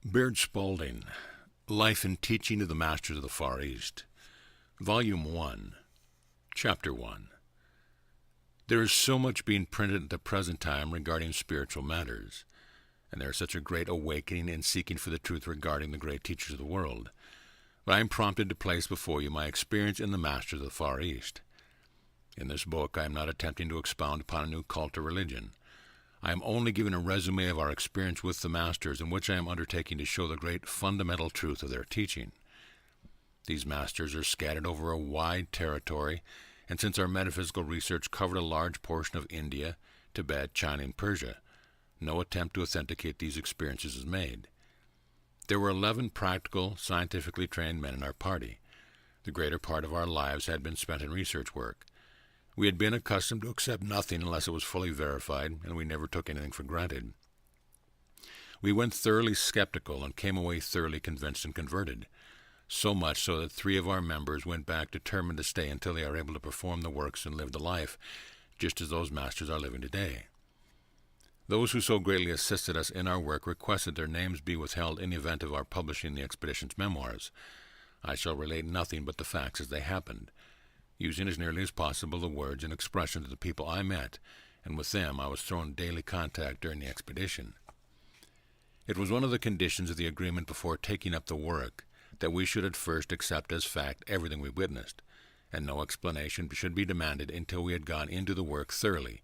Baird Spalding, Life and Teaching of the Masters of the Far East, Volume 1, Chapter 1. There is so much being printed at the present time regarding spiritual matters, and there is such a great awakening and seeking for the truth regarding the great teachers of the world, but I am prompted to place before you my experience in the Masters of the Far East. In this book I am not attempting to expound upon a new cult or religion. I am only giving a resume of our experience with the Masters, in which I am undertaking to show the great fundamental truth of their teaching. These Masters are scattered over a wide territory, and since our metaphysical research covered a large portion of India, Tibet, China, and Persia, no attempt to authenticate these experiences is made. There were 11 practical, scientifically trained men in our party. The greater part of our lives had been spent in research work. We had been accustomed to accept nothing unless it was fully verified, and we never took anything for granted. We went thoroughly skeptical and came away thoroughly convinced and converted, so much so that 3 of our members went back determined to stay until they are able to perform the works and live the life, just as those masters are living today. Those who so greatly assisted us in our work requested their names be withheld in the event of our publishing the expedition's memoirs. I shall relate nothing but the facts as they happened, using as nearly as possible the words and expressions of the people I met, and with them I was thrown in daily contact during the expedition. It was one of the conditions of the agreement before taking up the work that we should at first accept as fact everything we witnessed, and no explanation should be demanded until we had gone into the work thoroughly,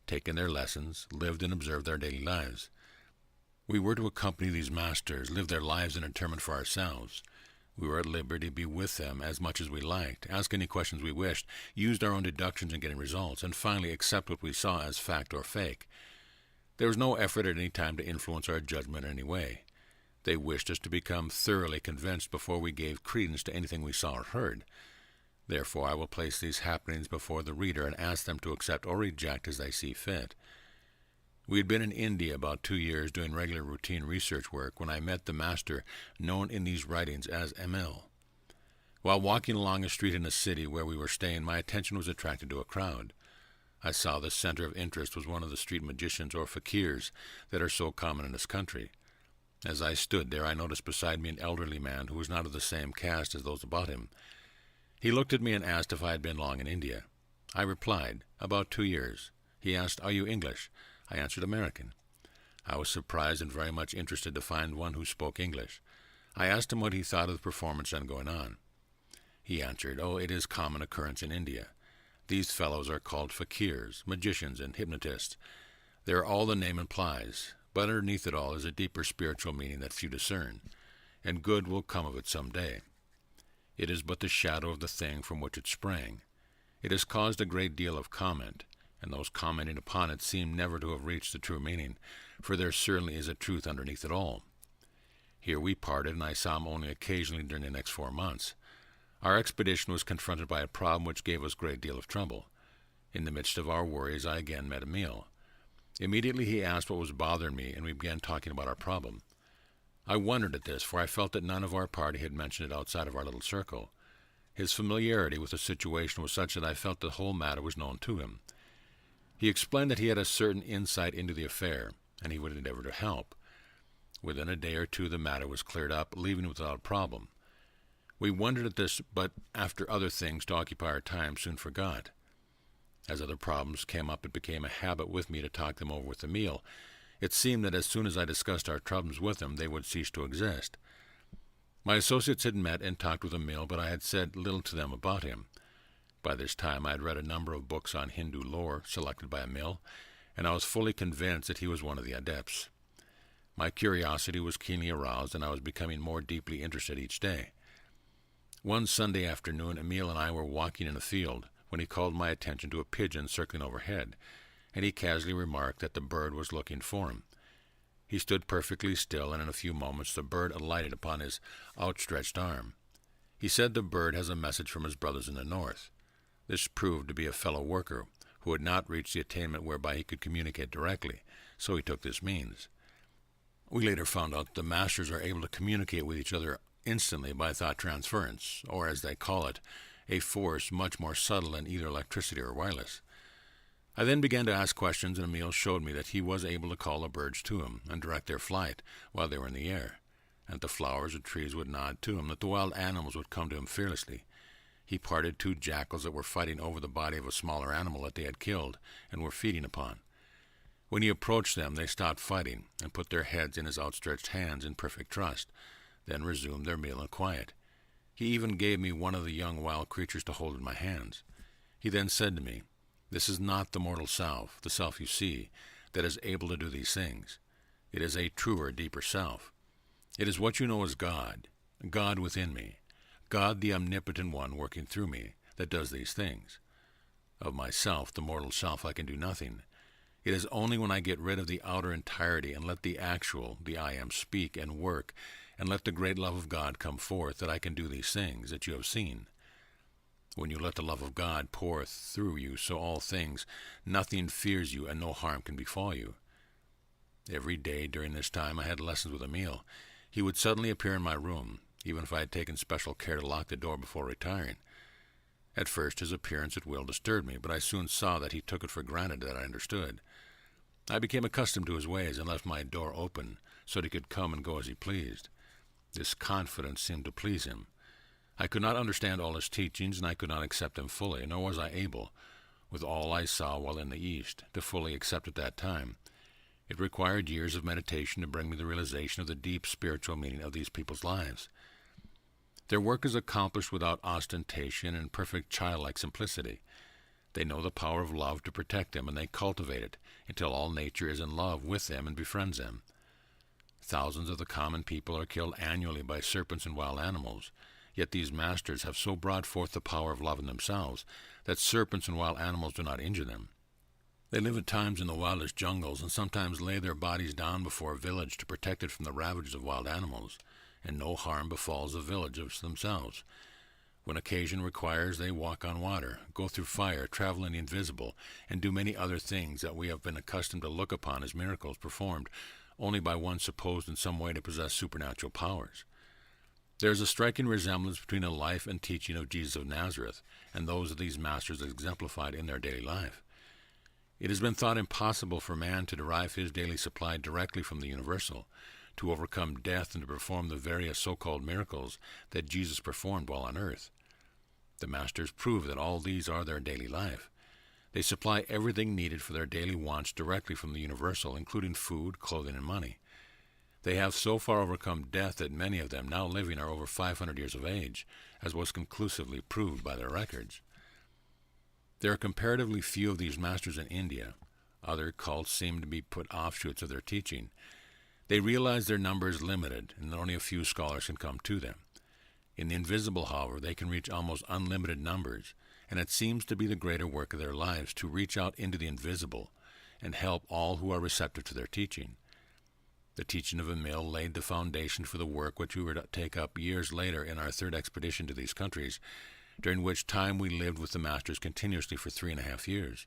taken their lessons, lived and observed their daily lives. We were to accompany these masters, live their lives, and determine for ourselves. We were at liberty to be with them as much as we liked, ask any questions we wished, used our own deductions in getting results, and finally accept what we saw as fact or fake. There was no effort at any time to influence our judgment in any way. They wished us to become thoroughly convinced before we gave credence to anything we saw or heard. Therefore I will place these happenings before the reader and ask them to accept or reject as they see fit. We had been in India about 2 years doing regular routine research work when I met the master known in these writings as Emil. While walking along a street in the city where we were staying, my attention was attracted to a crowd. I saw the center of interest was one of the street magicians or fakirs that are so common in this country. As I stood there, I noticed beside me an elderly man who was not of the same caste as those about him. He looked at me and asked if I had been long in India. I replied, about 2 years. He asked, "Are you English?" I answered, "American." I was surprised and very much interested to find one who spoke English. I asked him what he thought of the performance then going on. He answered, "Oh, it is common occurrence in India. These fellows are called fakirs, magicians, and hypnotists. They are all the name implies, but underneath it all is a deeper spiritual meaning that few discern, and good will come of it some day. It is but the shadow of the thing from which it sprang. It has caused a great deal of comment, and those commenting upon it seem never to have reached the true meaning, for there certainly is a truth underneath it all." Here we parted, and I saw him only occasionally during the next 4 months. Our expedition was confronted by a problem which gave us a great deal of trouble. In the midst of our worries, I again met Emil. Immediately he asked what was bothering me, and we began talking about our problem. I wondered at this, for I felt that none of our party had mentioned it outside of our little circle. His familiarity with the situation was such that I felt the whole matter was known to him. He explained that he had a certain insight into the affair, and he would endeavor to help. Within a day or 2 the matter was cleared up, leaving without a problem. We wondered at this, but after other things to occupy our time soon forgot. As other problems came up, it became a habit with me to talk them over with Emil. It seemed that as soon as I discussed our troubles with him, they would cease to exist. My associates had met and talked with Emil, but I had said little to them about him. By this time I had read a number of books on Hindu lore selected by Emil, and I was fully convinced that he was one of the adepts. My curiosity was keenly aroused, and I was becoming more deeply interested each day. One Sunday afternoon, Emil and I were walking in a field when he called my attention to a pigeon circling overhead, and he casually remarked that the bird was looking for him. He stood perfectly still, and in a few moments the bird alighted upon his outstretched arm. He said the bird has a message from his brothers in the north. This proved to be a fellow worker who had not reached the attainment whereby he could communicate directly, so he took this means. We later found out that the masters are able to communicate with each other instantly by thought transference, or as they call it, a force much more subtle than either electricity or wireless. I then began to ask questions, and Emil showed me that he was able to call the birds to him and direct their flight while they were in the air. and the flowers and trees would nod to him, that the wild animals would come to him fearlessly. He parted two jackals that were fighting over the body of a smaller animal that they had killed and were feeding upon. When he approached them, they stopped fighting and put their heads in his outstretched hands in perfect trust, then resumed their meal in quiet. He even gave me one of the young wild creatures to hold in my hands. He then said to me, "This is not the mortal self, the self you see, that is able to do these things. It is a truer, deeper self. It is what you know as God, God within me, God the omnipotent one working through me, that does these things. Of myself, the mortal self, I can do nothing. It is only when I get rid of the outer entirety and let the actual, the I am, speak and work, and let the great love of God come forth, that I can do these things that you have seen. When you let the love of God pour through you, so all things, nothing fears you, and no harm can befall you." Every day during this time I had lessons with Emil. He would suddenly appear in my room, even if I had taken special care to lock the door before retiring. At first his appearance at will disturbed me, but I soon saw that he took it for granted that I understood. I became accustomed to his ways and left my door open so that he could come and go as he pleased. This confidence seemed to please him. I could not understand all his teachings, and I could not accept them fully, nor was I able, with all I saw while in the East, to fully accept at that time. It required years of meditation to bring me the realization of the deep spiritual meaning of these people's lives. Their work is accomplished without ostentation and perfect childlike simplicity. They know the power of love to protect them, and they cultivate it until all nature is in love with them and befriends them. Thousands of the common people are killed annually by serpents and wild animals, yet these masters have so brought forth the power of love in themselves that serpents and wild animals do not injure them. They live at times in the wildest jungles and sometimes lay their bodies down before a village to protect it from the ravages of wild animals, and no harm befalls the villagers themselves. When occasion requires, they walk on water, go through fire, travel in the invisible, and do many other things that we have been accustomed to look upon as miracles performed only by one supposed in some way to possess supernatural powers. There is a striking resemblance between the life and teaching of Jesus of Nazareth and those of these masters exemplified in their daily life. It has been thought impossible for man to derive his daily supply directly from the universal, to overcome death and to perform the various so-called miracles that Jesus performed while on earth. The masters prove that all these are their daily life. They supply everything needed for their daily wants directly from the universal, including food, clothing, and money. They have so far overcome death that many of them now living are over 500 years of age, as was conclusively proved by their records. There are comparatively few of these masters in India. Other cults seem to be put offshoots of their teaching. They realize their number is limited, and that only a few scholars can come to them. In the invisible, however, they can reach almost unlimited numbers, and it seems to be the greater work of their lives to reach out into the invisible and help all who are receptive to their teaching. The teaching of Emil laid the foundation for the work which we were to take up years later in our third expedition to these countries, during which time we lived with the masters continuously for 3.5 years,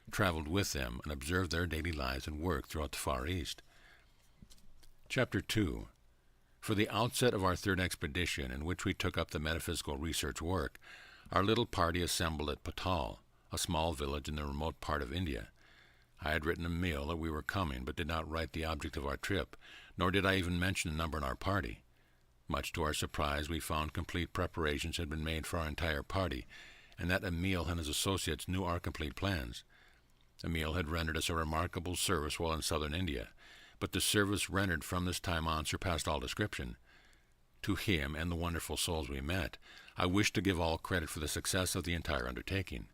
traveled with them, and observed their daily lives and work throughout the Far East. Chapter 2. For the outset of our third expedition, in which we took up the metaphysical research work, our little party assembled at Patal, a small village in the remote part of India. I had written Emil that we were coming, but did not write the object of our trip, nor did I even mention the number in our party. Much to our surprise, we found complete preparations had been made for our entire party, and that Emil and his associates knew our complete plans. Emil had rendered us a remarkable service while in southern India, but the service rendered from this time on surpassed all description. To him and the wonderful souls we met, I wish to give all credit for the success of the entire undertaking.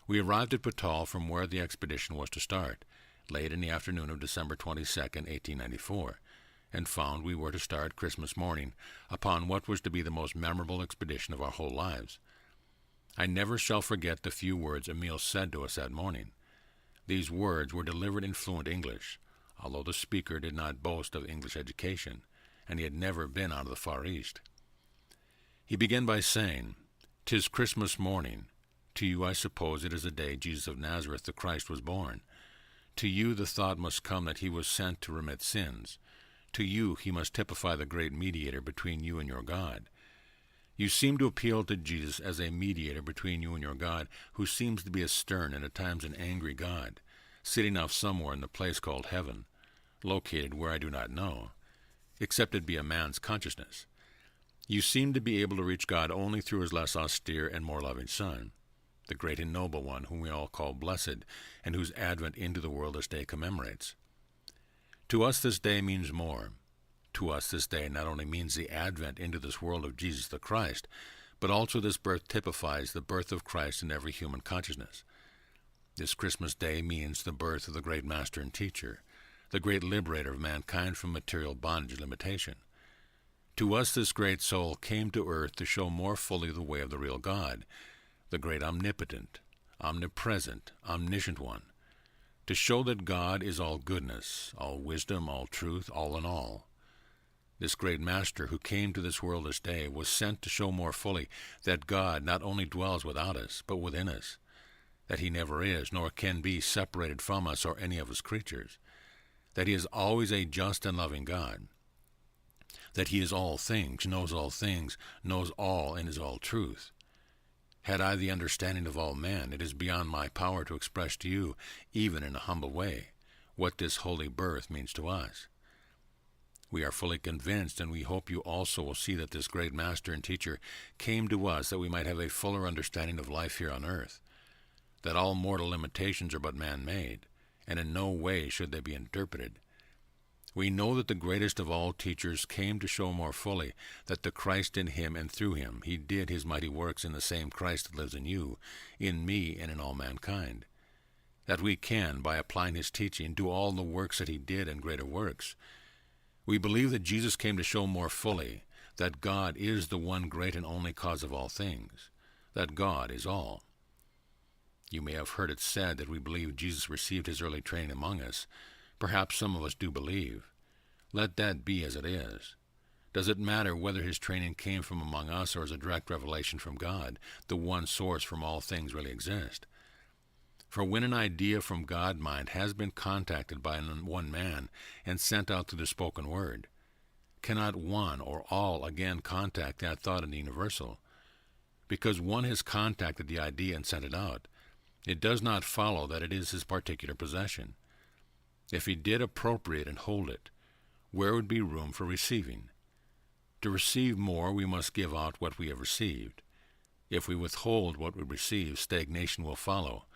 We arrived at Patal from where the expedition was to start, late in the afternoon of December 22nd, 1894, and found we were to start Christmas morning upon what was to be the most memorable expedition of our whole lives. I never shall forget the few words Emil said to us that morning. These words were delivered in fluent English, although the speaker did not boast of English education, and he had never been out of the Far East. He began by saying, "'Tis Christmas morning. To you I suppose it is the day Jesus of Nazareth the Christ was born. To you the thought must come that he was sent to remit sins. To you he must typify the great mediator between you and your God. You seem to appeal to Jesus as a mediator between you and your God, who seems to be a stern and at times an angry God, sitting off somewhere in the place called heaven, located where I do not know. except it be a man's consciousness. You seem to be able to reach God only through his less austere and more loving Son, the great and noble one whom we all call blessed, and whose advent into the world this day commemorates. To us this day means more. To us this day not only means the advent into this world of Jesus the Christ, but also this birth typifies the birth of Christ in every human consciousness. This Christmas day means the birth of the great Master and Teacher, the great liberator of mankind from material bondage and limitation. To us this great soul came to earth to show more fully the way of the real God, the great omnipotent, omnipresent, omniscient one, to show that God is all goodness, all wisdom, all truth, all in all. This great Master who came to this world this day was sent to show more fully that God not only dwells without us, but within us, that he never is, nor can be separated from us or any of his creatures, that he is always a just and loving God, that he is all things, knows all, and is all truth. Had I the understanding of all men, it is beyond my power to express to you, even in a humble way, what this holy birth means to us. We are fully convinced, and we hope you also will see that this great Master and Teacher came to us that we might have a fuller understanding of life here on earth, that all mortal limitations are but man-made, and in no way should they be interpreted. We know that the greatest of all teachers came to show more fully that the Christ in him and through him he did his mighty works in the same Christ that lives in you, in me, and in all mankind. That we can, by applying his teaching, do all the works that he did and greater works. We believe that Jesus came to show more fully that God is the one great and only cause of all things, that God is all. You may have heard it said that we believe Jesus received his early training among us. Perhaps some of us do believe. Let that be as it is. Does it matter whether his training came from among us or as a direct revelation from God, the one source from all things really exist? For when an idea from God-mind has been contacted by one man and sent out through the spoken word, cannot one or all again contact that thought in the universal? Because one has contacted the idea and sent it out, it does not follow that it is his particular possession. If he did appropriate and hold it, where would be room for receiving? To receive more, we must give out what we have received. If we withhold what we receive, stagnation will follow,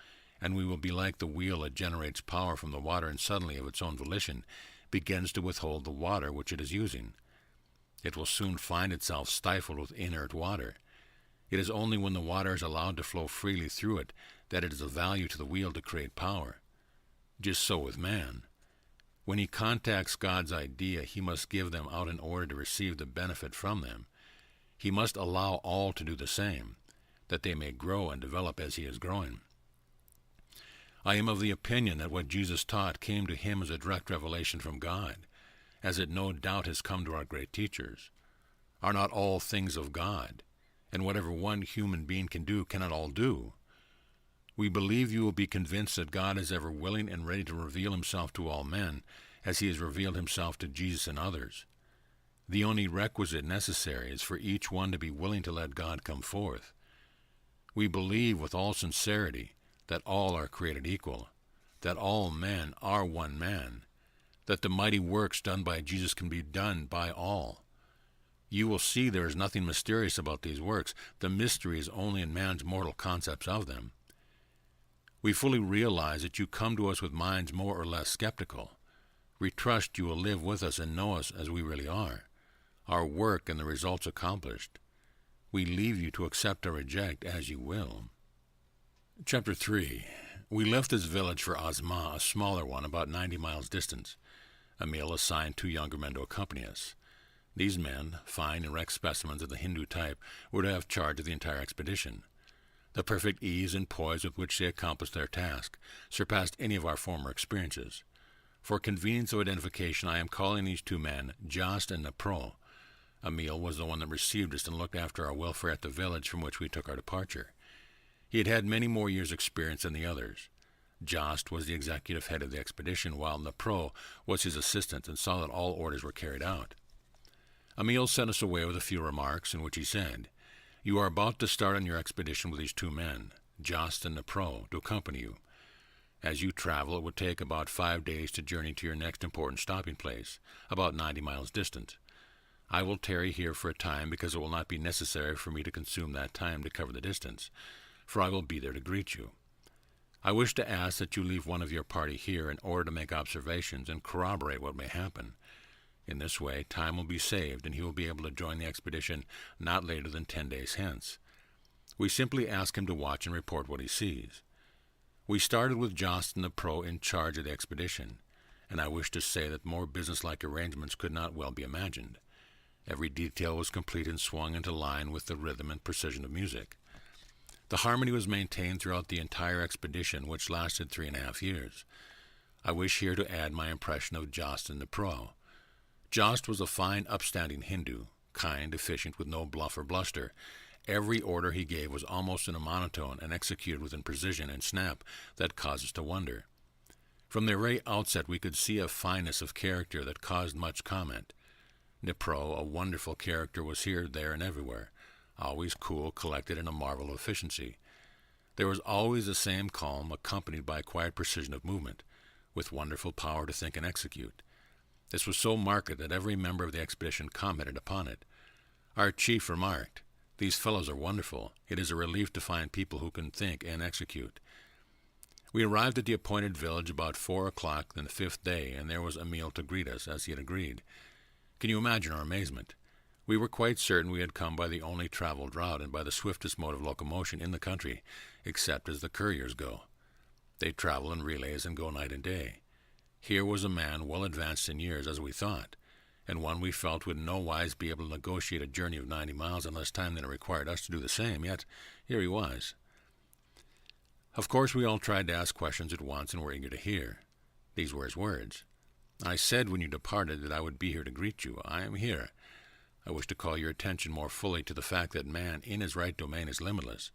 and we will be like the wheel that generates power from the water and suddenly, of its own volition, begins to withhold the water which it is using. It will soon find itself stifled with inert water. It is only when the water is allowed to flow freely through it that it is of value to the wheel to create power. Just so with man. When he contacts God's idea, he must give them out in order to receive the benefit from them. He must allow all to do the same, that they may grow and develop as he is growing. I am of the opinion that what Jesus taught came to him as a direct revelation from God, as it no doubt has come to our great teachers. Are not all things of God? And whatever one human being can do, cannot all do? We believe you will be convinced that God is ever willing and ready to reveal himself to all men, as he has revealed himself to Jesus and others. The only requisite necessary is for each one to be willing to let God come forth. We believe with all sincerity that all are created equal, that all men are one man, that the mighty works done by Jesus can be done by all. You will see there is nothing mysterious about these works. The mystery is only in man's mortal concepts of them. We fully realize that you come to us with minds more or less skeptical. We trust you will live with us and know us as we really are, our work and the results accomplished. We leave you to accept or reject as you will. Chapter 3. We left this village for Azma, a smaller one about 90 miles distant. Emil assigned 2 younger men to accompany us. These men, fine and erect specimens of the Hindu type, were to have charge of the entire expedition. The perfect ease and poise with which they accomplished their task surpassed any of our former experiences. For convenience of identification, I am calling these 2 men Jost and Napro. Emil was the one that received us and looked after our welfare at the village from which we took our departure. He had had many more years' experience than the others. Jost was the executive head of the expedition, while Napro was his assistant and saw that all orders were carried out. Emil sent us away with a few remarks in which he said, "You are about to start on your expedition with these 2 men, Jost and Napro, to accompany you. As you travel, it would take about 5 days to journey to your next important stopping place, about 90 miles distant. I will tarry here for a time because it will not be necessary for me to consume that time to cover the distance, for I will be there to greet you. I wish to ask that you leave one of your party here in order to make observations and corroborate what may happen. In this way, time will be saved, and he will be able to join the expedition not later than 10 days hence. We simply ask him to watch and report what he sees. We started with Jostin the Pro in charge of the expedition, and I wish to say that more businesslike arrangements could not well be imagined. Every detail was complete and swung into line with the rhythm and precision of music. The harmony was maintained throughout the entire expedition, which lasted 3.5 years. I wish here to add my impression of Jostin the Pro. Jost was a fine, upstanding Hindu, kind, efficient, with no bluff or bluster. Every order he gave was almost in a monotone and executed with a precision and snap that caused us to wonder. From the very outset we could see a fineness of character that caused much comment. The Pro, a wonderful character, was here, there, and everywhere, always cool, collected, and a marvel of efficiency. There was always the same calm, accompanied by quiet precision of movement, with wonderful power to think and execute. This was so marked that every member of the expedition commented upon it. Our chief remarked, "These fellows are wonderful. It is a relief to find people who can think and execute." We arrived at the appointed village about 4 o'clock on the 5th day, and there was a meal to greet us, as he had agreed. Can you imagine our amazement? We were quite certain we had come by the only traveled route and by the swiftest mode of locomotion in the country, except as the couriers go. They travel in relays and go night and day. Here was a man well advanced in years, as we thought, and one we felt would in no wise be able to negotiate a journey of 90 miles in less time than it required us to do the same, yet here he was. Of course we all tried to ask questions at once and were eager to hear. These were his words. "I said when you departed that I would be here to greet you. I am here. I wish to call your attention more fully to the fact that man in his right domain is limitless,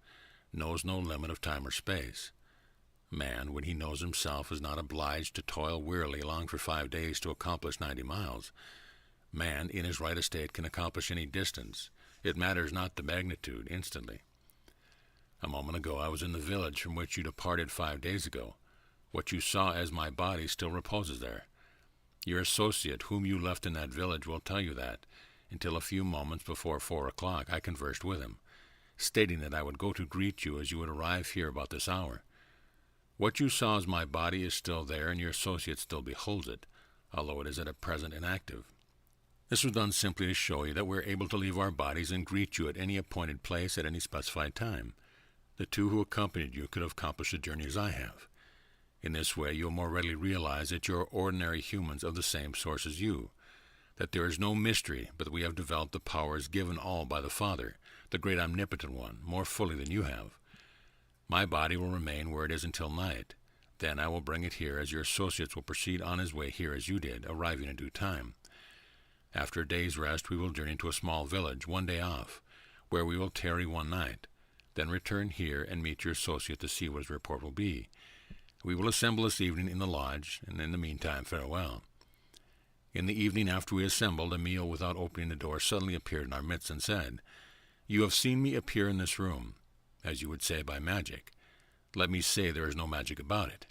knows no limit of time or space. Man, when he knows himself, is not obliged to toil wearily along for 5 days to accomplish 90 miles. Man, in his right estate, can accomplish any distance. It matters not the magnitude, instantly. A moment ago I was in the village from which you departed 5 days ago. What you saw as my body still reposes there. Your associate, whom you left in that village, will tell you that, until a few moments before 4 o'clock, I conversed with him, stating that I would go to greet you as you would arrive here about this hour. What you saw as my body is still there, and your associate still beholds it, although it is at present inactive. This was done simply to show you that we are able to leave our bodies and greet you at any appointed place at any specified time. The two who accompanied you could have accomplished the journey as I have. In this way you will more readily realize that you are ordinary humans of the same source as you, that there is no mystery, but that we have developed the powers given all by the Father, the great omnipotent one, more fully than you have. My body will remain where it is until night. Then I will bring it here, as your associates will proceed on his way here as you did, arriving in due time. After a day's rest we will journey to a small village, 1 day off, where we will tarry 1 night, then return here and meet your associate to see what his report will be. We will assemble this evening in the lodge, and in the meantime farewell." In the evening, after we assembled, Emile, without opening the door, suddenly appeared in our midst and said, "You have seen me appear in this room, as you would say, by magic. Let me say there is no magic about it.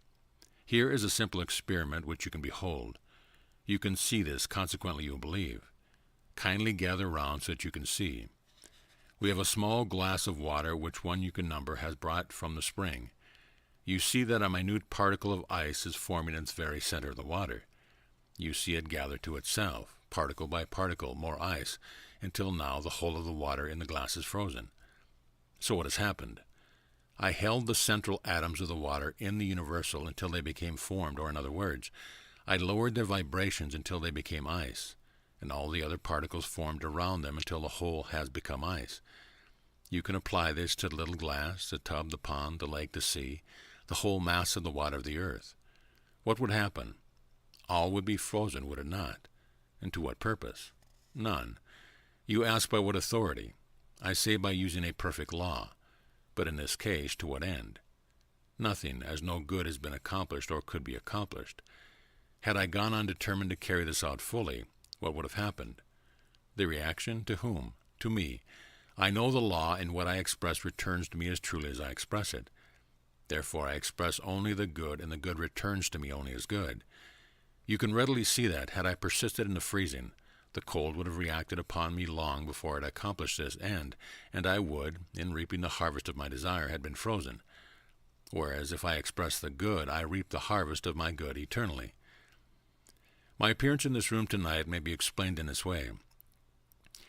Here is a simple experiment which you can behold. You can see this, consequently you will believe. Kindly gather round so that you can see. We have a small glass of water which one you can number has brought from the spring. You see that a minute particle of ice is forming in its very center of the water. You see it gather to itself, particle by particle, more ice, until now the whole of the water in the glass is frozen. So what has happened? I held the central atoms of the water in the universal until they became formed, or in other words, I lowered their vibrations until they became ice, and all the other particles formed around them until the whole has become ice. You can apply this to the little glass, the tub, the pond, the lake, the sea, the whole mass of the water of the earth. What would happen? All would be frozen, would it not? And to what purpose? None. You ask by what authority? I say by using a perfect law. But in this case, to what end? Nothing, as no good has been accomplished or could be accomplished. Had I gone on determined to carry this out fully, what would have happened? The reaction? To whom? To me. I know the law, and what I express returns to me as truly as I express it. Therefore I express only the good, and the good returns to me only as good. You can readily see that, had I persisted in the freezing, the cold would have reacted upon me long before it accomplished this end, and I would, in reaping the harvest of my desire, had been frozen. Whereas if I express the good, I reap the harvest of my good eternally. My appearance in this room tonight may be explained in this way.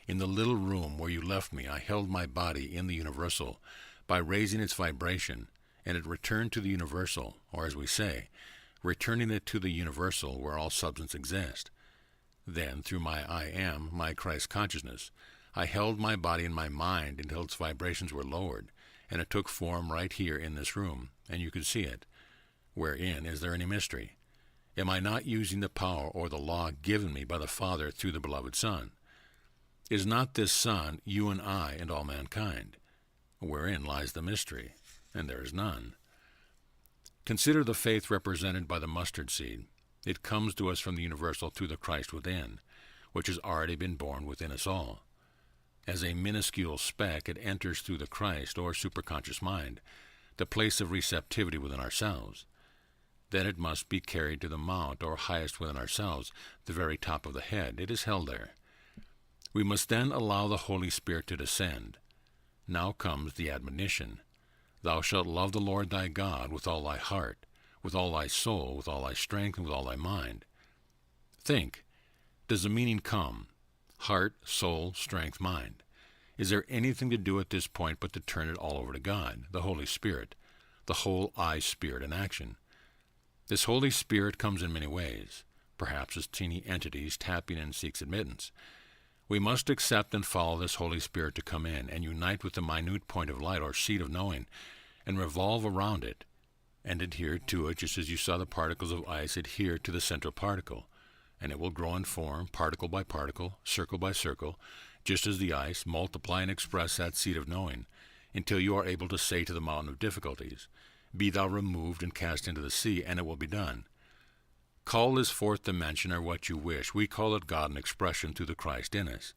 In the little room where you left me, I held my body in the universal by raising its vibration, and it returned to the universal, or as we say, returning it to the universal where all substance exists. Then, through my I am, my Christ consciousness, I held my body and my mind until its vibrations were lowered, and it took form right here in this room, and you could see it. Wherein is there any mystery? Am I not using the power or the law given me by the Father through the beloved Son? Is not this Son you and I and all mankind? Wherein lies the mystery? And there is none. Consider the faith represented by the mustard seed. It comes to us from the universal through the Christ within, which has already been born within us all. As a minuscule speck, it enters through the Christ, or superconscious mind, the place of receptivity within ourselves. Then it must be carried to the mount, or highest within ourselves, the very top of the head. It is held there. We must then allow the Holy Spirit to descend. Now comes the admonition. Thou shalt love the Lord thy God with all thy heart, with all thy soul, with all thy strength, and with all thy mind. Think, does the meaning come? Heart, soul, strength, mind. Is there anything to do at this point but to turn it all over to God, the Holy Spirit, the whole I-Spirit in action? This Holy Spirit comes in many ways, perhaps as teeny entities tapping and seeks admittance. We must accept and follow this Holy Spirit to come in and unite with the minute point of light or seed of knowing, and revolve around it, and adhere to it just as you saw the particles of ice adhere to the central particle, and it will grow and form, particle by particle, circle by circle, just as the ice, multiply and express that seed of knowing, until you are able to say to the mountain of difficulties, Be thou removed and cast into the sea, and it will be done. Call this fourth dimension or what you wish. We call it God in expression through the Christ in us.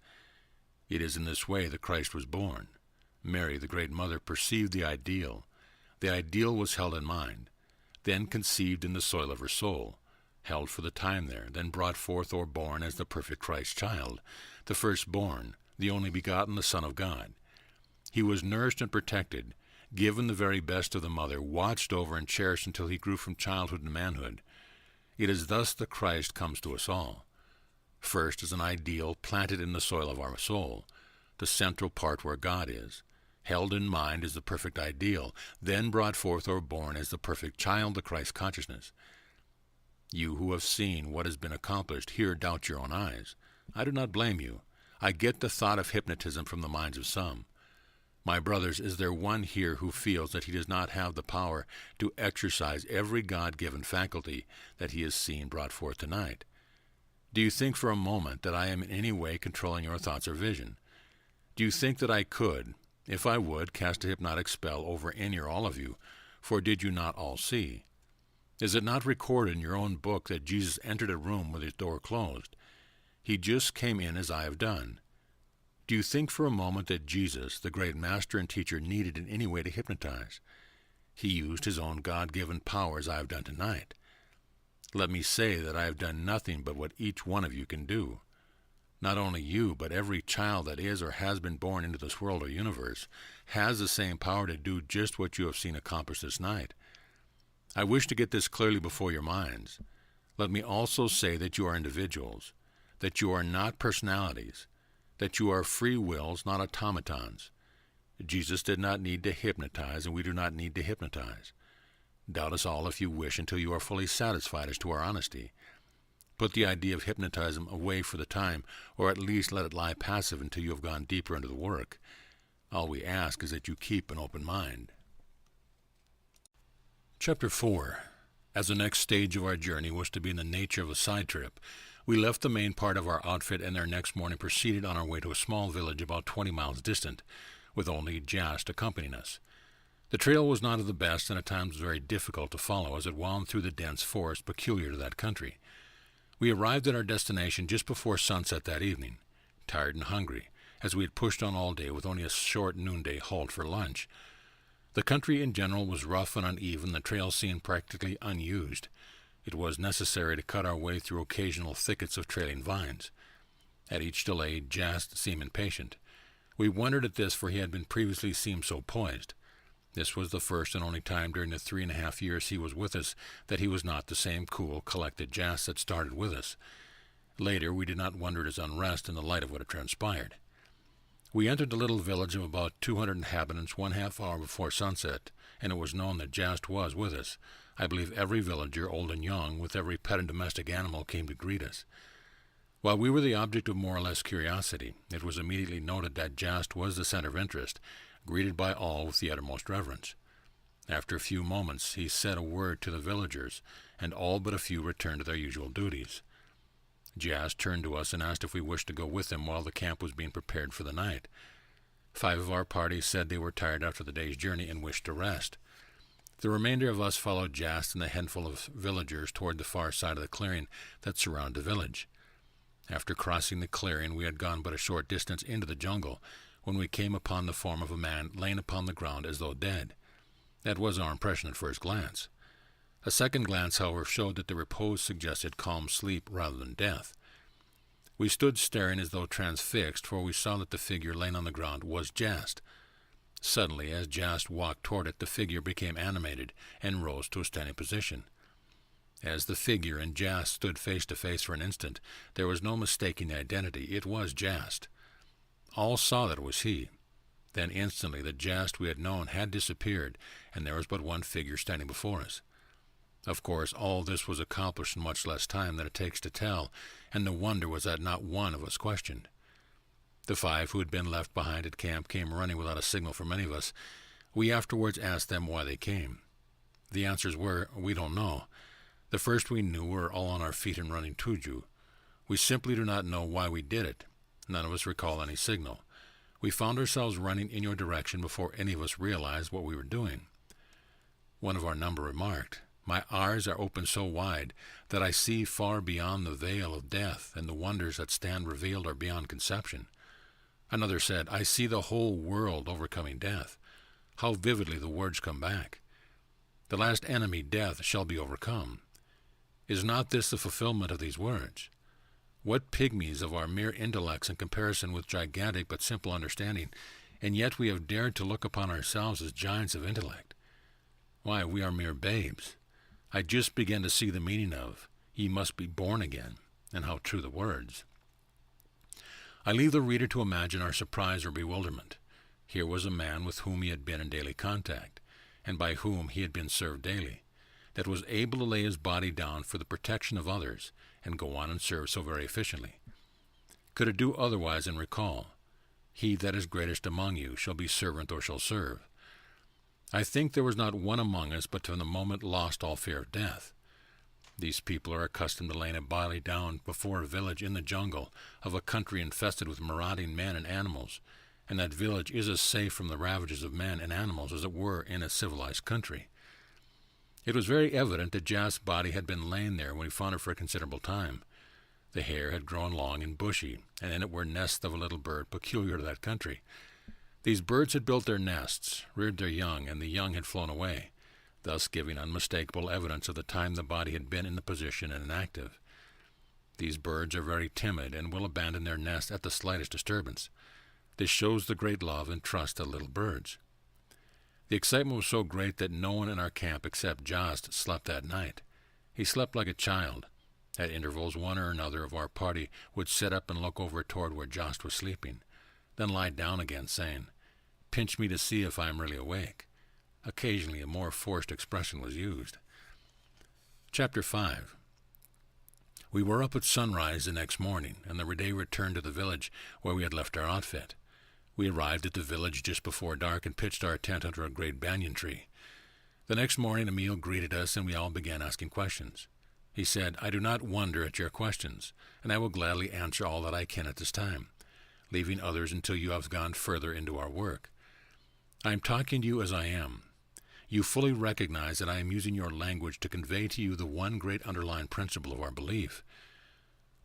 It is in this way the Christ was born. Mary, the great mother, perceived the ideal. The ideal was held in mind, then conceived in the soil of her soul, held for the time there, then brought forth or born as the perfect Christ child, the firstborn, the only begotten, the Son of God. He was nourished and protected, given the very best of the mother, watched over and cherished until he grew from childhood to manhood. It is thus the Christ comes to us all. First as an ideal planted in the soil of our soul, the central part where God is, held in mind as the perfect ideal, then brought forth or born as the perfect child, the Christ consciousness. You who have seen what has been accomplished here doubt your own eyes. I do not blame you. I get the thought of hypnotism from the minds of some. My brothers, is there one here who feels that he does not have the power to exercise every God-given faculty that he has seen brought forth tonight? Do you think for a moment that I am in any way controlling your thoughts or vision? Do you think that I could, if I would, cast a hypnotic spell over any or all of you, for did you not all see? Is it not recorded in your own book that Jesus entered a room with his door closed? He just came in as I have done. Do you think for a moment that Jesus, the great master and teacher, needed in any way to hypnotize? He used his own God-given power as I have done tonight. Let me say that I have done nothing but what each one of you can do. Not only you, but every child that is or has been born into this world or universe has the same power to do just what you have seen accomplished this night. I wish to get this clearly before your minds. Let me also say that you are individuals, that you are not personalities, that you are free wills, not automatons. Jesus did not need to hypnotize, and we do not need to hypnotize. Doubt us all if you wish until you are fully satisfied as to our honesty. Put the idea of hypnotism away for the time, or at least let it lie passive until you have gone deeper into the work. All we ask is that you keep an open mind. Chapter 4. As the next stage of our journey was to be in the nature of a side trip, we left the main part of our outfit and there next morning proceeded on our way to a small village about 20 miles distant, with only Jast accompanying us. The trail was not of the best and at times very difficult to follow as it wound through the dense forest peculiar to that country. We arrived at our destination just before sunset that evening, tired and hungry, as we had pushed on all day with only a short noonday halt for lunch. The country in general was rough and uneven, the trail seemed practically unused. It was necessary to cut our way through occasional thickets of trailing vines. At each delay, Jast seemed impatient. We wondered at this, for he had been previously seemed so poised. This was the first and only time during the 3.5 years he was with us that he was not the same cool, collected Jast that started with us. Later, we did not wonder at his unrest in the light of what had transpired. We entered the little village of about 200 inhabitants 1/2 hour before sunset, and it was known that Jast was with us. I believe every villager, old and young, with every pet and domestic animal, came to greet us. While we were the object of more or less curiosity, it was immediately noted that Jast was the center of interest, greeted by all with the uttermost reverence. After a few moments, he said a word to the villagers, and all but a few returned to their usual duties. Jast turned to us and asked if we wished to go with him while the camp was being prepared for the night. 5 of our party said they were tired after the day's journey and wished to rest. The remainder of us followed Jast and the handful of villagers toward the far side of the clearing that surrounded the village. After crossing the clearing, we had gone but a short distance into the jungle when we came upon the form of a man laying upon the ground as though dead. That was our impression at first glance. A second glance, however, showed that the repose suggested calm sleep rather than death. We stood staring as though transfixed, for we saw that the figure laying on the ground was Jast. Suddenly, as Jast walked toward it, the figure became animated and rose to a standing position. As the figure and Jast stood face to face for an instant, there was no mistaking the identity. It was Jast. All saw that it was he. Then instantly the Jast we had known had disappeared, and there was but one figure standing before us. Of course, all this was accomplished in much less time than it takes to tell, and the wonder was that not one of us questioned. The 5 who had been left behind at camp came running without a signal from any of us. We afterwards asked them why they came. The answers were, "We don't know." The first we knew were all on our feet and running to you. We simply do not know why we did it. None of us recall any signal. We found ourselves running in your direction before any of us realized what we were doing. One of our number remarked, "My eyes are open so wide that I see far beyond the veil of death, and the wonders that stand revealed are beyond conception." Another said, "I see the whole world overcoming death." How vividly the words come back. The last enemy, death, shall be overcome. Is not this the fulfillment of these words? What pygmies of our mere intellects in comparison with gigantic but simple understanding, and yet we have dared to look upon ourselves as giants of intellect. Why, we are mere babes. I just begin to see the meaning of, "Ye must be born again," and how true the words. I leave the reader to imagine our surprise or bewilderment. Here was a man with whom he had been in daily contact, and by whom he had been served daily, that was able to lay his body down for the protection of others, and go on and serve so very efficiently. Could it do otherwise and recall, "He that is greatest among you shall be servant or shall serve"? I think there was not one among us but from the moment lost all fear of death. These people are accustomed to laying a body down before a village in the jungle of a country infested with marauding men and animals, and that village is as safe from the ravages of men and animals as it were in a civilized country. It was very evident that Jast's body had been laying there when we found it for a considerable time. The hair had grown long and bushy, and in it were nests of a little bird peculiar to that country. These birds had built their nests, reared their young, and the young had flown away, thus giving unmistakable evidence of the time the body had been in the position and inactive. These birds are very timid and will abandon their nest at the slightest disturbance. This shows the great love and trust of little birds. The excitement was so great that no one in our camp except Jast slept that night. He slept like a child. At intervals, one or another of our party would sit up and look over toward where Jast was sleeping, then lie down again, saying, "Pinch me to see if I am really awake." Occasionally a more forced expression was used. Chapter 5. We were up at sunrise the next morning, and the day returned to the village where we had left our outfit. We arrived at the village just before dark and pitched our tent under a great banyan tree. The next morning Emil greeted us, and we all began asking questions. He said, "I do not wonder at your questions, and I will gladly answer all that I can at this time, leaving others until you have gone further into our work. I am talking to you as I am. You fully recognize that I am using your language to convey to you the one great underlying principle of our belief.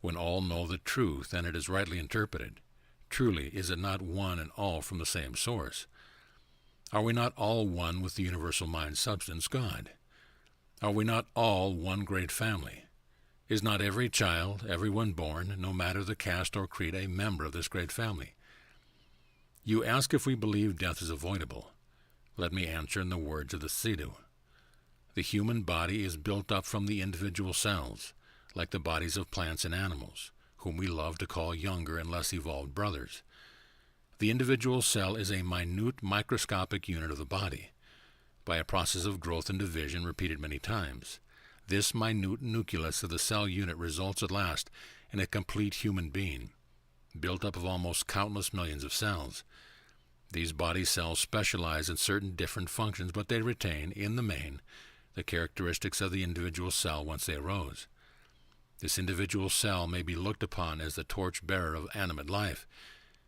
When all know the truth and it is rightly interpreted, truly is it not one and all from the same source? Are we not all one with the universal mind substance, God? Are we not all one great family? Is not every child, everyone born, no matter the caste or creed, a member of this great family? You ask if we believe death is avoidable. Let me answer in the words of the Sidhu. The human body is built up from the individual cells, like the bodies of plants and animals, whom we love to call younger and less evolved brothers. The individual cell is a minute microscopic unit of the body. By a process of growth and division repeated many times, this minute nucleus of the cell unit results at last in a complete human being, built up of almost countless millions of cells. These body cells specialize in certain different functions, but they retain, in the main, the characteristics of the individual cell whence they arose. This individual cell may be looked upon as the torch-bearer of animate life.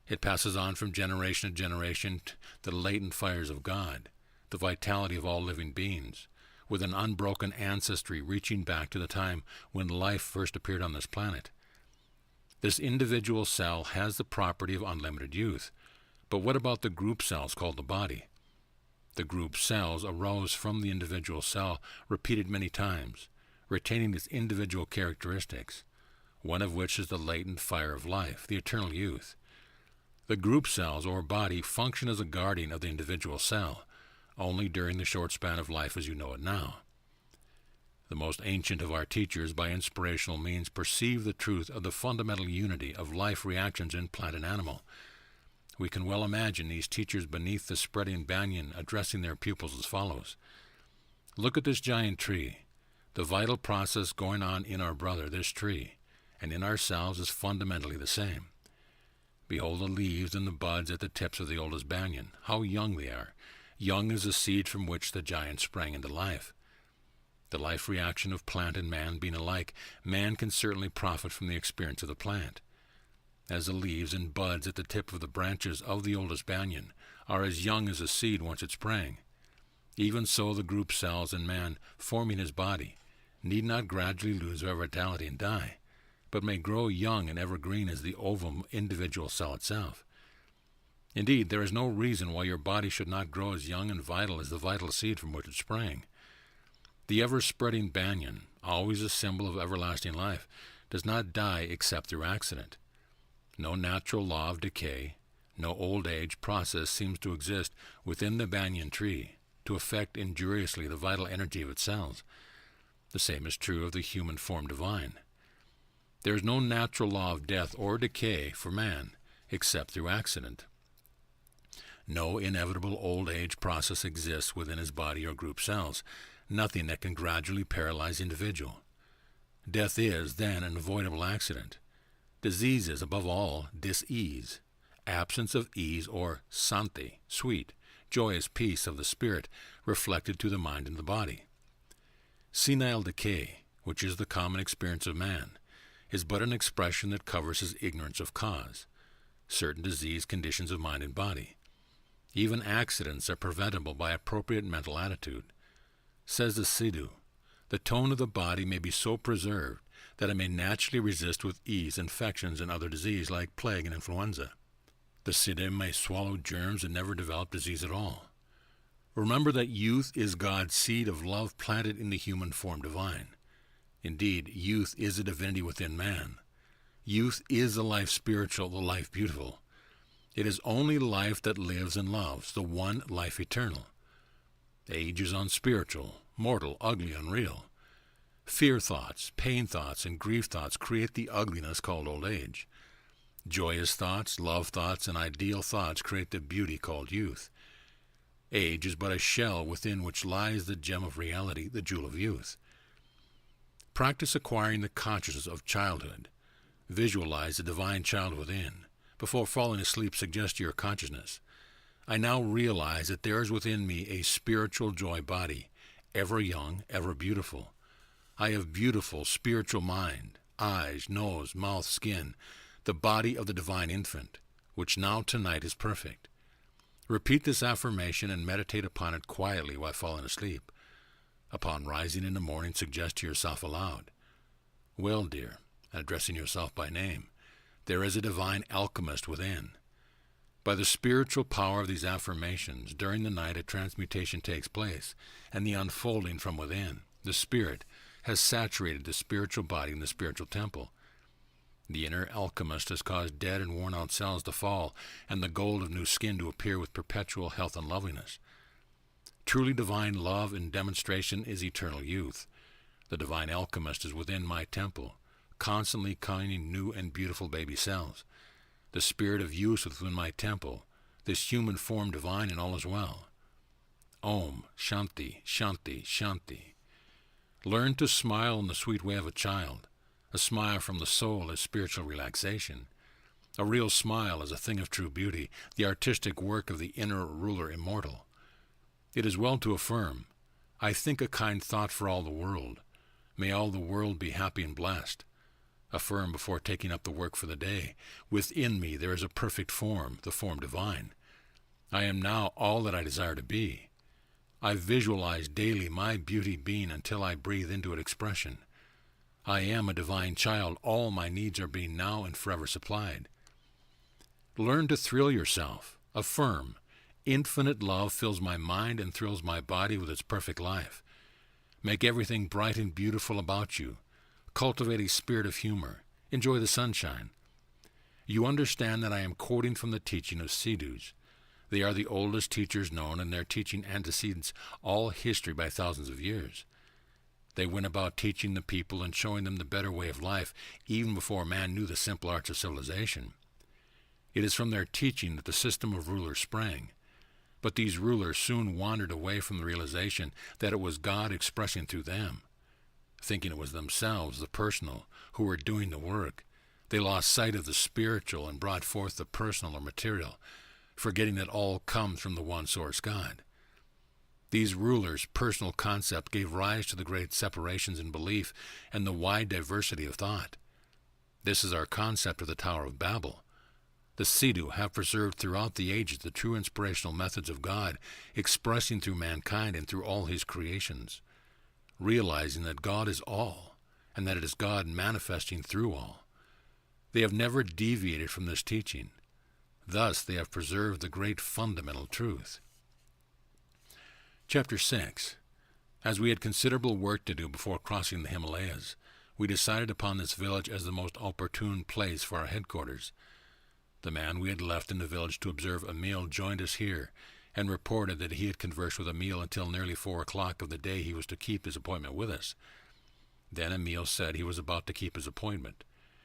It passes on from generation to generation the latent fires of God, the vitality of all living beings, with an unbroken ancestry reaching back to the time when life first appeared on this planet. This individual cell has the property of unlimited youth. But what about the group cells called the body? The group cells arose from the individual cell repeated many times, retaining its individual characteristics, one of which is the latent fire of life, the eternal youth. The group cells, or body, function as a guardian of the individual cell, only during the short span of life as you know it now. The most ancient of our teachers, by inspirational means, perceive the truth of the fundamental unity of life reactions in plant and animal. We can well imagine these teachers beneath the spreading banyan addressing their pupils as follows. Look at this giant tree. The vital process going on in our brother, this tree, and in ourselves is fundamentally the same. Behold the leaves and the buds at the tips of the oldest banyan. How young they are. Young as the seed from which the giant sprang into life. The life reaction of plant and man being alike, man can certainly profit from the experience of the plant. As the leaves and buds at the tip of the branches of the oldest banyan are as young as a seed once it sprang, even so the group cells in man, forming his body, need not gradually lose their vitality and die, but may grow young and evergreen as the ovum individual cell itself. Indeed, there is no reason why your body should not grow as young and vital as the vital seed from which it sprang. The ever-spreading banyan, always a symbol of everlasting life, does not die except through accident. No natural law of decay, no old age process seems to exist within the banyan tree to affect injuriously the vital energy of its cells. The same is true of the human form divine. There is no natural law of death or decay for man except through accident. No inevitable old age process exists within his body or group cells, nothing that can gradually paralyze the individual. Death is, then, an avoidable accident. Disease is, above all, dis-ease, absence of ease, or santi, sweet, joyous peace of the spirit, reflected to the mind and the body. Senile decay, which is the common experience of man, is but an expression that covers his ignorance of cause, certain disease conditions of mind and body. Even accidents are preventable by appropriate mental attitude. Says the Sidhu, the tone of the body may be so preserved that it may naturally resist with ease infections and other disease like plague and influenza. The Sidhu may swallow germs and never develop disease at all. Remember that youth is God's seed of love planted in the human form divine. Indeed, youth is a divinity within man. Youth is the life spiritual, the life beautiful. It is only life that lives and loves, the one life eternal. Age is unspiritual, mortal, ugly, unreal. Fear thoughts, pain thoughts, and grief thoughts create the ugliness called old age. Joyous thoughts, love thoughts, and ideal thoughts create the beauty called youth. Age is but a shell within which lies the gem of reality, the jewel of youth. Practice acquiring the consciousness of childhood. Visualize the divine child within. Before falling asleep, suggest to your consciousness, I now realize that there is within me a spiritual joy body, ever young, ever beautiful. I have beautiful spiritual mind, eyes, nose, mouth, skin, the body of the divine infant, which now tonight is perfect. Repeat this affirmation and meditate upon it quietly while falling asleep. Upon rising in the morning, suggest to yourself aloud, well, dear, addressing yourself by name, there is a divine alchemist within. By the spiritual power of these affirmations, during the night a transmutation takes place, and the unfolding from within, the Spirit, has saturated the spiritual body in the spiritual temple. The inner alchemist has caused dead and worn-out cells to fall, and the gold of new skin to appear with perpetual health and loveliness. Truly divine love in demonstration is eternal youth. The divine alchemist is within my temple, constantly coining new and beautiful baby cells. The spirit of youth is within my temple, this human form divine, and all is well. Om Shanti Shanti Shanti. Learn to smile in the sweet way of a child. A smile from the soul is spiritual relaxation. A real smile is a thing of true beauty, the artistic work of the inner ruler immortal. It is well to affirm, I think a kind thought for all the world. May all the world be happy and blessed. Affirm before taking up the work for the day, within me there is a perfect form, the form divine. I am now all that I desire to be. I visualize daily my beauty being until I breathe into it expression. I am a divine child. All my needs are being now and forever supplied. Learn to thrill yourself. Affirm, infinite love fills my mind and thrills my body with its perfect life. Make everything bright and beautiful about you. Cultivate a spirit of humor. Enjoy the sunshine. You understand that I am quoting from the teaching of Sidhus. They are the oldest teachers known, and their teaching antecedes all history by thousands of years. They went about teaching the people and showing them the better way of life, even before man knew the simple arts of civilization. It is from their teaching that the system of rulers sprang. But these rulers soon wandered away from the realization that it was God expressing through them. Thinking it was themselves, the personal, who were doing the work, they lost sight of the spiritual and brought forth the personal or material, forgetting that all comes from the one source God. These rulers' personal concept gave rise to the great separations in belief and the wide diversity of thought. This is our concept of the Tower of Babel. The Sidhu have preserved throughout the ages the true inspirational methods of God, expressing through mankind and through all his creations, realizing that God is all, and that it is God manifesting through all. They have never deviated from this teaching. Thus they have preserved the great fundamental truth. Chapter 6. As we had considerable work to do before crossing the Himalayas, we decided upon this village as the most opportune place for our headquarters. The man we had left in the village to observe Emil joined us here, and reported that he had conversed with Emil until nearly 4 o'clock of the day he was to keep his appointment with us. Then Emil said he was about to keep his appointment.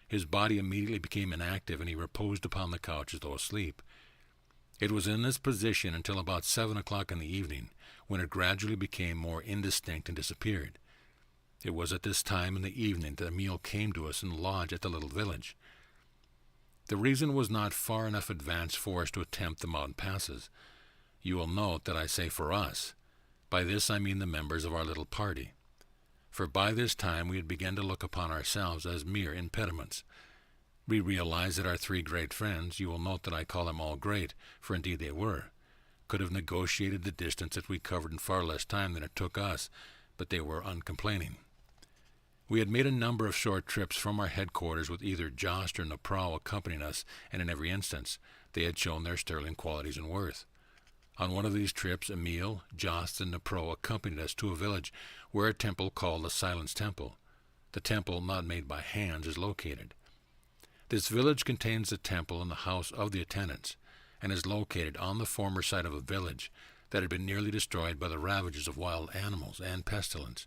His body immediately became inactive, and he reposed upon the couch as though asleep. It was in this position until about 7 o'clock in the evening, when it gradually became more indistinct and disappeared. It was at this time in the evening that Emil came to us and lodged at the little village. The reason was not far enough advanced for us to attempt the mountain passes. You will note that I say for us. By this I mean the members of our little party. For by this time we had begun to look upon ourselves as mere impediments. We realized that our 3 great friends, you will note that I call them all great, for indeed they were, could have negotiated the distance that we covered in far less time than it took us, but they were uncomplaining. We had made a number of short trips from our headquarters with either Jost or Naprau accompanying us, and in every instance they had shown their sterling qualities and worth. On one of these trips, Emil, Jost, and Naprau accompanied us to a village where a temple called the Silence Temple. The temple, not made by hands, is located. This village contains the temple and the house of the attendants, and is located on the former site of a village that had been nearly destroyed by the ravages of wild animals and pestilence.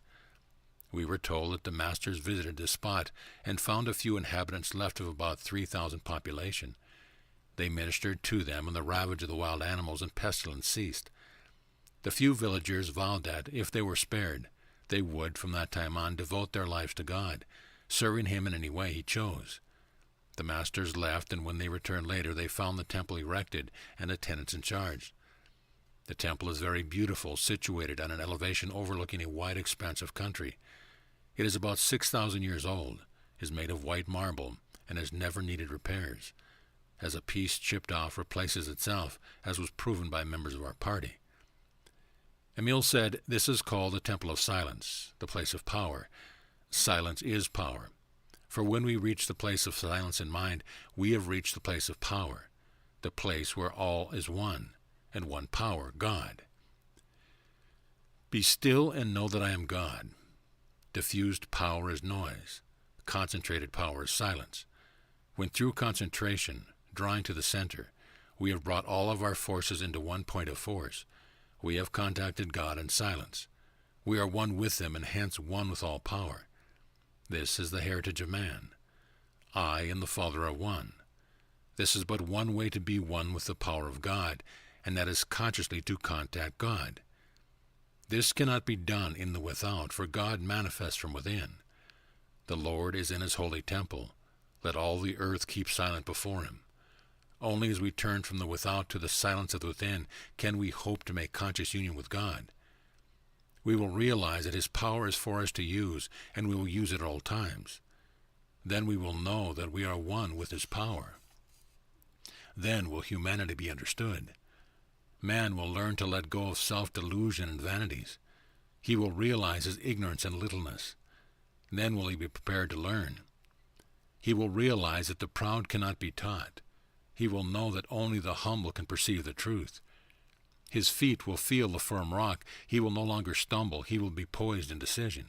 We were told that the masters visited this spot and found a few inhabitants left of about 3,000 population. They ministered to them, and the ravage of the wild animals and pestilence ceased. The few villagers vowed that, if they were spared, they would, from that time on, devote their lives to God, serving him in any way he chose. The masters left, and when they returned later, they found the temple erected and attendants in charge. The temple is very beautiful, situated on an elevation overlooking a wide expanse of country. It is about 6,000 years old, is made of white marble, and has never needed repairs. As a piece chipped off replaces itself, as was proven by members of our party. Emil said, "This is called the Temple of Silence, the place of power. Silence is power. For when we reach the place of silence in mind, we have reached the place of power. the place where all is one, and one power, God. Be still and know that I am God. Diffused power is noise. Concentrated power is silence. When through concentration, drawing to the center, we have brought all of our forces into one point of force, we have contacted God in silence. We are one with him and hence one with all power. This is the heritage of man. I and the Father are one. This is but one way to be one with the power of God, and that is consciously to contact God. This cannot be done in the without, for God manifests from within. The Lord is in his holy temple. Let all the earth keep silent before him. Only as we turn from the without to the silence of the within can we hope to make conscious union with God. We will realize that his power is for us to use, and we will use it at all times. Then we will know that we are one with his power. Then will humanity be understood. Man will learn to let go of self-delusion and vanities. He will realize his ignorance and littleness. Then will he be prepared to learn. He will realize that the proud cannot be taught. He will know that only the humble can perceive the truth. His feet will feel the firm rock. He will no longer stumble. He will be poised in decision.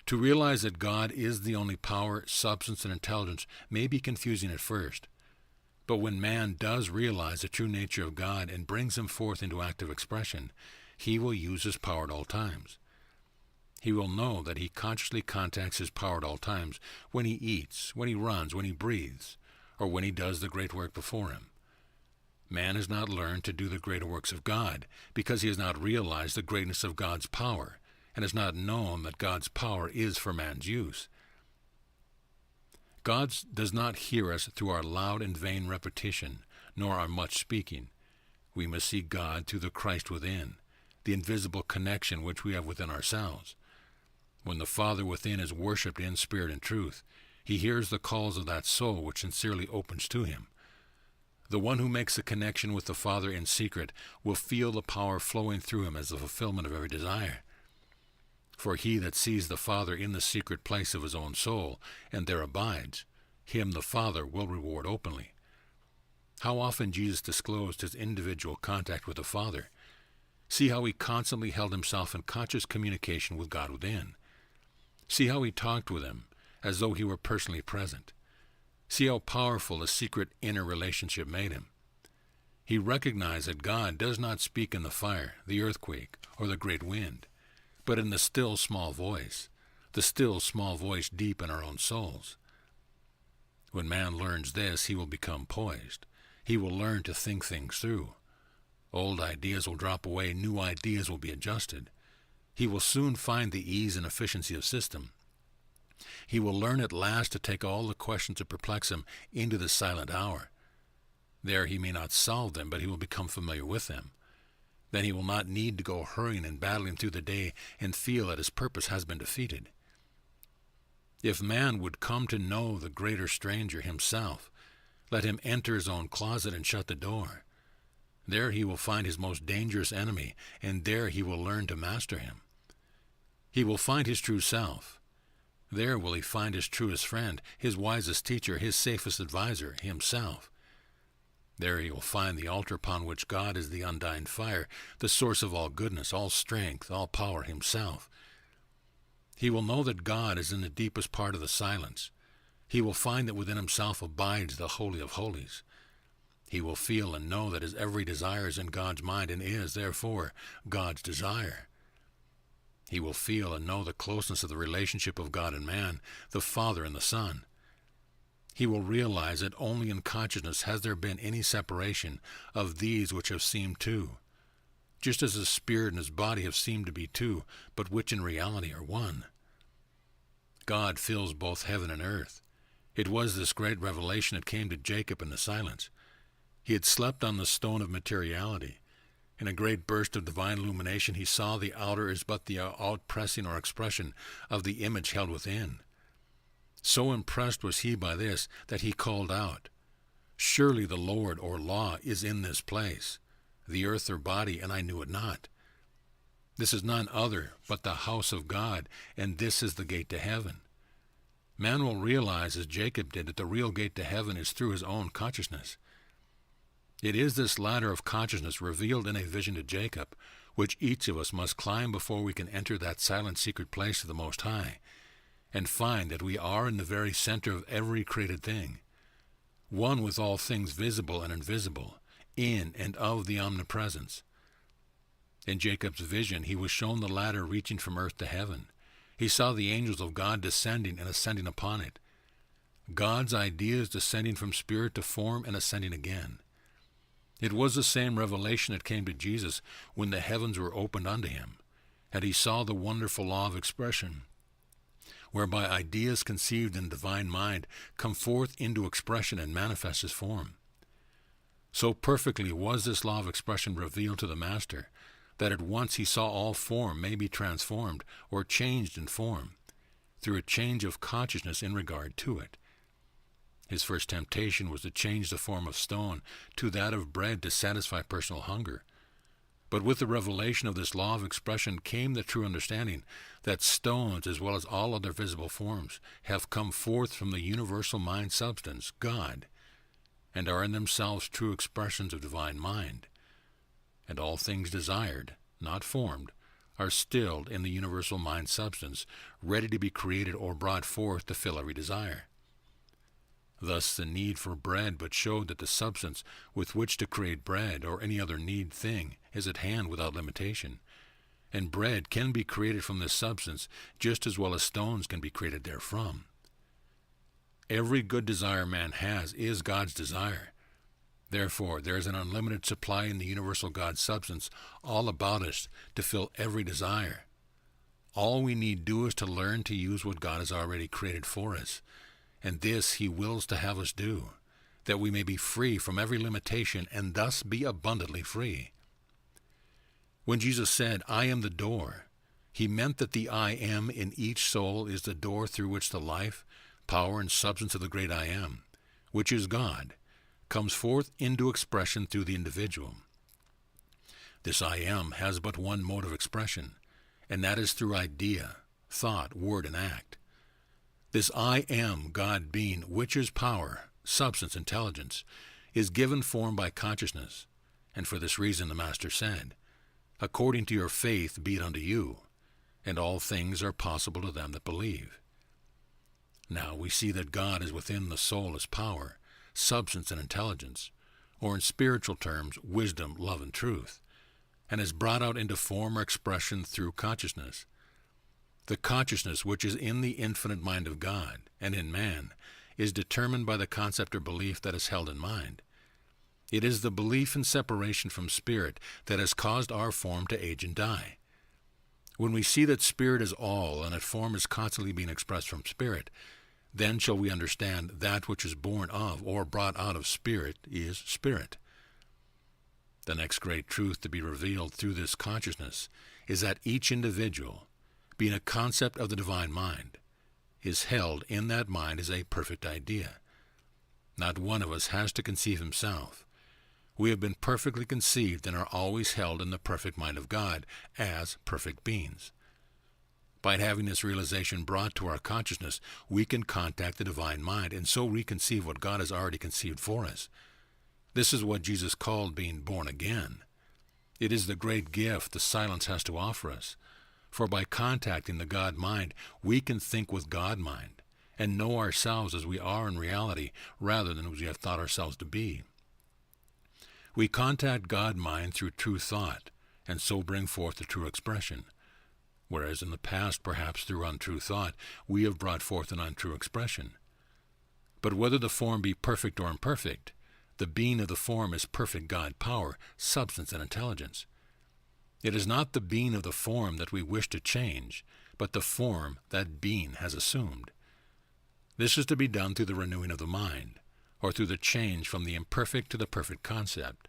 To realize that God is the only power, substance, and intelligence may be confusing at first. But when man does realize the true nature of God and brings him forth into active expression, he will use his power at all times. He will know that he consciously contacts his power at all times when he eats, when he runs, when he breathes, or when he does the great work before him. Man has not learned to do the greater works of God because he has not realized the greatness of God's power and has not known that God's power is for man's use. God does not hear us through our loud and vain repetition, nor our much speaking. We must see God through the Christ within, the invisible connection which we have within ourselves. When the Father within is worshipped in spirit and truth, he hears the calls of that soul which sincerely opens to him. The one who makes the connection with the Father in secret will feel the power flowing through him as the fulfillment of every desire. For he that sees the Father in the secret place of his own soul, and there abides, him the Father will reward openly. How often Jesus disclosed his individual contact with the Father. See how he constantly held himself in conscious communication with God within. See how he talked with him, as though he were personally present. See how powerful a secret inner relationship made him. He recognized that God does not speak in the fire, the earthquake, or the great wind, but in the still small voice deep in our own souls. When man learns this, he will become poised. He will learn to think things through. Old ideas will drop away, new ideas will be adjusted. He will soon find the ease and efficiency of system. He will learn at last to take all the questions that perplex him into the silent hour. There he may not solve them, but he will become familiar with them. Then he will not need to go hurrying and battling through the day and feel that his purpose has been defeated. If man would come to know the greater stranger himself, let him enter his own closet and shut the door. There he will find his most dangerous enemy, and there he will learn to master him. He will find his true self. There will he find his truest friend, his wisest teacher, his safest advisor, himself. There he will find the altar upon which God is the undying fire, the source of all goodness, all strength, all power, himself. He will know that God is in the deepest part of the silence. He will find that within himself abides the Holy of Holies. He will feel and know that his every desire is in God's mind and is, therefore, God's desire. He will feel and know the closeness of the relationship of God and man, the Father and the Son. He will realize that only in consciousness has there been any separation of these which have seemed two, just as his spirit and his body have seemed to be two, but which in reality are one. God fills both heaven and earth. It was this great revelation that came to Jacob in the silence. He had slept on the stone of materiality. In a great burst of divine illumination, he saw the outer is but the outpressing or expression of the image held within. So impressed was he by this that he called out, "Surely the Lord, or law, is in this place, the earth or body, and I knew it not. This is none other but the house of God, and this is the gate to heaven." Man will realize, as Jacob did, that the real gate to heaven is through his own consciousness. It is this ladder of consciousness revealed in a vision to Jacob, which each of us must climb before we can enter that silent secret place of the Most High, and find that we are in the very center of every created thing, one with all things visible and invisible, in and of the omnipresence. In Jacob's vision, he was shown the ladder reaching from earth to heaven. He saw the angels of God descending and ascending upon it. God's ideas descending from spirit to form and ascending again. It was the same revelation that came to Jesus when the heavens were opened unto him, and he saw the wonderful law of expression, whereby ideas conceived in divine mind come forth into expression and manifest as form. So perfectly was this law of expression revealed to the Master, that at once he saw all form may be transformed or changed in form, through a change of consciousness in regard to it. His first temptation was to change the form of stone to that of bread to satisfy personal hunger. But with the revelation of this law of expression came the true understanding that stones, as well as all other visible forms, have come forth from the universal mind substance, God, and are in themselves true expressions of divine mind. And all things desired, not formed, are stilled in the universal mind substance, ready to be created or brought forth to fill every desire. Thus the need for bread but showed that the substance with which to create bread or any other need thing is at hand without limitation, and bread can be created from this substance just as well as stones can be created therefrom. Every good desire man has is God's desire. Therefore, there is an unlimited supply in the universal God substance all about us to fill every desire. All we need do is to learn to use what God has already created for us, and this he wills to have us do, that we may be free from every limitation and thus be abundantly free. When Jesus said, "I am the door," he meant that the I am in each soul is the door through which the life, power, and substance of the great I am, which is God, comes forth into expression through the individual. This I am has but one mode of expression, and that is through idea, thought, word, and act. This I am, God being, which is power, substance, intelligence, is given form by consciousness, and for this reason the Master said, "According to your faith be it unto you, and all things are possible to them that believe." Now we see that God is within the soul as power, substance, and intelligence, or in spiritual terms, wisdom, love, and truth, and is brought out into form or expression through consciousness. The consciousness which is in the infinite mind of God and in man is determined by the concept or belief that is held in mind. It is the belief in separation from spirit that has caused our form to age and die. When we see that spirit is all and that form is constantly being expressed from spirit, then shall we understand that which is born of or brought out of spirit is spirit. The next great truth to be revealed through this consciousness is that each individual, being a concept of the divine mind, is held in that mind as a perfect idea. Not one of us has to conceive himself. We have been perfectly conceived and are always held in the perfect mind of God as perfect beings. By having this realization brought to our consciousness, we can contact the divine mind and so reconceive what God has already conceived for us. This is what Jesus called being born again. It is the great gift the silence has to offer us. For by contacting the God mind, we can think with God mind and know ourselves as we are in reality rather than as we have thought ourselves to be. We contact God mind through true thought and so bring forth the true expression, whereas in the past, perhaps through untrue thought, we have brought forth an untrue expression. But whether the form be perfect or imperfect, the being of the form is perfect God power, substance, and intelligence. It is not the being of the form that we wish to change, but the form that being has assumed. This is to be done through the renewing of the mind, or through the change from the imperfect to the perfect concept,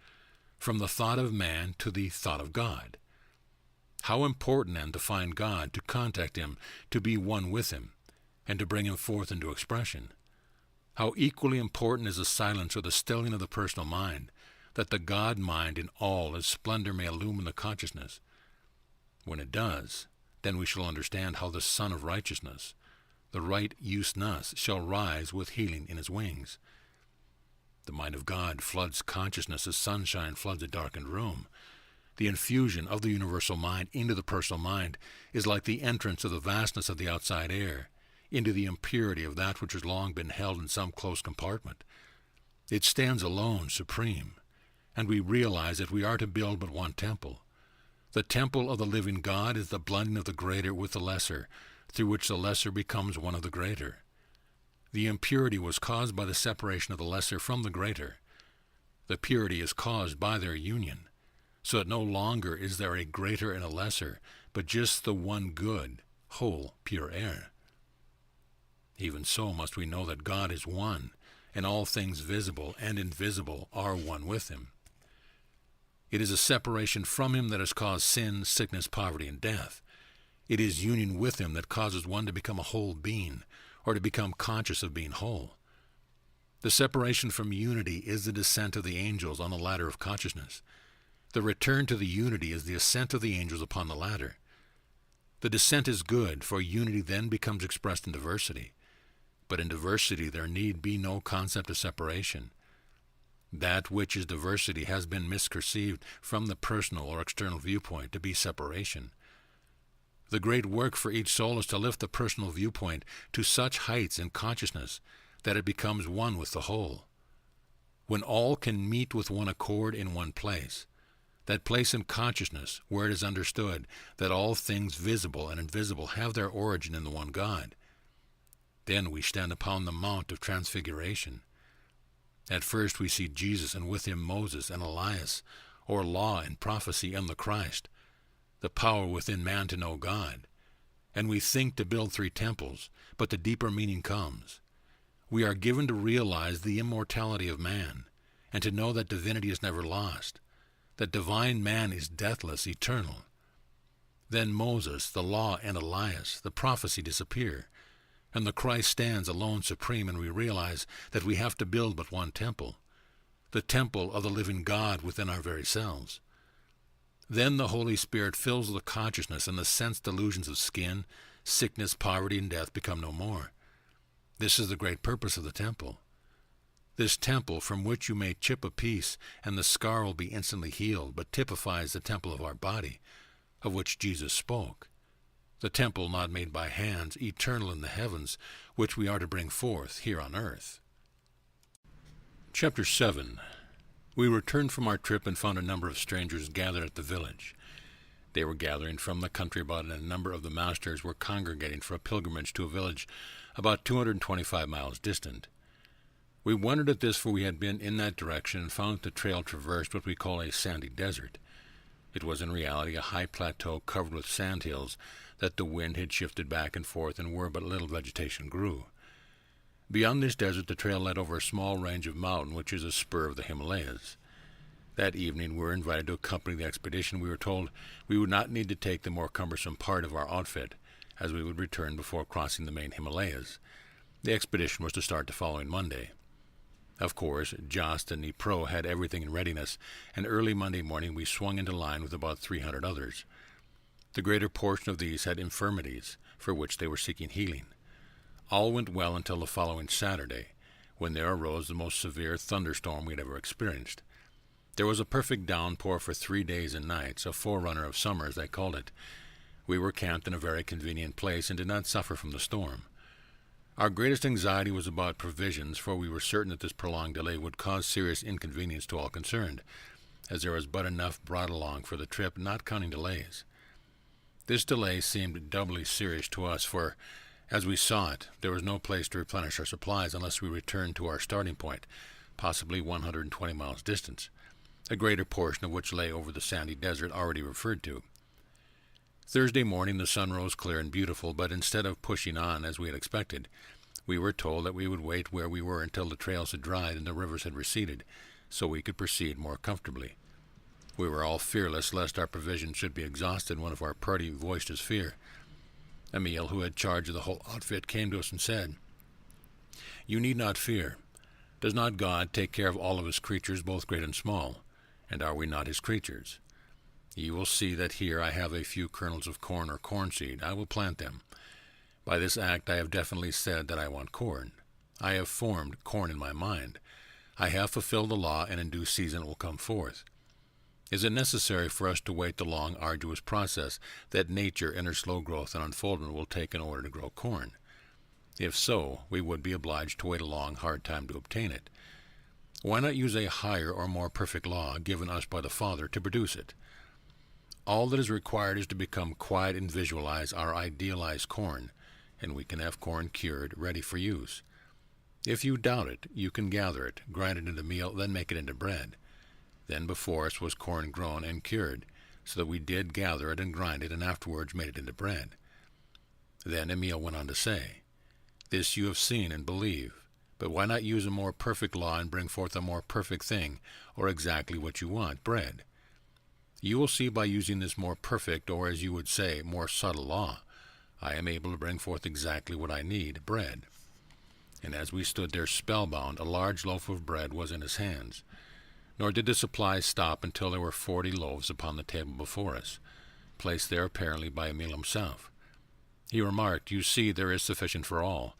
from the thought of man to the thought of God. How important then to find God, to contact him, to be one with him, and to bring him forth into expression. How equally important is the silence or the stilling of the personal mind, that the God mind in all its splendor may illumine the consciousness. When it does, then we shall understand how the Son of Righteousness, the right use-ness, shall rise with healing in his wings. The mind of God floods consciousness as sunshine floods a darkened room. The infusion of the universal mind into the personal mind is like the entrance of the vastness of the outside air into the impurity of that which has long been held in some close compartment. It stands alone, supreme, and we realize that we are to build but one temple. The temple of the living God is the blending of the greater with the lesser, through which the lesser becomes one of the greater. The impurity was caused by the separation of the lesser from the greater. The purity is caused by their union, so that no longer is there a greater and a lesser, but just the one good, whole, pure air. Even so must we know that God is one, and all things visible and invisible are one with him. It is a separation from him that has caused sin, sickness, poverty, and death. It is union with him that causes one to become a whole being, or to become conscious of being whole. The separation from unity is the descent of the angels on the ladder of consciousness. The return to the unity is the ascent of the angels upon the ladder. The descent is good, for unity then becomes expressed in diversity. But in diversity there need be no concept of separation. That which is diversity has been misconceived from the personal or external viewpoint to be separation. The great work for each soul is to lift the personal viewpoint to such heights in consciousness that it becomes one with the whole. When all can meet with one accord in one place, that place in consciousness where it is understood that all things visible and invisible have their origin in the one God, then we stand upon the Mount of Transfiguration. At first we see Jesus, and with him Moses and Elias, or law and prophecy and the Christ, the power within man to know God. And we think to build 3 temples, but the deeper meaning comes. We are given to realize the immortality of man, and to know that divinity is never lost, that divine man is deathless, eternal. Then Moses, the law, and Elias, the prophecy disappear, and the Christ stands alone supreme, and we realize that we have to build but one temple, the temple of the living God within our very selves. Then the Holy Spirit fills the consciousness, and the sense delusions of skin, sickness, poverty, and death become no more. This is the great purpose of the temple. This temple, from which you may chip a piece, and the scar will be instantly healed, but typifies the temple of our body, of which Jesus spoke. The temple not made by hands, eternal in the heavens, which we are to bring forth here on earth. Chapter 7. We returned from our trip and found a number of strangers gathered at the village. They were gathering from the country about, and a number of the masters were congregating for a pilgrimage to a village about 225 miles distant. We wondered at this, for we had been in that direction and found that the trail traversed what we call a sandy desert. It was in reality a high plateau covered with sand hills that the wind had shifted back and forth, and where but little vegetation grew. Beyond this desert the trail led over a small range of mountain which is a spur of the Himalayas. That evening we were invited to accompany the expedition. We were told we would not need to take the more cumbersome part of our outfit, as we would return before crossing the main Himalayas. The expedition was to start the following Monday. Of course, Jost and Nipro had everything in readiness, and early Monday morning we swung into line with about 300 others. The greater portion of these had infirmities, for which they were seeking healing. All went well until the following Saturday, when there arose the most severe thunderstorm we had ever experienced. There was a perfect downpour for 3 days and nights, a forerunner of summer, as they called it. We were camped in a very convenient place and did not suffer from the storm. Our greatest anxiety was about provisions, for we were certain that this prolonged delay would cause serious inconvenience to all concerned, as there was but enough brought along for the trip, not counting delays. This delay seemed doubly serious to us, for, as we saw it, there was no place to replenish our supplies unless we returned to our starting point, possibly 120 miles distant, a greater portion of which lay over the sandy desert already referred to. Thursday morning the sun rose clear and beautiful, but instead of pushing on as we had expected, we were told that we would wait where we were until the trails had dried and the rivers had receded, so we could proceed more comfortably. We were all fearless lest our provisions should be exhausted. One of our party voiced his fear. Emil, who had charge of the whole outfit, came to us and said, "You need not fear. Does not God take care of all of his creatures, both great and small? And are we not his creatures? You will see that here I have a few kernels of corn or corn seed. I will plant them. By this act I have definitely said that I want corn. I have formed corn in my mind. I have fulfilled the law, and in due season it will come forth. Is it necessary for us to wait the long, arduous process that nature in her slow growth and unfoldment will take in order to grow corn? If so, we would be obliged to wait a long, hard time to obtain it. Why not use a higher or more perfect law given us by the Father to produce it? All that is required is to become quiet and visualize our idealized corn, and we can have corn cured, ready for use. If you doubt it, you can gather it, grind it into meal, then make it into bread. Then before us was corn grown and cured, so that we did gather it and grind it, and afterwards made it into bread. Then Emil went on to say, "This you have seen and believe, but why not use a more perfect law and bring forth a more perfect thing, or exactly what you want, bread? You will see by using this more perfect, or as you would say, more subtle law, I am able to bring forth exactly what I need, bread." And as we stood there spellbound, a large loaf of bread was in his hands. Nor did the supply stop until there were 40 loaves upon the table before us, placed there apparently by Emil himself. He remarked, "You see, there is sufficient for all.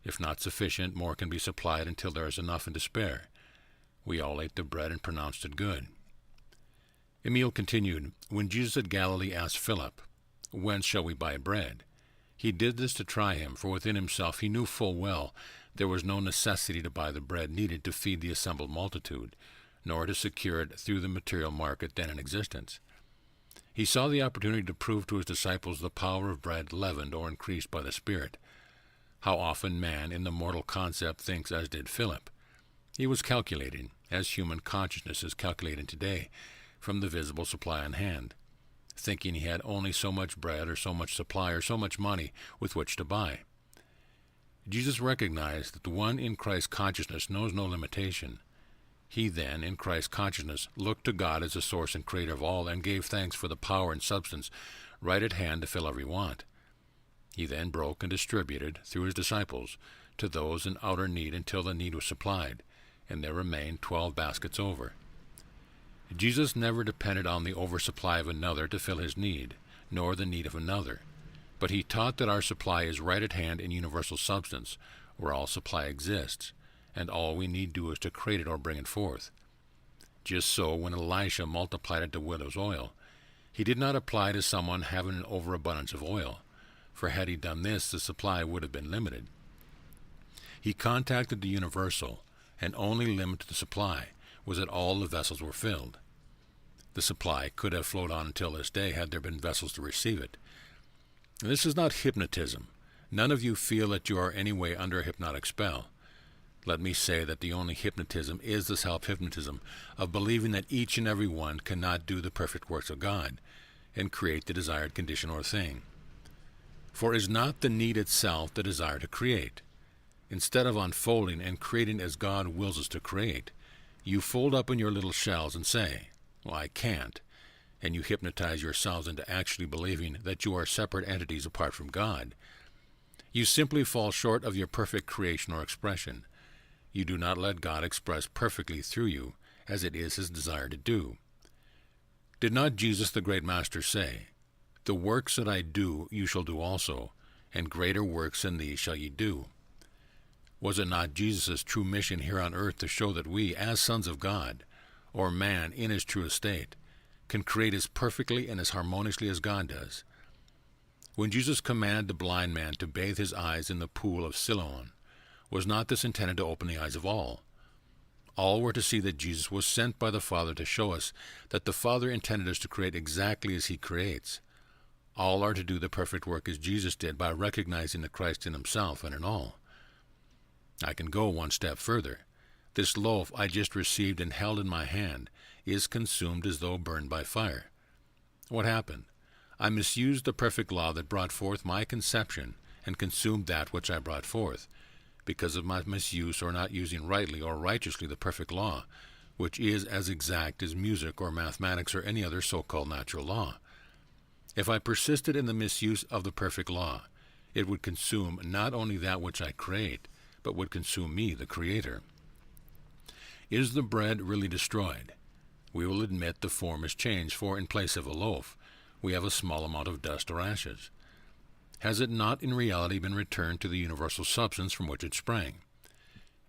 If not sufficient, more can be supplied until there is enough and to spare." We all ate the bread and pronounced it good. Emil continued, "When Jesus at Galilee asked Philip, 'Whence shall we buy bread?' he did this to try him, for within himself he knew full well there was no necessity to buy the bread needed to feed the assembled multitude, nor to secure it through the material market then in existence. He saw the opportunity to prove to his disciples the power of bread leavened or increased by the Spirit. How often man in the mortal concept thinks as did Philip. He was calculating, as human consciousness is calculating today, from the visible supply on hand, thinking he had only so much bread or so much supply or so much money with which to buy. Jesus recognized that the one in Christ's consciousness knows no limitation. He then, in Christ's consciousness, looked to God as the source and creator of all, and gave thanks for the power and substance right at hand to fill every want. He then broke and distributed, through his disciples, to those in outer need until the need was supplied, and there remained 12 baskets over. Jesus never depended on the oversupply of another to fill his need, nor the need of another, but he taught that our supply is right at hand in universal substance, where all supply exists, and all we need do is to create it or bring it forth. Just so, when Elisha multiplied it to widow's oil, he did not apply to someone having an overabundance of oil, for had he done this, the supply would have been limited. He contacted the universal, and only limit to the supply was that all the vessels were filled. The supply could have flowed on until this day had there been vessels to receive it. And this is not hypnotism. None of you feel that you are any way under a hypnotic spell. Let me say that the only hypnotism is the self-hypnotism of believing that each and every one cannot do the perfect works of God and create the desired condition or thing. For is not the need itself the desire to create? Instead of unfolding and creating as God wills us to create, you fold up in your little shells and say, "Well, I can't," and you hypnotize yourselves into actually believing that you are separate entities apart from God. You simply fall short of your perfect creation or expression. You do not let God express perfectly through you, as it is his desire to do. Did not Jesus the great Master say, "The works that I do you shall do also, and greater works than these shall ye do"? Was it not Jesus' true mission here on earth to show that we, as sons of God, or man in his true estate, can create as perfectly and as harmoniously as God does? When Jesus commanded the blind man to bathe his eyes in the pool of Siloam, was not this intended to open the eyes of all? All were to see that Jesus was sent by the Father to show us that the Father intended us to create exactly as he creates. All are to do the perfect work as Jesus did by recognizing the Christ in himself and in all. I can go one step further. This loaf I just received and held in my hand is consumed as though burned by fire. What happened? I misused the perfect law that brought forth my conception and consumed that which I brought forth, because of my misuse or not using rightly or righteously the perfect law, which is as exact as music or mathematics or any other so-called natural law. If I persisted in the misuse of the perfect law, it would consume not only that which I create, but would consume me, the Creator. Is the bread really destroyed? We will admit the form is changed, for in place of a loaf, we have a small amount of dust or ashes. Has it not in reality been returned to the universal substance from which it sprang?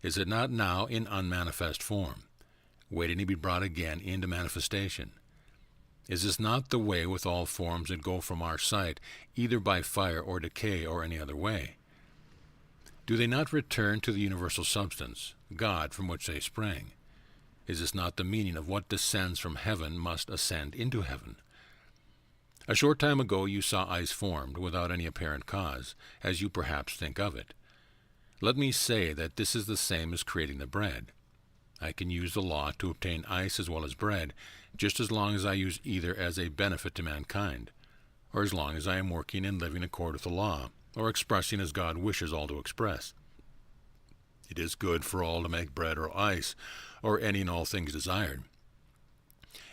Is it not now in unmanifest form, waiting to be brought again into manifestation? Is this not the way with all forms that go from our sight, either by fire or decay or any other way? Do they not return to the universal substance, God, from which they sprang? Is this not the meaning of what descends from heaven must ascend into heaven? A short time ago you saw ice formed without any apparent cause, as you perhaps think of it. Let me say that this is the same as creating the bread. I can use the law to obtain ice as well as bread, just as long as I use either as a benefit to mankind, or as long as I am working and living according with the law, or expressing as God wishes all to express. It is good for all to make bread or ice, or any and all things desired.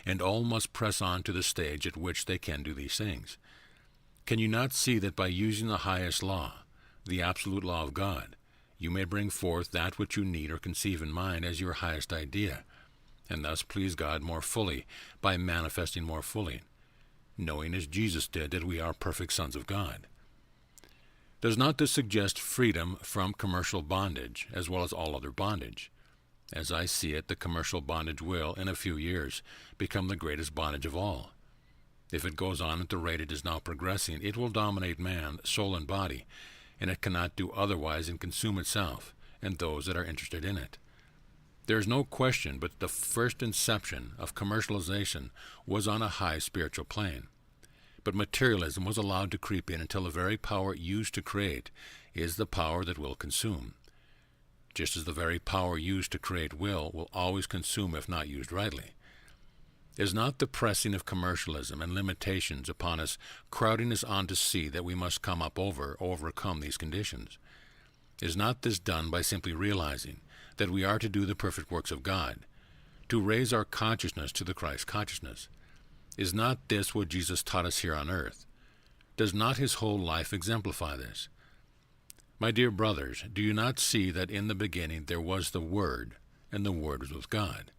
And all must press on to the stage at which they can do these things. Can you not see that by using the highest law, the absolute law of God, you may bring forth that which you need or conceive in mind as your highest idea, and thus please God more fully by manifesting more fully, knowing as Jesus did that we are perfect sons of God? Does not this suggest freedom from commercial bondage as well as all other bondage? As I see it, the commercial bondage will, in a few years, become the greatest bondage of all. If it goes on at the rate it is now progressing, it will dominate man, soul and body, and it cannot do otherwise than consume itself and those that are interested in it. There is no question but the first inception of commercialization was on a high spiritual plane. But materialism was allowed to creep in until the very power used to create is the power that will consume. Just as the very power used to create will always consume if not used rightly. Is not the pressing of commercialism and limitations upon us crowding us on to see that we must come up overcome these conditions? Is not this done by simply realizing that we are to do the perfect works of God, to raise our consciousness to the Christ consciousness? Is not this what Jesus taught us here on earth? Does not his whole life exemplify this? My dear brothers, do you not see that in the beginning there was the Word, and the Word was with God?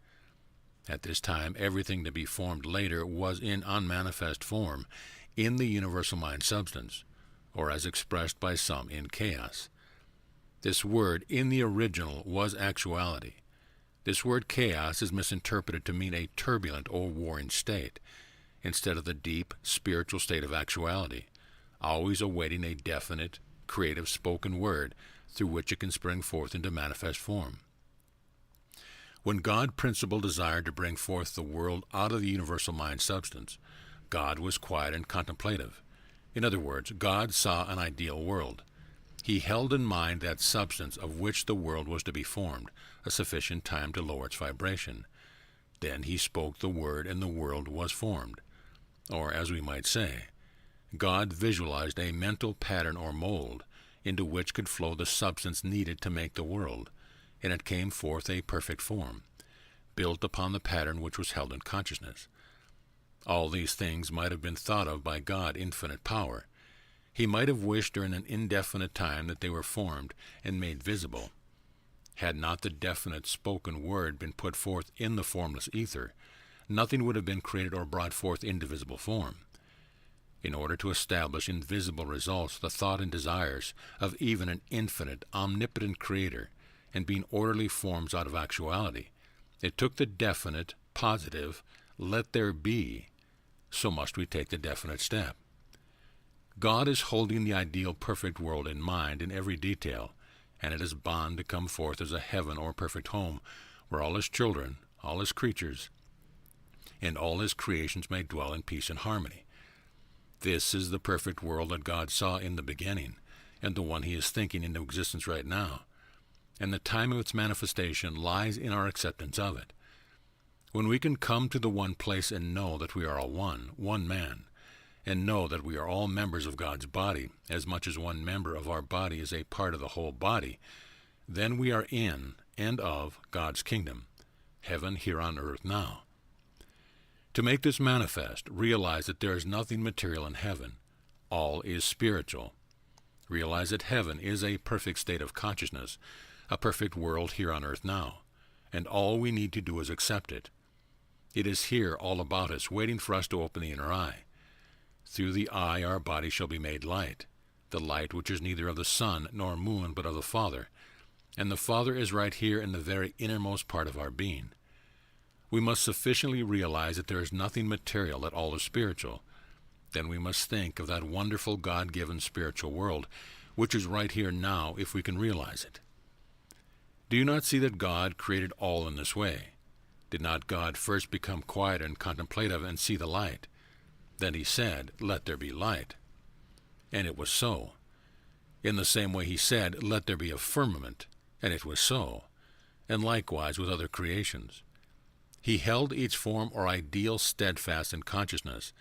At this time, everything to be formed later was in unmanifest form, in the universal mind substance, or as expressed by some, in chaos. This word, in the original, was actuality. This word chaos is misinterpreted to mean a turbulent or warring state, instead of the deep, spiritual state of actuality, always awaiting a definite, creative spoken word through which it can spring forth into manifest form. When God principle desired to bring forth the world out of the universal mind substance, God was quiet and contemplative. In other words, God saw an ideal world. He held in mind that substance of which the world was to be formed, a sufficient time to lower its vibration. Then he spoke the word, and the world was formed. Or, as we might say, God visualized a mental pattern or mold into which could flow the substance needed to make the world, and it came forth a perfect form, built upon the pattern which was held in consciousness. All these things might have been thought of by God, infinite power. He might have wished during an indefinite time that they were formed and made visible. Had not the definite spoken word been put forth in the formless ether, nothing would have been created or brought forth into visible form. In order to establish in visible results the thought and desires of even an infinite, omnipotent Creator, and being orderly forms out of actuality, it took the definite, positive, let there be, so must we take the definite step. God is holding the ideal perfect world in mind in every detail, and it is bound to come forth as a heaven or perfect home, where all his children, all his creatures, and all his creations may dwell in peace and harmony. This is the perfect world that God saw in the beginning, and the one he is thinking into existence right now, and the time of its manifestation lies in our acceptance of it. When we can come to the one place and know that we are all one man, and know that we are all members of God's body, as much as one member of our body is a part of the whole body, then we are in and of God's kingdom, heaven here on earth now. To make this manifest, realize that there is nothing material in heaven. All is spiritual. Realize that heaven is a perfect state of consciousness, a perfect world here on earth now, and all we need to do is accept it. It is here all about us, waiting for us to open the inner eye. Through the eye our body shall be made light, the light which is neither of the sun nor moon but of the Father, and the Father is right here in the very innermost part of our being. We must sufficiently realize that there is nothing material, that all is spiritual. Then we must think of that wonderful God-given spiritual world, which is right here now if we can realize it. Do you not see that God created all in this way? Did not God first become quiet and contemplative and see the light? Then he said, "Let there be light." And it was so. In the same way he said, "Let there be a firmament," and it was so. And likewise with other creations. He held each form or ideal steadfast in consciousness,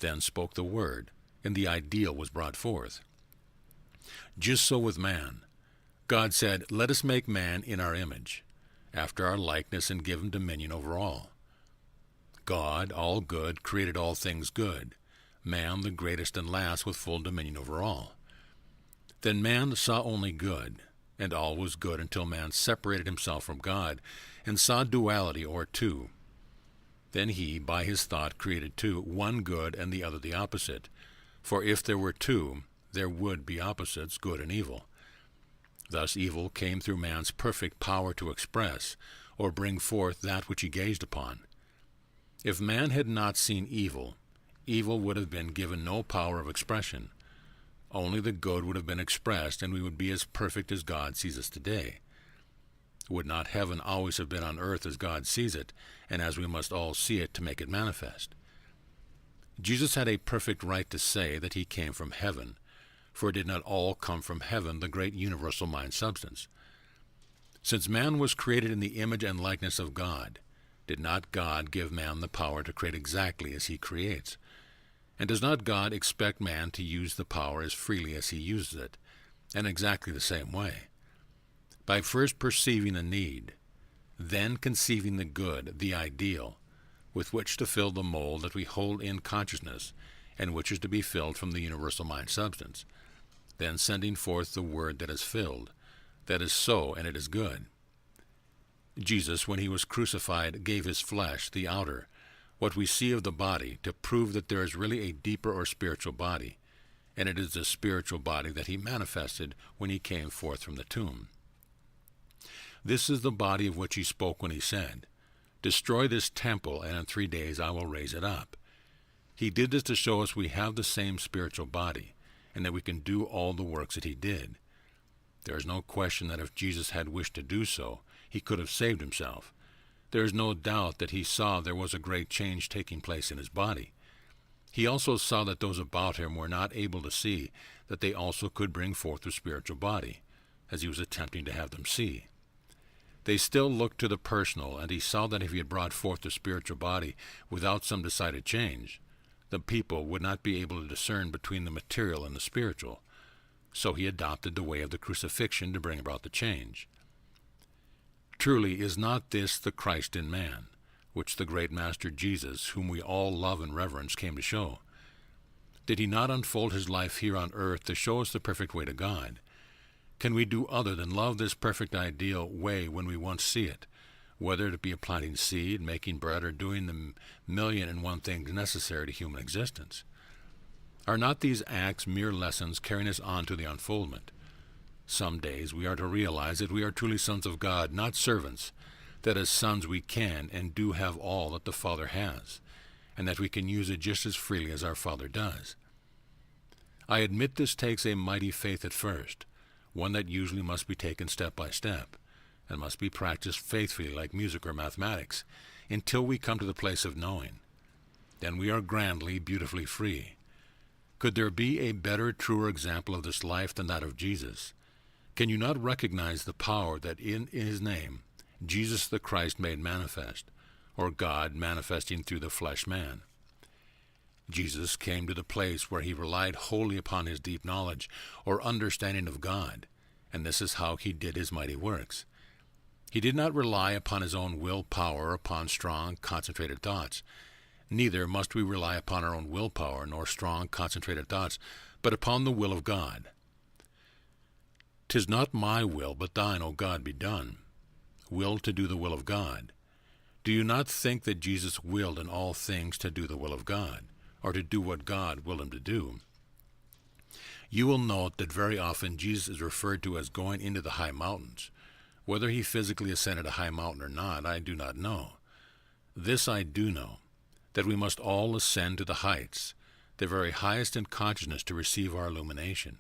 then spoke the word, and the ideal was brought forth. Just so with man. God said, "Let us make man in our image, after our likeness, and give him dominion over all." God, all good, created all things good, man the greatest and last with full dominion over all. Then man saw only good, and all was good until man separated himself from God and saw duality or two. Then he, by his thought, created two, one good and the other the opposite. For if there were two, there would be opposites, good and evil. Thus evil came through man's perfect power to express or bring forth that which he gazed upon. If man had not seen evil, evil would have been given no power of expression. Only the good would have been expressed, and we would be as perfect as God sees us today. Would not heaven always have been on earth as God sees it, and as we must all see it to make it manifest? Jesus had a perfect right to say that he came from heaven, for did not all come from heaven, the great universal mind substance? Since man was created in the image and likeness of God, did not God give man the power to create exactly as he creates? And does not God expect man to use the power as freely as he uses it, and exactly the same way? By first perceiving the need, then conceiving the good, the ideal, with which to fill the mold that we hold in consciousness, and which is to be filled from the universal mind substance, then sending forth the word that is filled, that is so, and it is good. Jesus, when he was crucified, gave his flesh, the outer, what we see of the body, to prove that there is really a deeper or spiritual body, and it is the spiritual body that he manifested when he came forth from the tomb. This is the body of which he spoke when he said, "Destroy this temple, and in 3 days I will raise it up." He did this to show us we have the same spiritual body, and that we can do all the works that he did. There is no question that if Jesus had wished to do so, he could have saved himself. There is no doubt that he saw there was a great change taking place in his body. He also saw that those about him were not able to see that they also could bring forth the spiritual body, as he was attempting to have them see. They still looked to the personal, and he saw that if he had brought forth the spiritual body without some decided change, the people would not be able to discern between the material and the spiritual. So he adopted the way of the crucifixion to bring about the change. Truly, is not this the Christ in man, which the great Master Jesus, whom we all love and reverence, came to show? Did he not unfold his life here on earth to show us the perfect way to God? Can we do other than love this perfect ideal way when we once see it, whether it be planting seed, making bread, or doing the 1,000,001 things necessary to human existence? Are not these acts mere lessons carrying us on to the unfoldment? Some days we are to realize that we are truly sons of God, not servants, that as sons we can and do have all that the Father has, and that we can use it just as freely as our Father does. I admit this takes a mighty faith at first, one that usually must be taken step by step, and must be practiced faithfully like music or mathematics, until we come to the place of knowing. Then we are grandly, beautifully free. Could there be a better, truer example of this life than that of Jesus? Can you not recognize the power that in his name, Jesus the Christ made manifest, or God manifesting through the flesh man? Jesus came to the place where he relied wholly upon his deep knowledge or understanding of God, and this is how he did his mighty works. He did not rely upon his own will power or upon strong, concentrated thoughts. Neither must we rely upon our own willpower nor strong, concentrated thoughts, but upon the will of God. "'Tis not my will, but thine, O God, be done." Will to do the will of God. Do you not think that Jesus willed in all things to do the will of God, or to do what God willed him to do? You will note that very often Jesus is referred to as going into the high mountains. Whether he physically ascended a high mountain or not, I do not know. This I do know, that we must all ascend to the heights, the very highest in consciousness, to receive our illumination.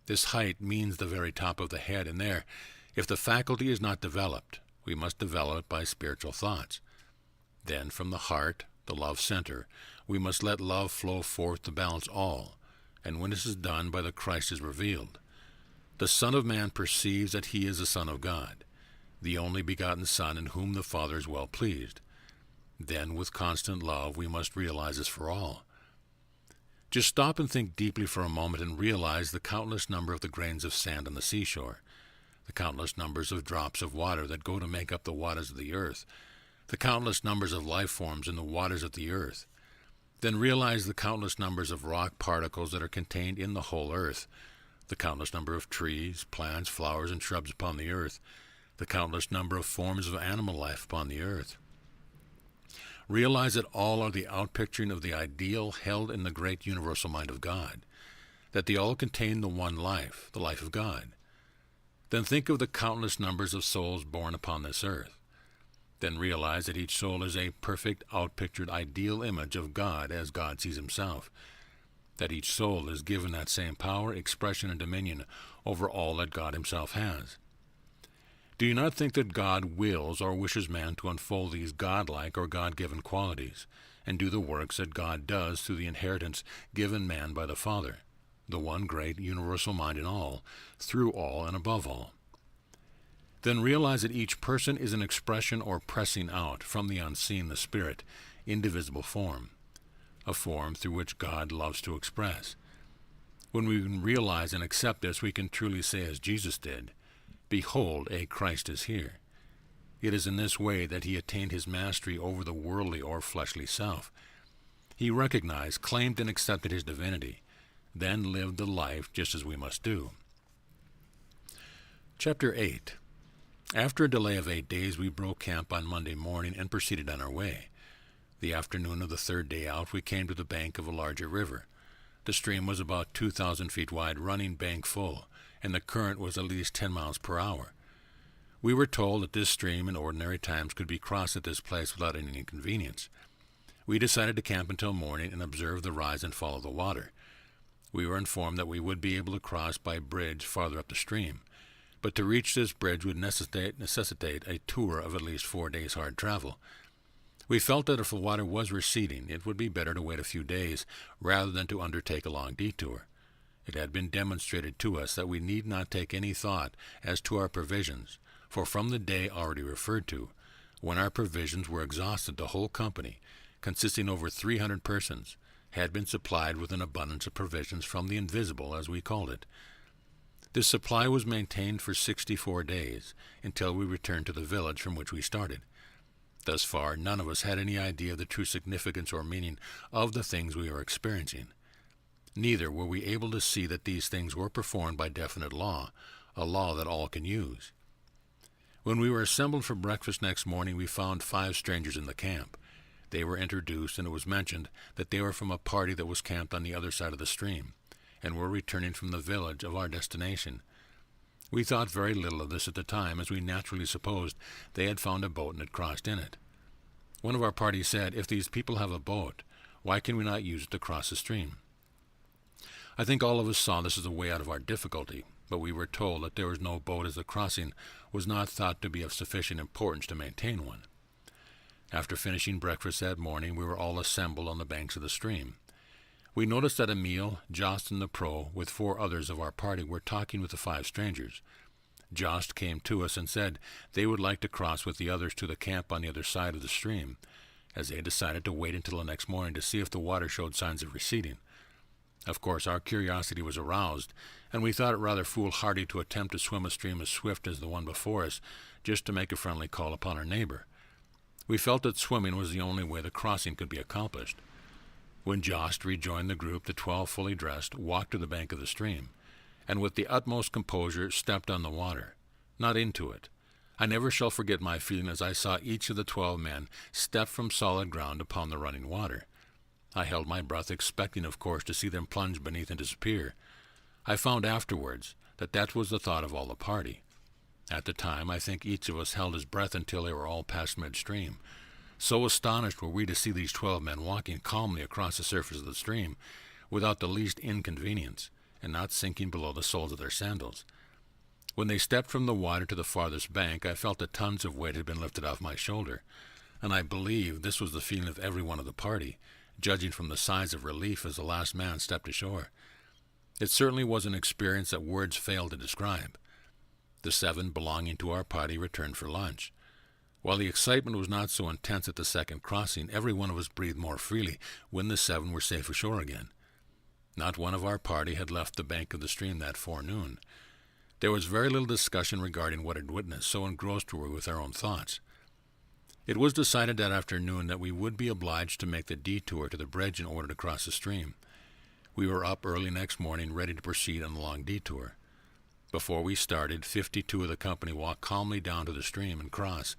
This height means the very top of the head, and there, if the faculty is not developed, we must develop it by spiritual thoughts. Then from the heart, the love center, we must let love flow forth to balance all, and when this is done, by the Christ is revealed. The Son of Man perceives that he is the Son of God, the only begotten Son in whom the Father is well pleased. Then with constant love we must realize this for all. Just stop and think deeply for a moment and realize the countless number of the grains of sand on the seashore, the countless numbers of drops of water that go to make up the waters of the earth, the countless numbers of life forms in the waters of the earth. Then realize the countless numbers of rock particles that are contained in the whole earth, the countless number of trees, plants, flowers, and shrubs upon the earth, the countless number of forms of animal life upon the earth. Realize that all are the outpicturing of the ideal held in the great universal mind of God, that they all contain the one life, the life of God. Then think of the countless numbers of souls born upon this earth. Then realize that each soul is a perfect, outpictured, ideal image of God as God sees himself, that each soul is given that same power, expression, and dominion over all that God himself has. Do you not think that God wills or wishes man to unfold these godlike or God-given qualities, and do the works that God does through the inheritance given man by the Father, the one great universal mind in all, through all, and above all? Then realize that each person is an expression or pressing out from the unseen, the Spirit, indivisible form, a form through which God loves to express. When we realize and accept this, we can truly say as Jesus did, "Behold, a Christ is here." It is in this way that he attained his mastery over the worldly or fleshly self. He recognized, claimed, and accepted his divinity, then lived the life just as we must do. Chapter 8. After a delay of 8 days, we broke camp on Monday morning and proceeded on our way. The afternoon of the third day out, we came to the bank of a larger river. The stream was about 2,000 feet wide, running bank full, and the current was at least 10 miles per hour. We were told that this stream in ordinary times could be crossed at this place without any inconvenience. We decided to camp until morning and observe the rise and fall of the water. We were informed that we would be able to cross by bridge farther up the stream, but to reach this bridge would necessitate a tour of at least 4 days' hard travel. We felt that if the water was receding, it would be better to wait a few days rather than to undertake a long detour. It had been demonstrated to us that we need not take any thought as to our provisions, for from the day already referred to, when our provisions were exhausted, the whole company, consisting over 300 persons, had been supplied with an abundance of provisions from the invisible, as we called it. This supply was maintained for 64 days, until we returned to the village from which we started. Thus far, none of us had any idea of the true significance or meaning of the things we were experiencing. Neither were we able to see that these things were performed by definite law, a law that all can use. When we were assembled for breakfast next morning, we found 5 strangers in the camp. They were introduced, and it was mentioned that they were from a party that was camped on the other side of the stream, and were returning from the village of our destination. We thought very little of this at the time, as we naturally supposed they had found a boat and had crossed in it. One of our party said, "If these people have a boat, why can we not use it to cross the stream?" I think all of us saw this as a way out of our difficulty, but we were told that there was no boat, as the crossing was not thought to be of sufficient importance to maintain one. After finishing breakfast that morning, we were all assembled on the banks of the stream. We noticed that Emile, Jost, and the Pro, with 4 others of our party, were talking with the 5 strangers. Jost came to us and said they would like to cross with the others to the camp on the other side of the stream, as they had decided to wait until the next morning to see if the water showed signs of receding. Of course, our curiosity was aroused, and we thought it rather foolhardy to attempt to swim a stream as swift as the one before us, just to make a friendly call upon our neighbor. We felt that swimming was the only way the crossing could be accomplished. When Jost rejoined the group, the 12, fully dressed, walked to the bank of the stream, and with the utmost composure stepped on the water, not into it. I never shall forget my feeling as I saw each of the 12 men step from solid ground upon the running water. I held my breath, expecting, of course, to see them plunge beneath and disappear. I found afterwards that that was the thought of all the party. At the time, I think each of us held his breath until they were all past midstream. So astonished were we to see these 12 men walking calmly across the surface of the stream, without the least inconvenience, and not sinking below the soles of their sandals. When they stepped from the water to the farthest bank, I felt that tons of weight had been lifted off my shoulder, and I believe this was the feeling of every one of the party, judging from the sighs of relief as the last man stepped ashore. It certainly was an experience that words fail to describe. The 7 belonging to our party returned for lunch. While the excitement was not so intense at the second crossing, every one of us breathed more freely when the 7 were safe ashore again. Not one of our party had left the bank of the stream that forenoon. There was very little discussion regarding what had witnessed, so engrossed were we with our own thoughts. It was decided that afternoon that we would be obliged to make the detour to the bridge in order to cross the stream. We were up early next morning, ready to proceed on the long detour. Before we started, 52 of the company walked calmly down to the stream and cross,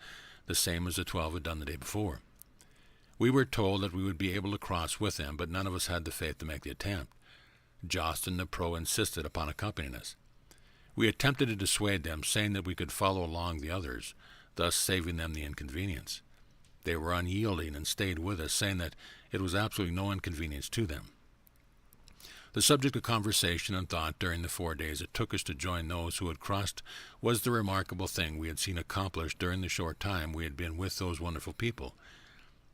the same as the 12 had done the day before. We were told that we would be able to cross with them, but none of us had the faith to make the attempt. Jostin the pro insisted upon accompanying us. We attempted to dissuade them, saying that we could follow along the others, thus saving them the inconvenience. They were unyielding and stayed with us, saying that it was absolutely no inconvenience to them. The subject of conversation and thought during the 4 days it took us to join those who had crossed was the remarkable thing we had seen accomplished during the short time we had been with those wonderful people.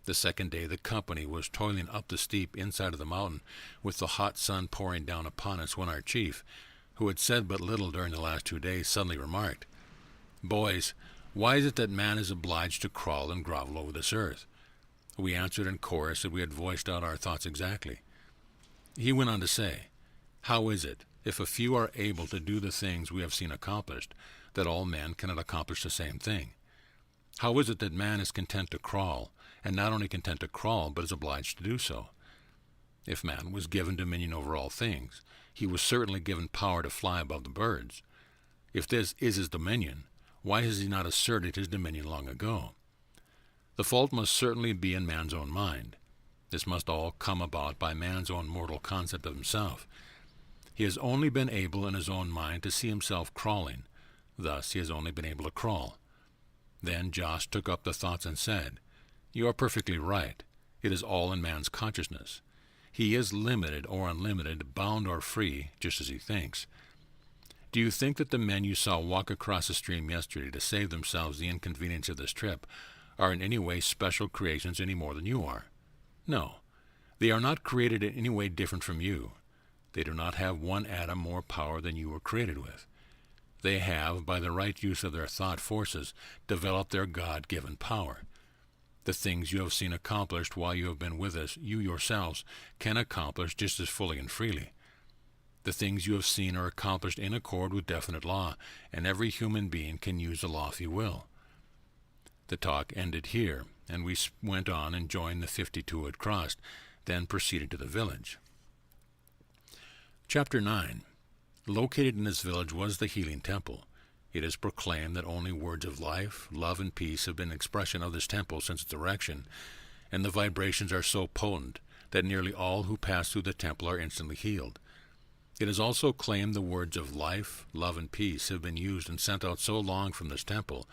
The second day the company was toiling up the steep inside of the mountain with the hot sun pouring down upon us when our chief, who had said but little during the last 2 days, suddenly remarked, "Boys, why is it that man is obliged to crawl and grovel over this earth?" We answered in chorus that we had voiced out our thoughts exactly. He went on to say, "How is it, if a few are able to do the things we have seen accomplished, that all men cannot accomplish the same thing? How is it that man is content to crawl, and not only content to crawl, but is obliged to do so? If man was given dominion over all things, he was certainly given power to fly above the birds. If this is his dominion, why has he not asserted his dominion long ago? The fault must certainly be in man's own mind. This must all come about by man's own mortal concept of himself. He has only been able in his own mind to see himself crawling. Thus he has only been able to crawl." Then Josh took up the thoughts and said, "You are perfectly right. It is all in man's consciousness. He is limited or unlimited, bound or free, just as he thinks. Do you think that the men you saw walk across the stream yesterday to save themselves the inconvenience of this trip are in any way special creations any more than you are? No, they are not created in any way different from you. They do not have one atom more power than you were created with. They have, by the right use of their thought forces, developed their God-given power. The things you have seen accomplished while you have been with us, you yourselves can accomplish just as fully and freely. The things you have seen are accomplished in accord with definite law, and every human being can use the law if he will." The talk ended here, and we went on and joined the 52 who had crossed, then proceeded to the village. Chapter 9. Located in this village was the Healing Temple. It is proclaimed that only words of life, love, and peace have been expression of this temple since its erection, and the vibrations are so potent that nearly all who pass through the temple are instantly healed. It is also claimed the words of life, love, and peace have been used and sent out so long from this temple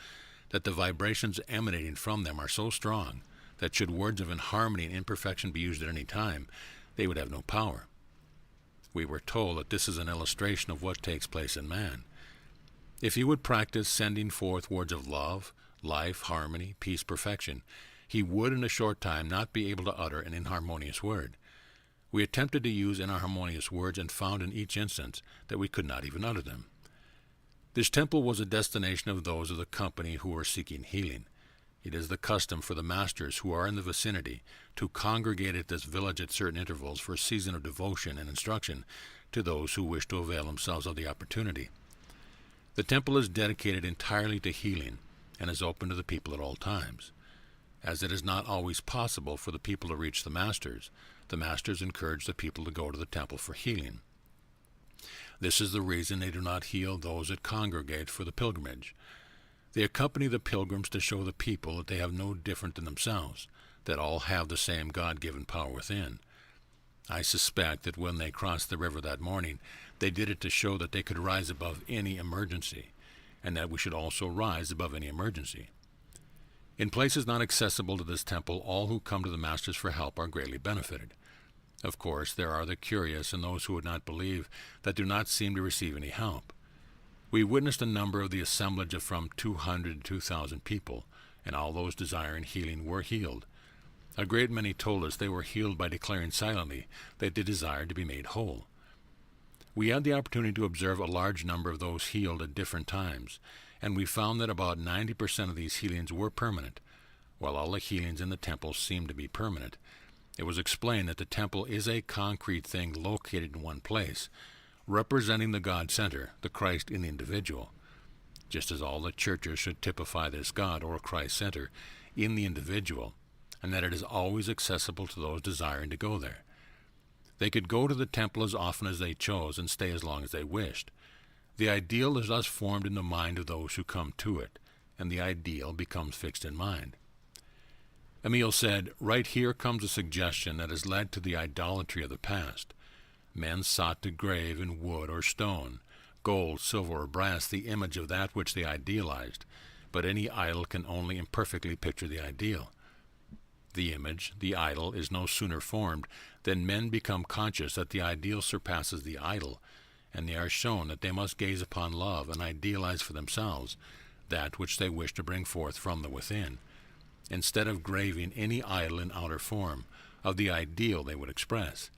that the vibrations emanating from them are so strong that should words of inharmony and imperfection be used at any time, they would have no power. We were told that this is an illustration of what takes place in man. If he would practice sending forth words of love, life, harmony, peace, perfection, he would in a short time not be able to utter an inharmonious word. We attempted to use inharmonious words and found in each instance that we could not even utter them. This temple was a destination of those of the company who were seeking healing. It is the custom for the masters who are in the vicinity to congregate at this village at certain intervals for a season of devotion and instruction to those who wish to avail themselves of the opportunity. The temple is dedicated entirely to healing and is open to the people at all times. As it is not always possible for the people to reach the masters encourage the people to go to the temple for healing. This is the reason they do not heal those that congregate for the pilgrimage. They accompany the pilgrims to show the people that they have no different than themselves, that all have the same God-given power within. I suspect that when they crossed the river that morning, they did it to show that they could rise above any emergency, and that we should also rise above any emergency. In places not accessible to this temple, all who come to the Masters for help are greatly benefited. Of course, there are the curious and those who would not believe that do not seem to receive any help. We witnessed a number of the assemblage of from 200 to 2,000 people, and all those desiring healing were healed. A great many told us they were healed by declaring silently that they desired to be made whole. We had the opportunity to observe a large number of those healed at different times, and we found that about 90% of these healings were permanent, while all the healings in the temple seemed to be permanent. It was explained that the temple is a concrete thing located in one place, representing the God Center, the Christ in the individual, just as all the churches should typify this God or Christ Center in the individual, and that it is always accessible to those desiring to go there. They could go to the temple as often as they chose and stay as long as they wished. The ideal is thus formed in the mind of those who come to it, and the ideal becomes fixed in mind. Emil said, "Right here comes a suggestion that has led to the idolatry of the past. Men sought to grave in wood or stone, gold, silver, or brass, the image of that which they idealized, but any idol can only imperfectly picture the ideal. The image, the idol, is no sooner formed than men become conscious that the ideal surpasses the idol, and they are shown that they must gaze upon love and idealize for themselves that which they wish to bring forth from the within, instead of graving any idol in outer form of the ideal they would express.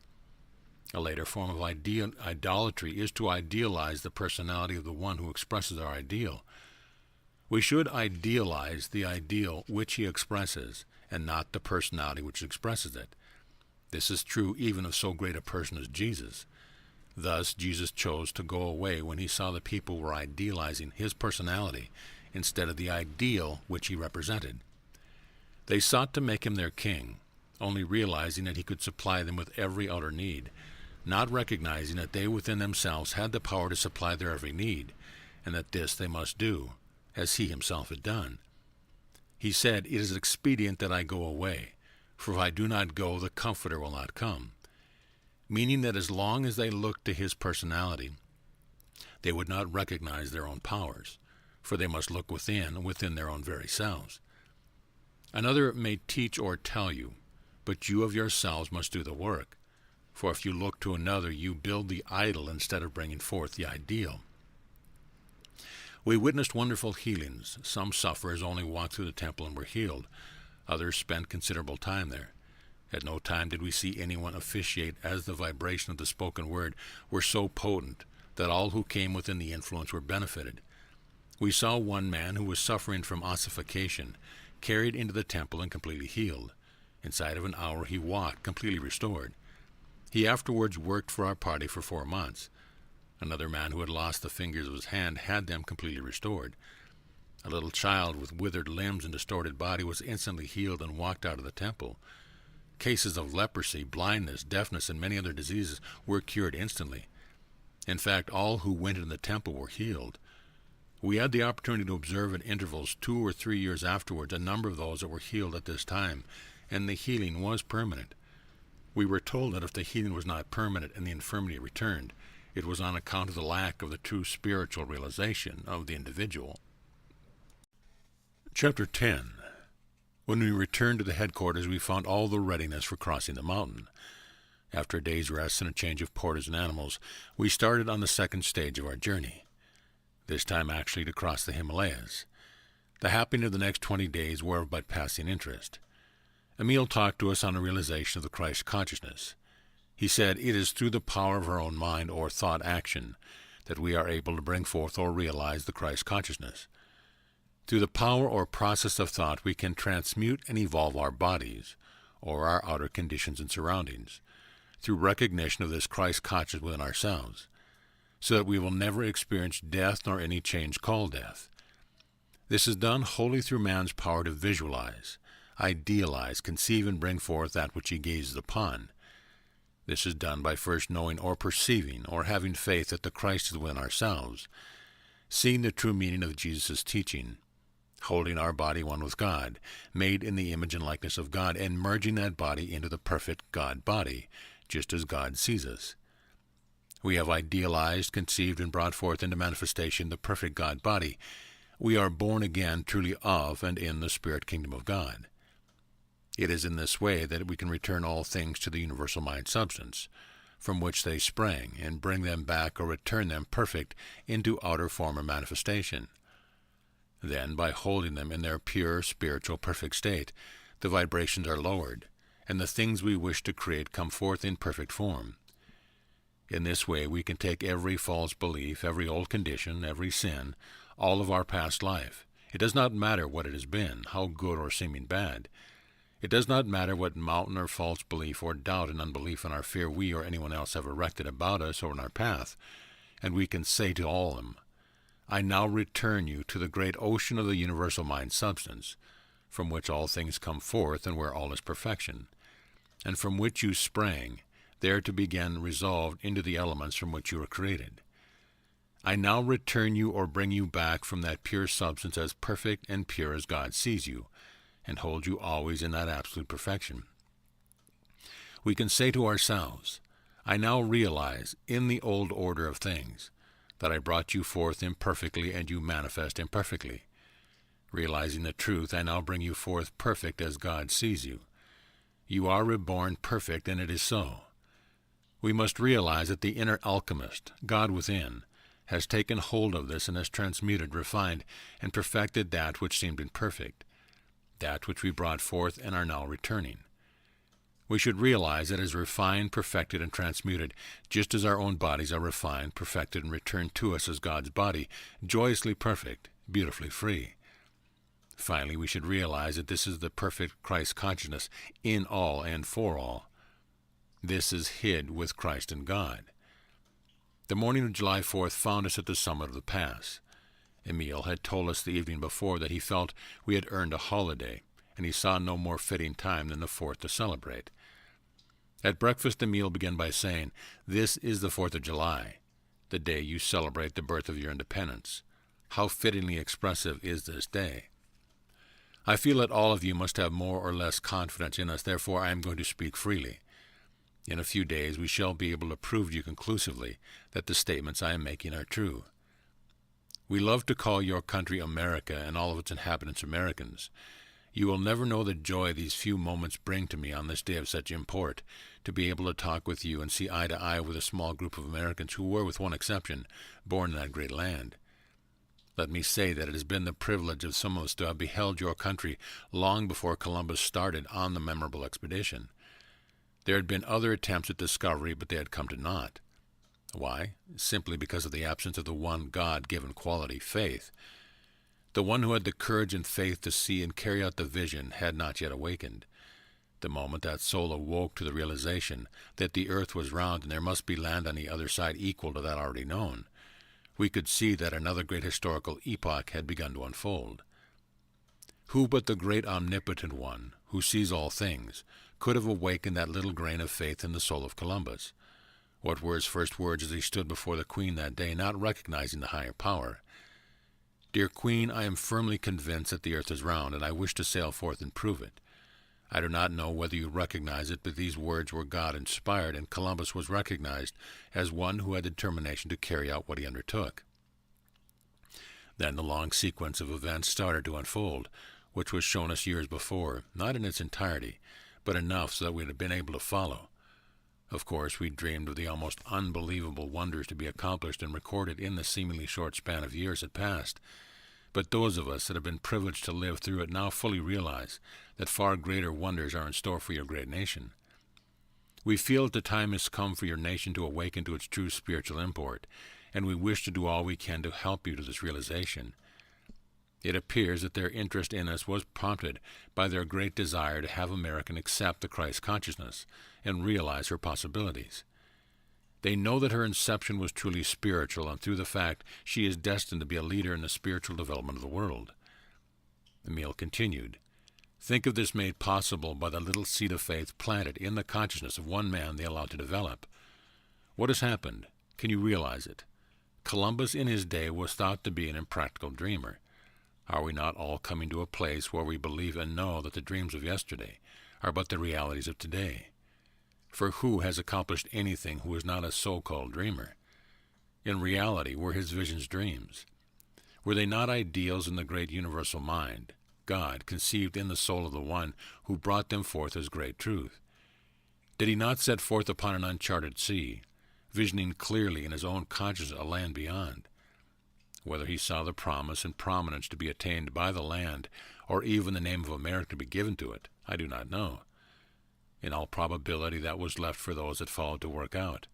A later form of idolatry is to idealize the personality of the one who expresses our ideal. We should idealize the ideal which he expresses, and not the personality which expresses it. This is true even of so great a person as Jesus. Thus, Jesus chose to go away when he saw the people were idealizing his personality instead of the ideal which he represented. They sought to make him their king, only realizing that he could supply them with every outer need, not recognizing that they within themselves had the power to supply their every need, and that this they must do, as he himself had done. He said, "It is expedient that I go away, for if I do not go, the Comforter will not come," meaning that as long as they looked to his personality, they would not recognize their own powers, for they must look within their own very selves. Another may teach or tell you, but you of yourselves must do the work, for if you look to another, you build the idol instead of bringing forth the ideal. We witnessed wonderful healings. Some sufferers only walked through the temple and were healed. Others spent considerable time there. At no time did we see anyone officiate, as the vibration of the spoken word were so potent that all who came within the influence were benefited. We saw one man who was suffering from ossification carried into the temple and completely healed. Inside of an hour he walked, completely restored. He afterwards worked for our party for 4 months. Another man who had lost the fingers of his hand had them completely restored. A little child with withered limbs and distorted body was instantly healed and walked out of the temple. Cases of leprosy, blindness, deafness, and many other diseases were cured instantly. In fact, all who went into the temple were healed. We had the opportunity to observe at intervals 2 or 3 years afterwards a number of those that were healed at this time, and the healing was permanent. We were told that if the healing was not permanent and the infirmity returned, it was on account of the lack of the true spiritual realization of the individual. Chapter 10. When we returned to the headquarters, we found all the readiness for crossing the mountain. After a day's rest and a change of porters and animals, we started on the second stage of our journey, this time actually to cross the Himalayas. The happening of the next 20 days were of but passing interest. Emil talked to us on the realization of the Christ consciousness. He said, "It is through the power of our own mind or thought action that we are able to bring forth or realize the Christ consciousness. Through the power or process of thought, we can transmute and evolve our bodies, or our outer conditions and surroundings, through recognition of this Christ consciousness within ourselves, so that we will never experience death nor any change called death. This is done wholly through man's power to visualize, idealize, conceive, and bring forth that which he gazes upon. This is done by first knowing or perceiving or having faith that the Christ is within ourselves, seeing the true meaning of Jesus' teaching, holding our body one with God, made in the image and likeness of God, and merging that body into the perfect God body, just as God sees us. We have idealized, conceived, and brought forth into manifestation the perfect God body. We are born again truly of and in the spirit kingdom of God. It is in this way that we can return all things to the universal mind substance, from which they sprang, and bring them back or return them perfect into outer form or manifestation. Then, by holding them in their pure, spiritual, perfect state, the vibrations are lowered, and the things we wish to create come forth in perfect form. In this way we can take every false belief, every old condition, every sin, all of our past life. It does not matter what it has been, how good or seeming bad. It does not matter what mountain or false belief or doubt and unbelief and our fear we or anyone else have erected about us or in our path, and we can say to all of them, I now return you to the great ocean of the universal mind substance, from which all things come forth and where all is perfection, and from which you sprang, there to begin resolved into the elements from which you were created. I now return you or bring you back from that pure substance as perfect and pure as God sees you, and hold you always in that absolute perfection. We can say to ourselves, I now realize in the old order of things that I brought you forth imperfectly and you manifest imperfectly. Realizing the truth, I now bring you forth perfect as God sees you. You are reborn perfect, and it is so. We must realize that the inner alchemist, God within, has taken hold of this and has transmuted, refined, and perfected that which seemed imperfect, that which we brought forth and are now returning. We should realize that it is refined, perfected, and transmuted, just as our own bodies are refined, perfected, and returned to us as God's body, joyously perfect, beautifully free. Finally, we should realize that this is the perfect Christ consciousness in all and for all. This is hid with Christ and God. The morning of July 4th found us at the summit of the pass. Emil had told us the evening before that he felt we had earned a holiday, and he saw no more fitting time than the 4th to celebrate. At breakfast, Emil began by saying, This is the 4th of July, the day you celebrate the birth of your independence. How fittingly expressive is this day. I feel that all of you must have more or less confidence in us, therefore I am going to speak freely. In a few days we shall be able to prove to you conclusively that the statements I am making are true. We love to call your country America and all of its inhabitants Americans. You will never know the joy these few moments bring to me on this day of such import, to be able to talk with you and see eye to eye with a small group of Americans who were, with one exception, born in that great land. Let me say that it has been the privilege of some of us to have beheld your country long before Columbus started on the memorable expedition. There had been other attempts at discovery, but they had come to naught. Why? Simply because of the absence of the one God-given quality, faith. The one who had the courage and faith to see and carry out the vision had not yet awakened. The moment that soul awoke to the realization that the earth was round and there must be land on the other side equal to that already known, we could see that another great historical epoch had begun to unfold. Who but the great omnipotent one, who sees all things, could have awakened that little grain of faith in the soul of Columbus? What were his first words as he stood before the Queen that day, not recognizing the higher power? Dear Queen, I am firmly convinced that the earth is round, and I wish to sail forth and prove it. I do not know whether you recognize it, but these words were God-inspired, and Columbus was recognized as one who had determination to carry out what he undertook. Then the long sequence of events started to unfold, which was shown us years before, not in its entirety, but enough so that we had been able to follow. Of course, we dreamed of the almost unbelievable wonders to be accomplished and recorded in the seemingly short span of years that passed. But those of us that have been privileged to live through it now fully realize that far greater wonders are in store for your great nation. We feel that the time has come for your nation to awaken to its true spiritual import, and we wish to do all we can to help you to this realization. It appears that their interest in us was prompted by their great desire to have America accept the Christ consciousness and realize her possibilities. They know that her inception was truly spiritual, and through the fact she is destined to be a leader in the spiritual development of the world. Emil continued, Think of this made possible by the little seed of faith planted in the consciousness of one man they allowed to develop. What has happened? Can you realize it? Columbus in his day was thought to be an impractical dreamer. Are we not all coming to a place where we believe and know that the dreams of yesterday are but the realities of today? For who has accomplished anything who is not a so-called dreamer? In reality, were his visions dreams? Were they not ideals in the great universal mind, God, conceived in the soul of the one who brought them forth as great truth? Did he not set forth upon an uncharted sea, visioning clearly in his own consciousness a land beyond? Whether he saw the promise and prominence to be attained by the land, or even the name of America to be given to it, I do not know. In all probability that was left for those that followed to work out.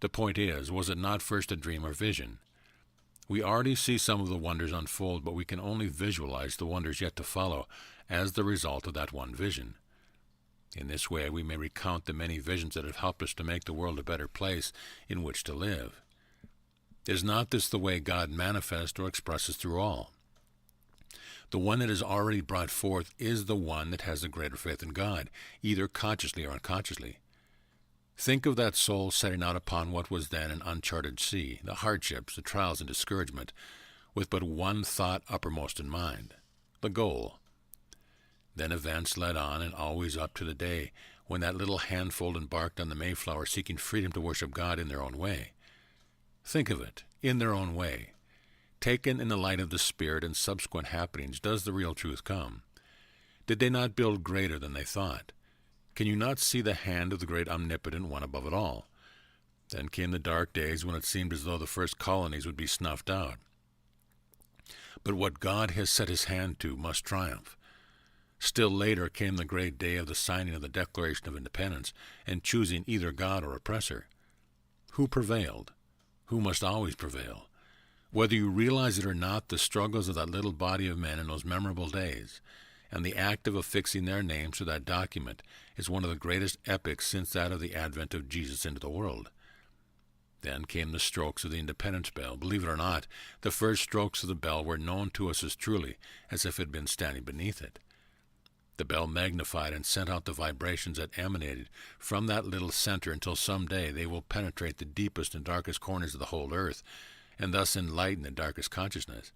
The point is, was it not first a dream or vision? We already see some of the wonders unfold, but we can only visualize the wonders yet to follow as the result of that one vision. In this way we may recount the many visions that have helped us to make the world a better place in which to live. Is not this the way God manifests or expresses through all? The one that is already brought forth is the one that has the greater faith in God, either consciously or unconsciously. Think of that soul setting out upon what was then an uncharted sea, the hardships, the trials, and discouragement, with but one thought uppermost in mind, the goal. Then events led on and always up to the day when that little handful embarked on the Mayflower seeking freedom to worship God in their own way. Think of it, in their own way. Taken in the light of the Spirit and subsequent happenings, does the real truth come? Did they not build greater than they thought? Can you not see the hand of the great omnipotent one above it all? Then came the dark days when it seemed as though the first colonies would be snuffed out. But what God has set his hand to must triumph. Still later came the great day of the signing of the Declaration of Independence and choosing either God or oppressor. Who prevailed? Who must always prevail? Whether you realize it or not, the struggles of that little body of men in those memorable days, and the act of affixing their names to that document, is one of the greatest epics since that of the advent of Jesus into the world. Then came the strokes of the independence bell. Believe it or not, the first strokes of the bell were known to us as truly as if it had been standing beneath it. The bell magnified and sent out the vibrations that emanated from that little center until some day they will penetrate the deepest and darkest corners of the whole earth, and thus enlighten the darkest consciousness.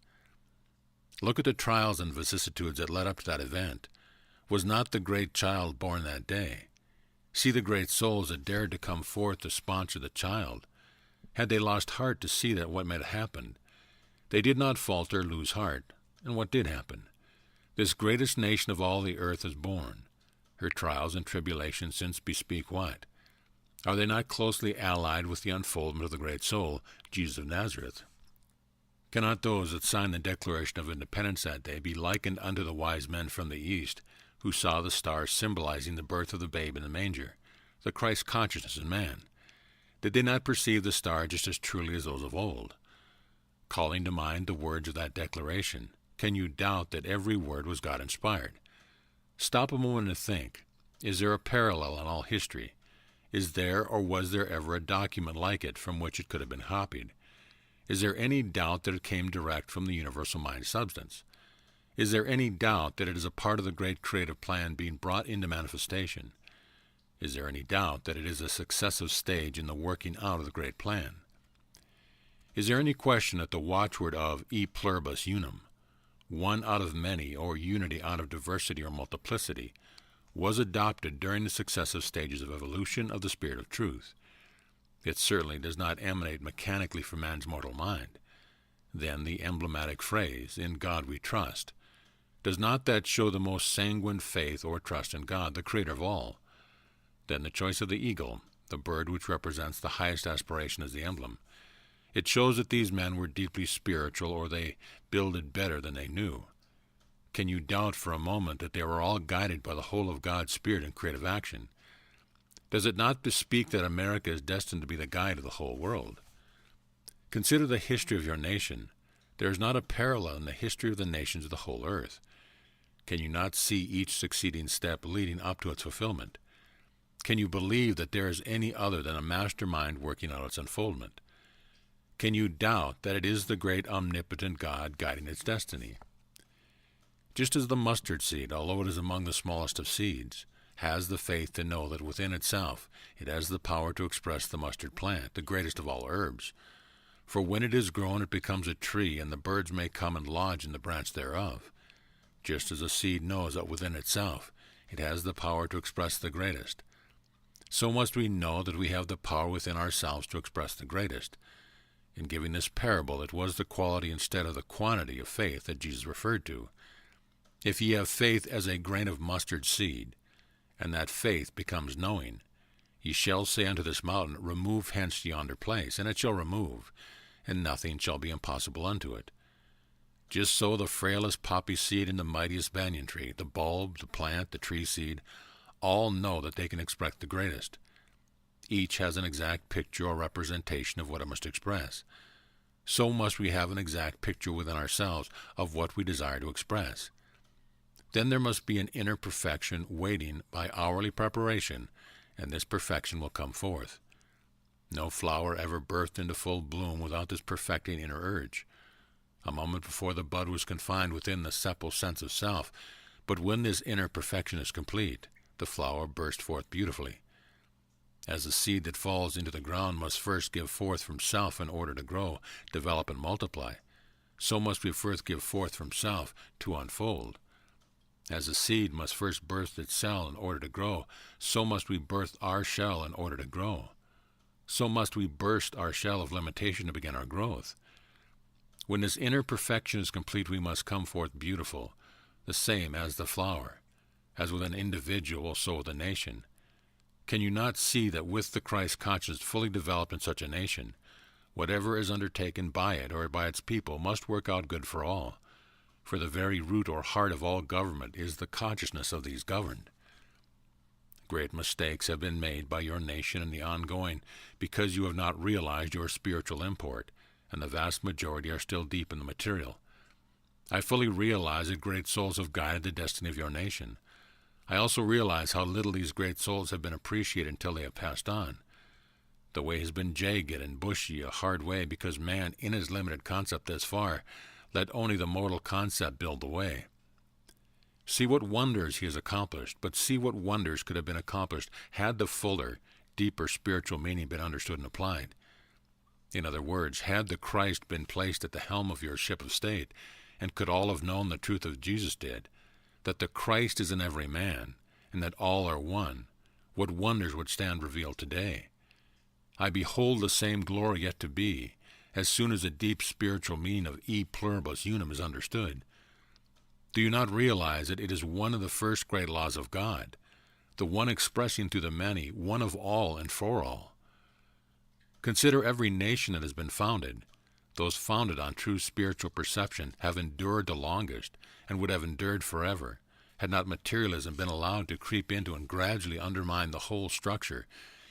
Look at the trials and vicissitudes that led up to that event. Was not the great child born that day? See the great souls that dared to come forth to sponsor the child. Had they lost heart to see that what might have happened? They did not falter or lose heart. And what did happen? This greatest nation of all the earth is born. Her trials and tribulations since bespeak what? Are they not closely allied with the unfoldment of the great soul, Jesus of Nazareth? Cannot those that signed the Declaration of Independence that day be likened unto the wise men from the East, who saw the stars symbolizing the birth of the babe in the manger, the Christ consciousness in man? Did they not perceive the star just as truly as those of old? Calling to mind the words of that declaration, can you doubt that every word was God-inspired? Stop a moment and think. Is there a parallel in all history? Is there or was there ever a document like it from which it could have been copied? Is there any doubt that it came direct from the universal mind substance? Is there any doubt that it is a part of the great creative plan being brought into manifestation? Is there any doubt that it is a successive stage in the working out of the great plan? Is there any question that the watchword of e pluribus unum, one out of many, or unity out of diversity or multiplicity, was adopted during the successive stages of evolution of the Spirit of Truth? It certainly does not emanate mechanically from man's mortal mind. Then the emblematic phrase, "In God we trust," does not that show the most sanguine faith or trust in God, the Creator of all? Then the choice of the eagle, the bird which represents the highest aspiration, as the emblem. It shows that these men were deeply spiritual, or they builded better than they knew. Can you doubt for a moment that they were all guided by the whole of God's Spirit in creative action? Does it not bespeak that America is destined to be the guide of the whole world? Consider the history of your nation. There is not a parallel in the history of the nations of the whole earth. Can you not see each succeeding step leading up to its fulfillment? Can you believe that there is any other than a mastermind working out its unfoldment? Can you doubt that it is the great omnipotent God guiding its destiny? Just as the mustard seed, although it is among the smallest of seeds, has the faith to know that within itself it has the power to express the mustard plant, the greatest of all herbs. For when it is grown it becomes a tree, and the birds may come and lodge in the branch thereof. Just as a seed knows that within itself it has the power to express the greatest, So must we know that we have the power within ourselves to express the greatest. In giving this parable, it was the quality instead of the quantity of faith that Jesus referred to. If ye have faith as a grain of mustard seed, and that faith becomes knowing, ye shall say unto this mountain, Remove hence to yonder place, and it shall remove, and nothing shall be impossible unto it. Just so the frailest poppy seed and the mightiest banyan tree, the bulb, the plant, the tree seed, all know that they can express the greatest. Each has an exact picture or representation of what it must express. So must we have an exact picture within ourselves of what we desire to express. Then there must be an inner perfection waiting by hourly preparation, and this perfection will come forth. No flower ever birthed into full bloom without this perfecting inner urge. A moment before the bud was confined within the supple sense of self, but when this inner perfection is complete, the flower bursts forth beautifully. As the seed that falls into the ground must first give forth from self in order to grow, develop, and multiply, so must we first give forth from self to unfold. As the seed must first burst its shell in order to grow, so must we burst our shell in order to grow. So must we burst our shell of limitation to begin our growth. When this inner perfection is complete, we must come forth beautiful, the same as the flower. As with an individual, so with a nation. Can you not see that with the Christ consciousness fully developed in such a nation, whatever is undertaken by it or by its people must work out good for all? For the very root or heart of all government is the consciousness of these governed. Great mistakes have been made by your nation in the ongoing because you have not realized your spiritual import, and the vast majority are still deep in the material. I fully realize that great souls have guided the destiny of your nation. I also realize how little these great souls have been appreciated until they have passed on. The way has been jagged and bushy, a hard way, because man, in his limited concept thus far, let only the mortal concept build the way. See what wonders he has accomplished, but see what wonders could have been accomplished had the fuller, deeper spiritual meaning been understood and applied. In other words, had the Christ been placed at the helm of your ship of state, and could all have known the truth as Jesus did, that the Christ is in every man, and that all are one, what wonders would stand revealed today? I behold the same glory yet to be, as soon as the deep spiritual meaning of e pluribus unum is understood. Do you not realize that it is one of the first great laws of God, the one expressing through the many, one of all and for all? Consider every nation that has been founded. Those founded on true spiritual perception have endured the longest, and would have endured forever, had not materialism been allowed to creep into and gradually undermine the whole structure,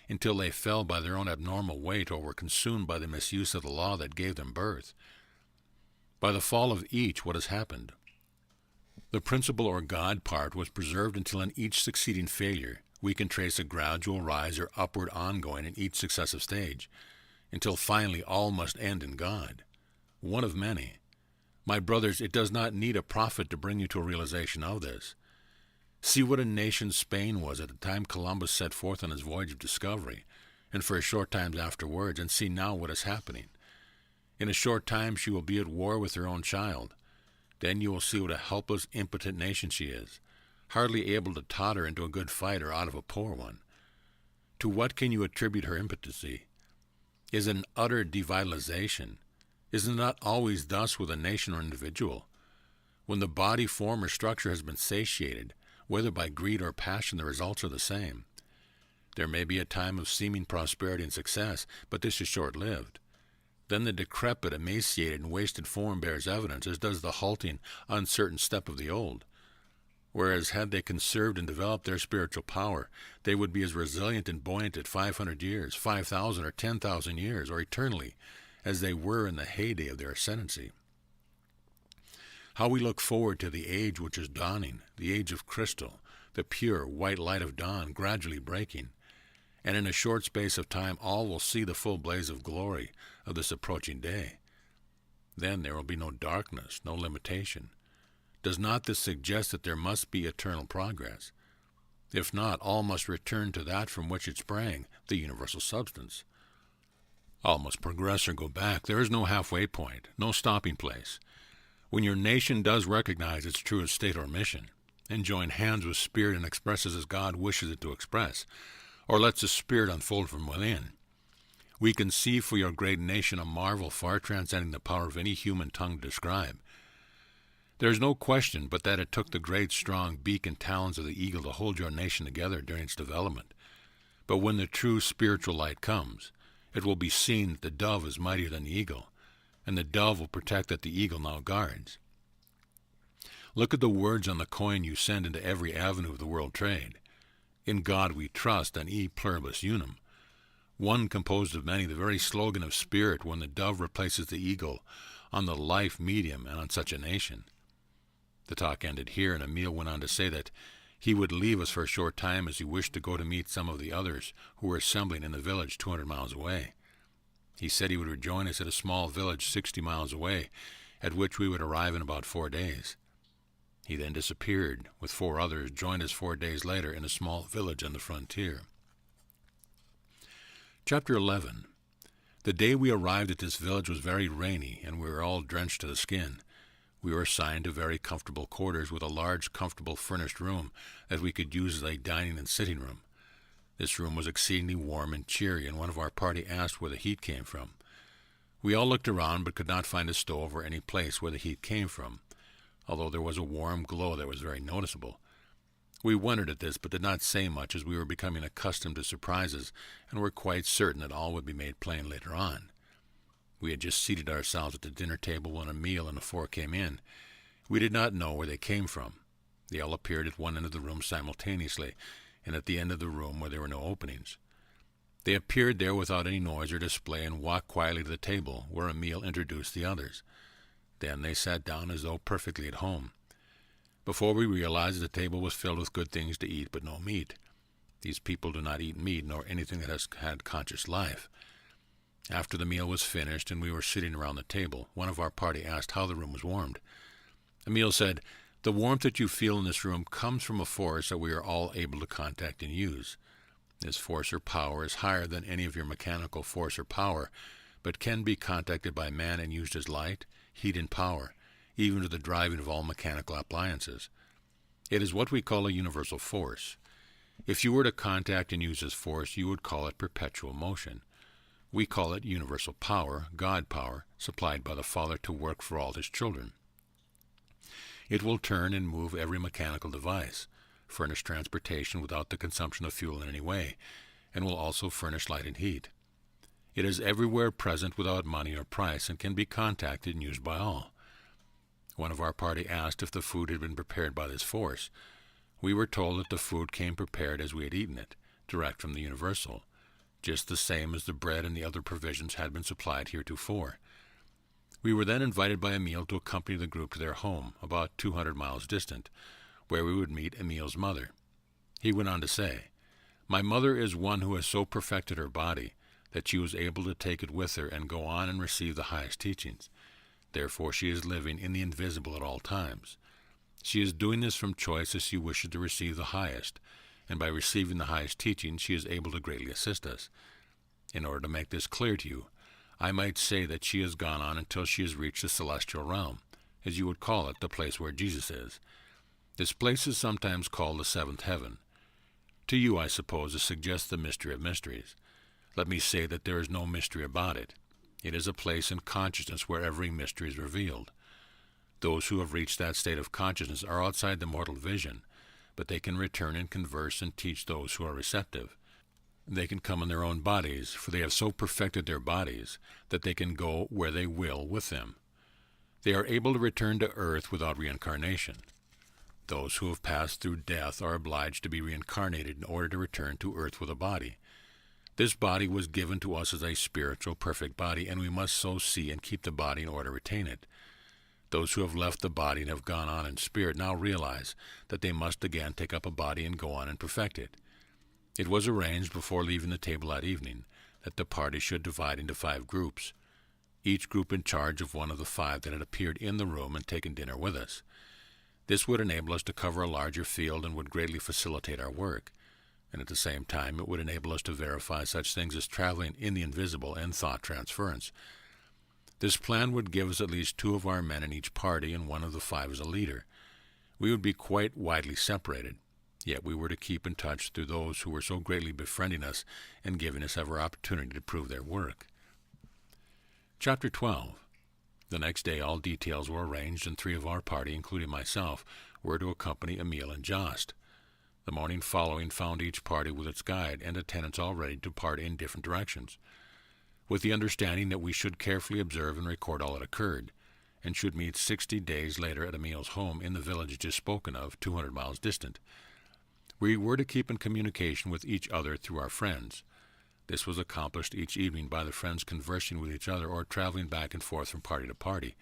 until they fell by their own abnormal weight or were consumed by the misuse of the law that gave them birth. By the fall of each, what has happened? The principle or God part was preserved until in each succeeding failure we can trace a gradual rise or upward ongoing in each successive stage, until finally all must end in God, one of many. My brothers, it does not need a prophet to bring you to a realization of this. See what a nation Spain was at the time Columbus set forth on his voyage of discovery, and for a short time afterwards, and see now what is happening. In a short time she will be at war with her own child. Then you will see what a helpless, impotent nation she is, hardly able to totter into a good fighter out of a poor one. To what can you attribute her impotency? Is it an utter devitalization? Is it not always thus with a nation or individual? When the body, form, or structure has been satiated, whether by greed or passion, the results are the same. There may be a time of seeming prosperity and success, but this is short-lived. Then the decrepit, emaciated, and wasted form bears evidence, as does the halting, uncertain step of the old. Whereas had they conserved and developed their spiritual power, they would be as resilient and buoyant at 500 years, 5,000 or 10,000 years, or eternally, as they were in the heyday of their ascendancy. How we look forward to the age which is dawning, the age of crystal, the pure white light of dawn gradually breaking, and in a short space of time all will see the full blaze of glory of this approaching day. Then there will be no darkness, no limitation. Does not this suggest that there must be eternal progress? If not, all must return to that from which it sprang, the universal substance. All must progress or go back. There is no halfway point, no stopping place. When your nation does recognize its truest state or mission, and join hands with spirit and expresses as God wishes it to express, or lets the Spirit unfold from within. We conceive for your great nation a marvel far transcending the power of any human tongue to describe. There is no question but that it took the great strong beak and talons of the eagle to hold your nation together during its development. But when the true spiritual light comes, it will be seen that the dove is mightier than the eagle, and the dove will protect that the eagle now guards. Look at the words on the coin you send into every avenue of the world trade. In God we trust, and e pluribus unum. One composed of many, the very slogan of spirit when the dove replaces the eagle on the life medium and on such a nation. The talk ended here, and Emil went on to say that he would leave us for a short time as he wished to go to meet some of the others who were assembling in the village 200 miles away. He said he would rejoin us at a small village 60 miles away, at which we would arrive in about 4 days. He then disappeared, with 4 others, joined us 4 days later in a small village on the frontier. Chapter 11. The day we arrived at this village was very rainy, and we were all drenched to the skin. We were assigned to very comfortable quarters with a large, comfortable furnished room that we could use as a dining and sitting room. This room was exceedingly warm and cheery, and one of our party asked where the heat came from. We all looked around but could not find a stove or any place where the heat came from, although there was a warm glow that was very noticeable. We wondered at this, but did not say much, as we were becoming accustomed to surprises, and were quite certain that all would be made plain later on. We had just seated ourselves at the dinner table when Emil and the 4 came in. We did not know where they came from. They all appeared at one end of the room simultaneously, and at the end of the room where there were no openings. They appeared there without any noise or display, and walked quietly to the table, where Emil introduced the others. Then they sat down as though perfectly at home. Before we realized the table was filled with good things to eat, but no meat. These people do not eat meat, nor anything that has had conscious life. After the meal was finished and we were sitting around the table, one of our party asked how the room was warmed. Emil said, "The warmth that you feel in this room comes from a force that we are all able to contact and use. This force or power is higher than any of your mechanical force or power, but can be contacted by man and used as light, heat, and power, even to the driving of all mechanical appliances. It is what we call a universal force. If you were to contact and use this force, you would call it perpetual motion. We call it universal power, God power, supplied by the Father to work for all his children. It will turn and move every mechanical device, furnish transportation without the consumption of fuel in any way, and will also furnish light and heat. It is everywhere present without money or price, and can be contacted and used by all." One of our party asked if the food had been prepared by this force. We were told that the food came prepared as we had eaten it, direct from the universal, just the same as the bread and the other provisions had been supplied heretofore. We were then invited by Emil to accompany the group to their home, about 200 miles distant, where we would meet Emil's mother. He went on to say, "My mother is one who has so perfected her body that she was able to take it with her and go on and receive the highest teachings. Therefore she is living in the invisible at all times. She is doing this from choice as she wishes to receive the highest, and by receiving the highest teaching she is able to greatly assist us. In order to make this clear to you, I might say that she has gone on until she has reached the celestial realm, as you would call it, the place where Jesus is. This place is sometimes called the seventh heaven. To you, I suppose, this suggests the mystery of mysteries. Let me say that there is no mystery about it. It is a place in consciousness where every mystery is revealed. Those who have reached that state of consciousness are outside the mortal vision, but they can return and converse and teach those who are receptive. They can come in their own bodies, for they have so perfected their bodies that they can go where they will with them. They are able to return to earth without reincarnation. Those who have passed through death are obliged to be reincarnated in order to return to earth with a body. This body was given to us as a spiritual, perfect body, and we must so see and keep the body in order to retain it. Those who have left the body and have gone on in spirit now realize that they must again take up a body and go on and perfect it. It was arranged before leaving the table that evening that the party should divide into 5 groups, each group in charge of one of the 5 that had appeared in the room and taken dinner with us. This would enable us to cover a larger field and would greatly facilitate our work, and at the same time it would enable us to verify such things as traveling in the invisible and thought transference. This plan would give us at least 2 of our men in each party, and one of the 5 as a leader. We would be quite widely separated. Yet we were to keep in touch through those who were so greatly befriending us and giving us every opportunity to prove their work. Chapter 12. The next day all details were arranged, and 3 of our party, including myself, were to accompany Emil and Jost. The morning following found each party with its guide and attendants all ready to depart in different directions, with the understanding that we should carefully observe and record all that occurred, and should meet 60 days later at Emil's home in the village just spoken of, 200 miles distant. We were to keep in communication with each other through our friends. This was accomplished each evening by the friends conversing with each other or traveling back and forth from party to party.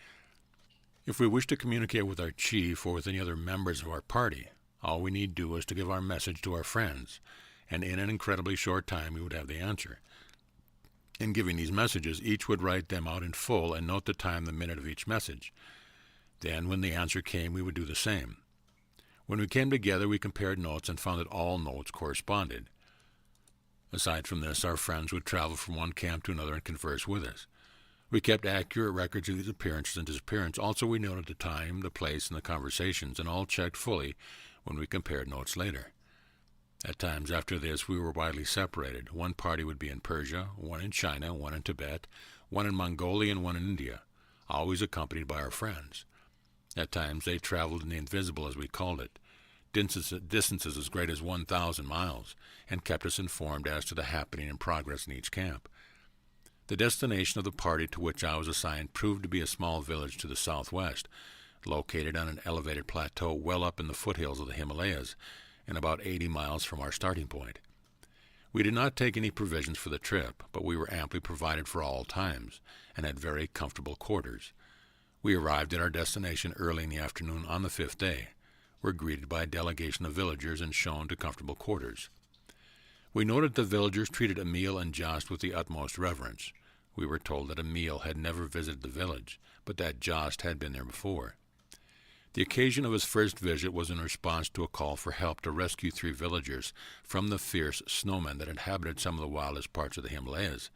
If we wished to communicate with our chief or with any other members of our party, all we need do was to give our message to our friends, and in an incredibly short time we would have the answer. In giving these messages, each would write them out in full and note the time, the minute of each message. Then, when the answer came, we would do the same. When we came together, we compared notes and found that all notes corresponded. Aside from this, our friends would travel from one camp to another and converse with us. We kept accurate records of these appearances and disappearances. Also, we noted the time, the place, and the conversations, and all checked fully when we compared notes later. At times after this, we were widely separated. One party would be in Persia, one in China, one in Tibet, one in Mongolia, and one in India, always accompanied by our friends. At times they traveled in the invisible, as we called it, distances as great as 1,000 miles, and kept us informed as to the happening and progress in each camp. The destination of the party to which I was assigned proved to be a small village to the southwest, located on an elevated plateau well up in the foothills of the Himalayas, and about 80 miles from our starting point. We did not take any provisions for the trip, but we were amply provided for all times, and had very comfortable quarters. We arrived at our destination early in the afternoon on the 5th day, were greeted by a delegation of villagers and shown to comfortable quarters. We noted the villagers treated Emil and Jost with the utmost reverence. We were told that Emil had never visited the village, but that Jost had been there before. The occasion of his first visit was in response to a call for help to rescue 3 villagers from the fierce snowmen that inhabited some of the wildest parts of the Himalayas.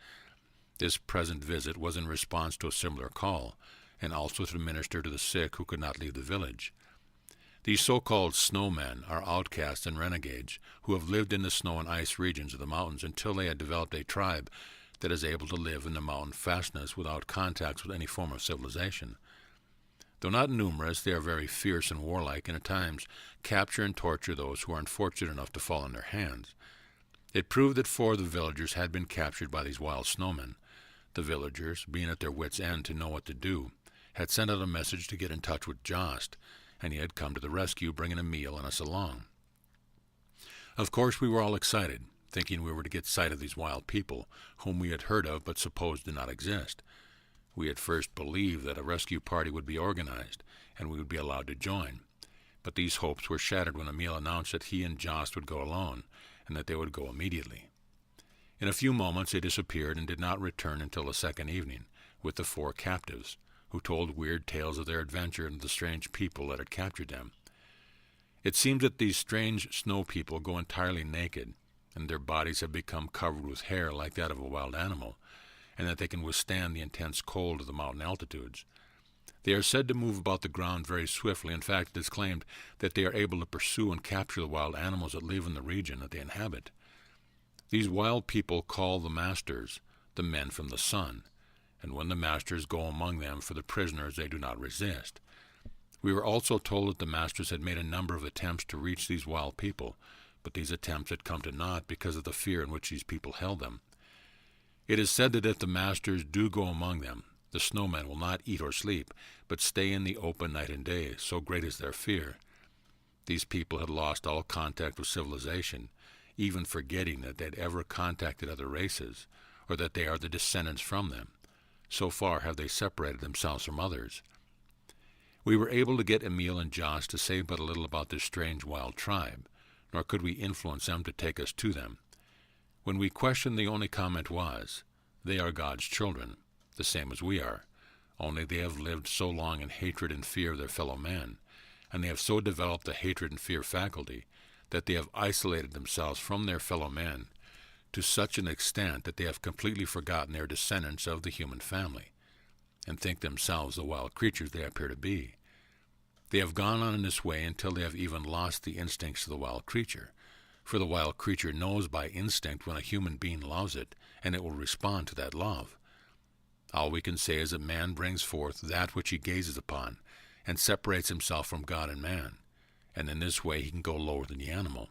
This present visit was in response to a similar call, and also to minister to the sick who could not leave the village. These so-called snowmen are outcasts and renegades who have lived in the snow and ice regions of the mountains until they had developed a tribe that is able to live in the mountain fastness without contacts with any form of civilization. Though not numerous, they are very fierce and warlike, and at times capture and torture those who are unfortunate enough to fall in their hands. It proved that 4 of the villagers had been captured by these wild snowmen. The villagers, being at their wits' end to know what to do, had sent out a message to get in touch with Jost, and he had come to the rescue, bringing Emil and us along. Of course, we were all excited, thinking we were to get sight of these wild people, whom we had heard of but supposed did not exist. We at first believed that a rescue party would be organized, and we would be allowed to join. But these hopes were shattered when Emil announced that he and Jost would go alone, and that they would go immediately. In a few moments they disappeared and did not return until the second evening, with the 4 captives, who told weird tales of their adventure and the strange people that had captured them. It seems that these strange snow people go entirely naked, and their bodies have become covered with hair like that of a wild animal, and that they can withstand the intense cold of the mountain altitudes. They are said to move about the ground very swiftly. In fact, it is claimed that they are able to pursue and capture the wild animals that live in the region that they inhabit. These wild people call the masters the men from the sun, and when the masters go among them for the prisoners, they do not resist. We were also told that the masters had made a number of attempts to reach these wild people, but these attempts had come to naught because of the fear in which these people held them. It is said that if the masters do go among them, the snowmen will not eat or sleep, but stay in the open night and day, so great is their fear. These people had lost all contact with civilization, even forgetting that they had ever contacted other races, or that they are the descendants from them. So far have they separated themselves from others. We were able to get Emil and Jost to say but a little about this strange wild tribe, nor could we influence them to take us to them. When we questioned, the only comment was, "They are God's children, the same as we are, only they have lived so long in hatred and fear of their fellow men, and they have so developed the hatred and fear faculty that they have isolated themselves from their fellow men to such an extent that they have completely forgotten their descendants of the human family, and think themselves the wild creatures they appear to be. They have gone on in this way until they have even lost the instincts of the wild creature, for the wild creature knows by instinct when a human being loves it, and it will respond to that love. All we can say is that man brings forth that which he gazes upon, and separates himself from God and man, and in this way he can go lower than the animal.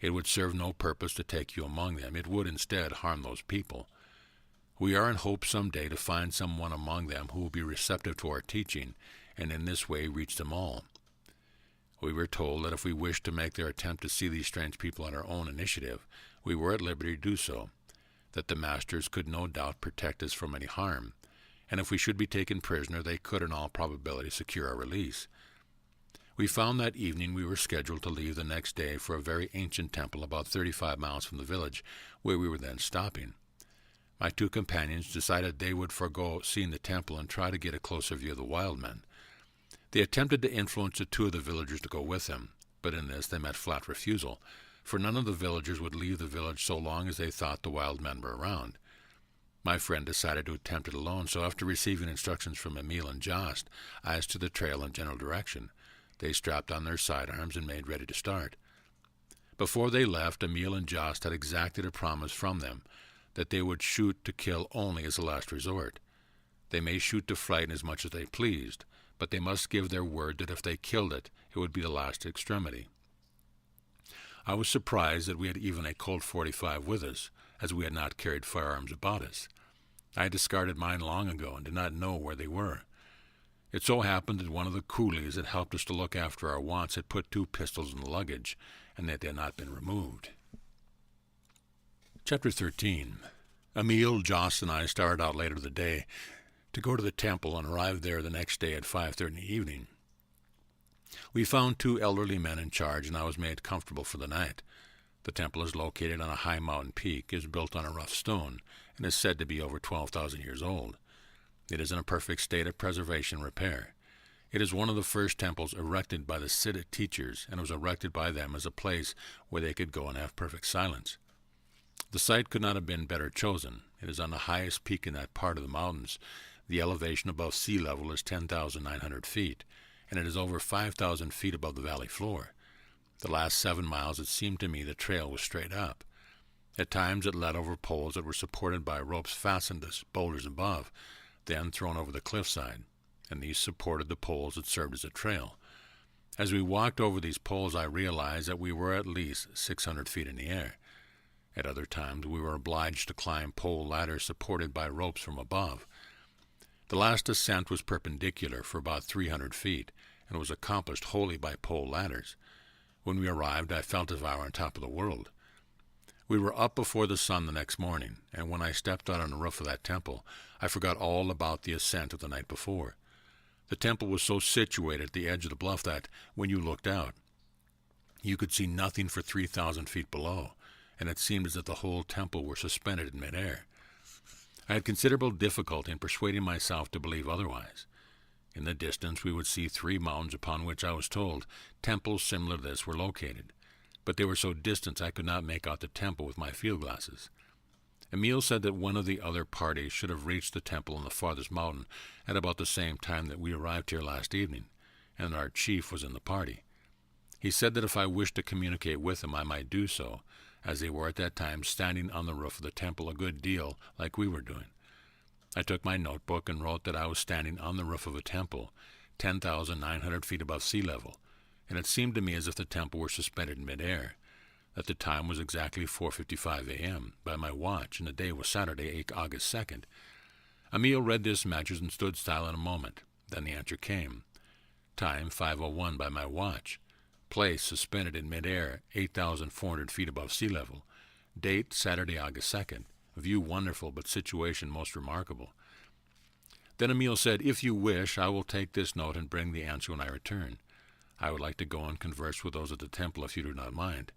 It would serve no purpose to take you among them. It would instead harm those people. We are in hope some day to find someone among them who will be receptive to our teaching, and in this way reach them all. We were told that if we wished to make their attempt to see these strange people on our own initiative, we were at liberty to do so, that the masters could no doubt protect us from any harm, and if we should be taken prisoner, they could in all probability secure our release. We found that evening we were scheduled to leave the next day for a very ancient temple about 35 miles from the village, where we were then stopping. My two companions decided they would forego seeing the temple and try to get a closer view of the wild men. They attempted to influence the two of the villagers to go with them, but in this they met flat refusal, for none of the villagers would leave the village so long as they thought the wild men were around. My friend decided to attempt it alone, so after receiving instructions from Emil and Jost as to the trail and general direction, they strapped on their sidearms and made ready to start. Before they left, Emil and Jost had exacted a promise from them that they would shoot to kill only as a last resort. They may shoot to frighten as much as they pleased, but they must give their word that if they killed it, it would be the last extremity. I was surprised that we had even a Colt .45 with us, as we had not carried firearms about us. I had discarded mine long ago and did not know where they were. It so happened that one of the coolies that helped us to look after our wants had put 2 pistols in the luggage, and that they had not been removed. Chapter 13. Emil, Jost, and I started out later the day to go to the temple and arrived there the next day at 5:30 in the evening. We found 2 elderly men in charge, and I was made comfortable for the night. The temple is located on a high mountain peak, is built on a rough stone, and is said to be over 12,000 years old. It is in a perfect state of preservation and repair. It is one of the first temples erected by the Siddha teachers, and was erected by them as a place where they could go and have perfect silence. The site could not have been better chosen. It is on the highest peak in that part of the mountains. The elevation above sea level is 10,900 feet, and it is over 5,000 feet above the valley floor. The last 7 miles, it seemed to me, the trail was straight up. At times it led over poles that were supported by ropes fastened to boulders above, then thrown over the cliffside, and these supported the poles that served as a trail. As we walked over these poles, I realized that we were at least 600 feet in the air. At other times, we were obliged to climb pole ladders supported by ropes from above. The last ascent was perpendicular for about 300 feet, and was accomplished wholly by pole ladders. When we arrived, I felt as if I were on top of the world. We were up before the sun the next morning, and when I stepped out on the roof of that temple, I forgot all about the ascent of the night before. The temple was so situated at the edge of the bluff that, when you looked out, you could see nothing for 3,000 feet below, and it seemed as if the whole temple were suspended in midair. I had considerable difficulty in persuading myself to believe otherwise. In the distance we would see 3 mountains upon which I was told temples similar to this were located, but they were so distant I could not make out the temple with my field glasses. Emil said that one of the other parties should have reached the temple on the farthest mountain at about the same time that we arrived here last evening, and our chief was in the party. He said that if I wished to communicate with him I might do so, as they were at that time standing on the roof of the temple a good deal like we were doing. I took my notebook and wrote that I was standing on the roof of a temple, 10,900 feet above sea level, and it seemed to me as if the temple were suspended in midair, that the time was exactly 4:55 a.m. by my watch, and the day was Saturday, August 2nd. Emil read this message and stood silent a moment. Then the answer came. Time 5:01 by my watch. Place suspended in midair, 8,400 feet above sea level. Date Saturday, August 2nd. View wonderful, but situation most remarkable. Then Emil said, "If you wish, I will take this note and bring the answer when I return. I would like to go and converse with those at the temple if you do not mind."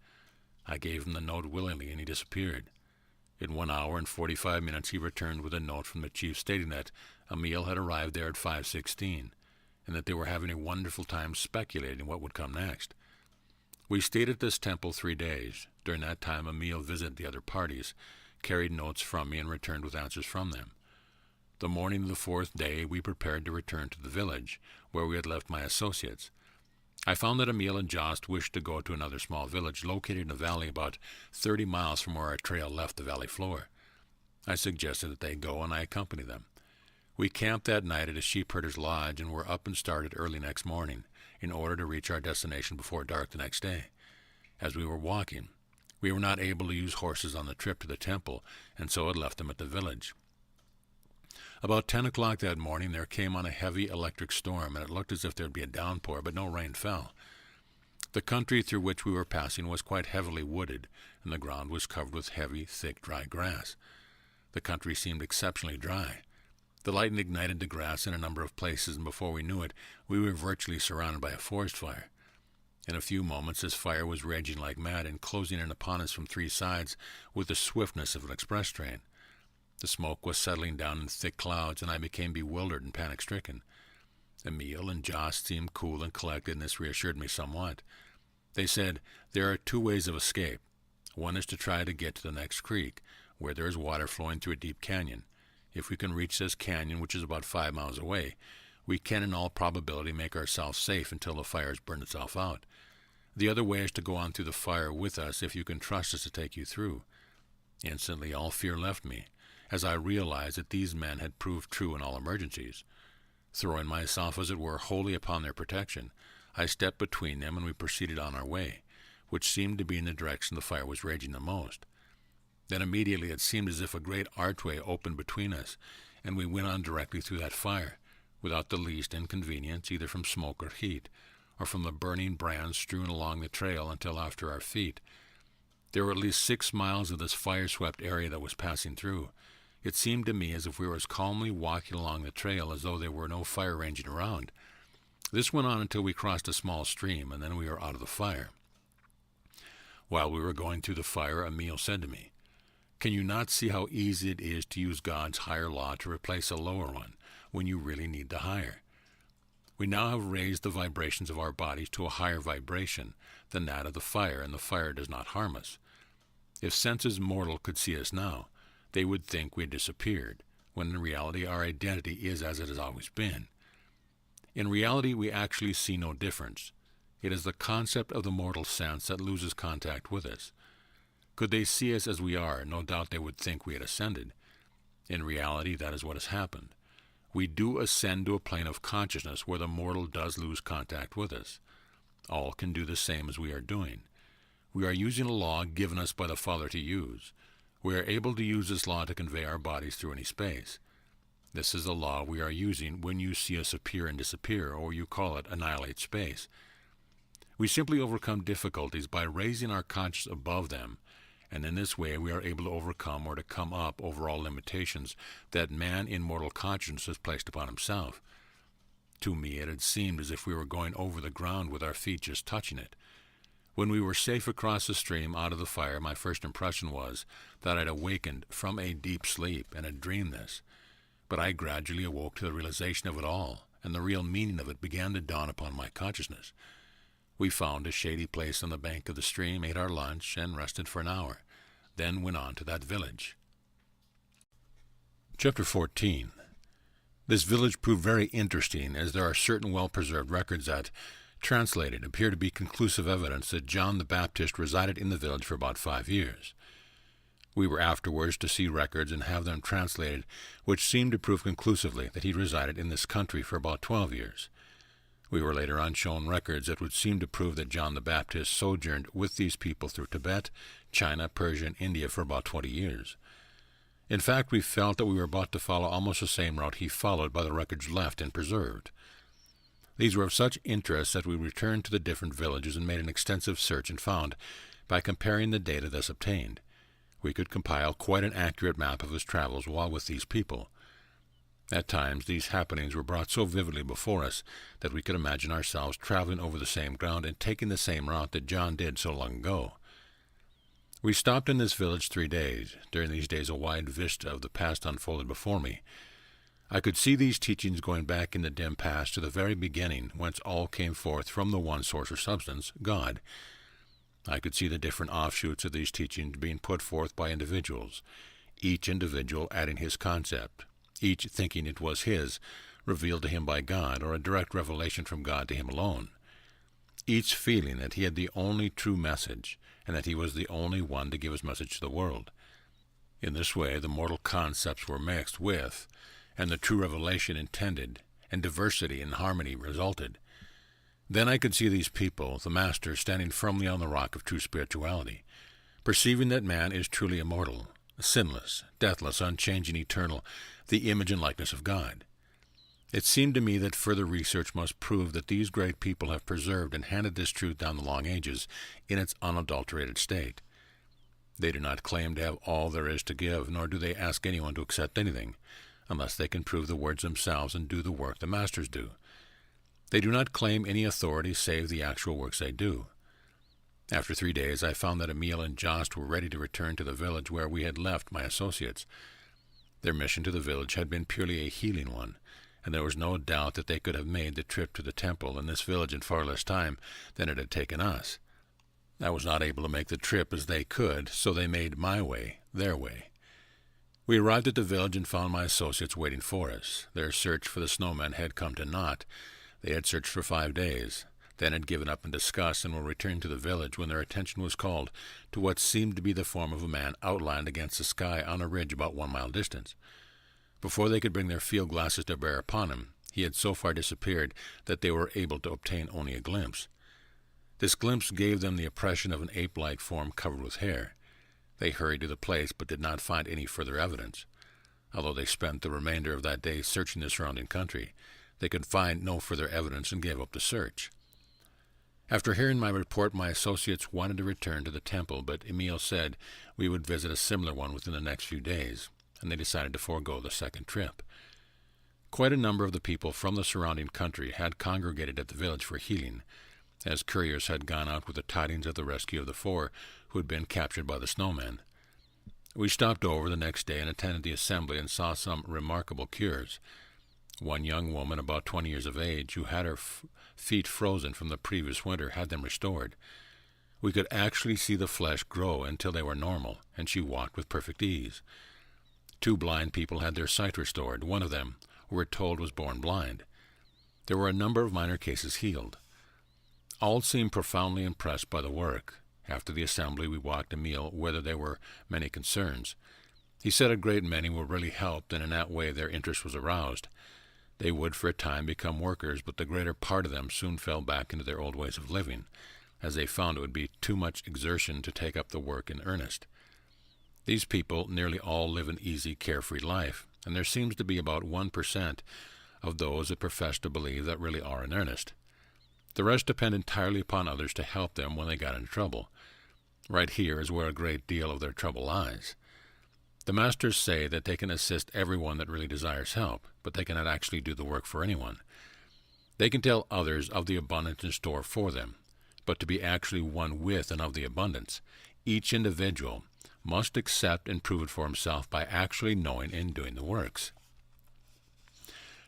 I gave him the note willingly, and he disappeared. In 1 hour and 45 minutes he returned with a note from the chief stating that Emil had arrived there at 5:16, and that they were having a wonderful time speculating what would come next. We stayed at this temple 3 days. During that time Emil visited the other parties, carried notes from me, and returned with answers from them. The morning of the fourth day we prepared to return to the village, where we had left my associates. I found that Emil and Jost wished to go to another small village located in a valley about 30 miles from where our trail left the valley floor. I suggested that they go, and I accompanied them. We camped that night at a sheepherder's lodge and were up and started early next morning in order to reach our destination before dark the next day. As we were walking, we were not able to use horses on the trip to the temple, and so had left them at the village. About 10 o'clock that morning there came on a heavy electric storm, and it looked as if there would be a downpour, but no rain fell. The country through which we were passing was quite heavily wooded, and the ground was covered with heavy, thick, dry grass. The country seemed exceptionally dry. The lightning ignited the grass in a number of places, and before we knew it, we were virtually surrounded by a forest fire. In a few moments this fire was raging like mad and closing in upon us from 3 sides with the swiftness of an express train. The smoke was settling down in thick clouds, and I became bewildered and panic-stricken. Emil and Jost seemed cool and collected, and this reassured me somewhat. They said, "There are 2 ways of escape. One is to try to get to the next creek, where there is water flowing through a deep canyon. If we can reach this canyon, which is about 5 miles away, we can in all probability make ourselves safe until the fire has burned itself out. The other way is to go on through the fire with us if you can trust us to take you through." Instantly all fear left me, as I realized that these men had proved true in all emergencies. Throwing myself, as it were, wholly upon their protection, I stepped between them, and we proceeded on our way, which seemed to be in the direction the fire was raging the most. Then immediately it seemed as if a great archway opened between us, and we went on directly through that fire, without the least inconvenience either from smoke or heat, or from the burning brands strewn along the trail until after our feet. There were at least 6 miles of this fire-swept area that was passing through. It seemed to me as if we were as calmly walking along the trail as though there were no fire raging around. This went on until we crossed a small stream, and then we were out of the fire. While we were going through the fire, Emil said to me, "Can you not see how easy it is to use God's higher law to replace a lower one when you really need the higher? We now have raised the vibrations of our bodies to a higher vibration than that of the fire, and the fire does not harm us. If senses mortal could see us now, they would think we had disappeared, when in reality our identity is as it has always been. In reality we actually see no difference. It is the concept of the mortal sense that loses contact with us. Could they see us as we are, no doubt they would think we had ascended. In reality, that is what has happened. We do ascend to a plane of consciousness where the mortal does lose contact with us. All can do the same as we are doing. We are using a law given us by the Father to use. We are able to use this law to convey our bodies through any space. This is the law we are using when you see us appear and disappear, or you call it annihilate space. We simply overcome difficulties by raising our consciousness above them, and in this way we are able to overcome or to come up over all limitations that man in mortal consciousness has placed upon himself. To me it had seemed as if we were going over the ground with our feet just touching it. When we were safe across the stream out of the fire, my first impression was that I had awakened from a deep sleep and had dreamed this. But I gradually awoke to the realization of it all, and the real meaning of it began to dawn upon my consciousness. We found a shady place on the bank of the stream, ate our lunch, and rested for an hour, then went on to that village. Chapter 14. This village proved very interesting, as there are certain well-preserved records that, translated, appear to be conclusive evidence that John the Baptist resided in the village for about 5 years. We were afterwards to see records and have them translated, which seemed to prove conclusively that he resided in this country for about 12 years. We were later on shown records that would seem to prove that John the Baptist sojourned with these people through Tibet, China, Persia, and India for about 20 years. In fact, we felt that we were about to follow almost the same route he followed by the records left and preserved. These were of such interest that we returned to the different villages and made an extensive search and found, by comparing the data thus obtained, we could compile quite an accurate map of his travels while with these people. At times these happenings were brought so vividly before us that we could imagine ourselves traveling over the same ground and taking the same route that John did so long ago. We stopped in this village 3 days. During these days a wide vista of the past unfolded before me. I could see these teachings going back in the dim past to the very beginning, whence all came forth from the one source or substance, God. I could see the different offshoots of these teachings being put forth by individuals, each individual adding his concept, each thinking it was his, revealed to him by God, or a direct revelation from God to him alone. Each feeling that he had the only true message, and that he was the only one to give his message to the world. In this way, the mortal concepts were mixed with, and the true revelation intended, and diversity and harmony resulted. Then I could see these people, the Masters, standing firmly on the rock of true spirituality, perceiving that man is truly immortal, sinless, deathless, unchanging, eternal, the image and likeness of God. It seemed to me that further research must prove that these great people have preserved and handed this truth down the long ages in its unadulterated state. They do not claim to have all there is to give, nor do they ask anyone to accept anything, unless they can prove the words themselves and do the work the Masters do. They do not claim any authority save the actual works they do. After 3 days, I found that Emil and Jost were ready to return to the village where we had left my associates. Their mission to the village had been purely a healing one, and there was no doubt that they could have made the trip to the temple in this village in far less time than it had taken us. I was not able to make the trip as they could, so they made my way their way. We arrived at the village and found my associates waiting for us. Their search for the snowmen had come to naught. They had searched for 5 days, then had given up in disgust and were returning to the village when their attention was called to what seemed to be the form of a man outlined against the sky on a ridge about 1 mile distant. Before they could bring their field glasses to bear upon him, he had so far disappeared that they were able to obtain only a glimpse. This glimpse gave them the impression of an ape-like form covered with hair. They hurried to the place, but did not find any further evidence. Although they spent the remainder of that day searching the surrounding country, they could find no further evidence and gave up the search. After hearing my report, my associates wanted to return to the temple, but Emil said we would visit a similar one within the next few days, and they decided to forego the second trip. Quite a number of the people from the surrounding country had congregated at the village for healing, as couriers had gone out with the tidings of the rescue of the 4 who had been captured by the snowmen. We stopped over the next day and attended the assembly and saw some remarkable cures. One young woman about 20 years of age, who had her feet frozen from the previous winter, had them restored. We could actually see the flesh grow until they were normal, and she walked with perfect ease. 2 blind people had their sight restored. One of them, we were told, was born blind. There were a number of minor cases healed. All seemed profoundly impressed by the work. After the assembly, we walked Emil whether there were many concerns. He said a great many were really helped, and in that way their interest was aroused. They would for a time become workers, but the greater part of them soon fell back into their old ways of living, as they found it would be too much exertion to take up the work in earnest. These people nearly all live an easy, carefree life, and there seems to be about 1% of those that profess to believe that really are in earnest. The rest depend entirely upon others to help them when they got into trouble. Right here is where a great deal of their trouble lies. The Masters say that they can assist everyone that really desires help, but they cannot actually do the work for anyone. They can tell others of the abundance in store for them, but to be actually one with and of the abundance, each individual must accept and prove it for himself by actually knowing and doing the works.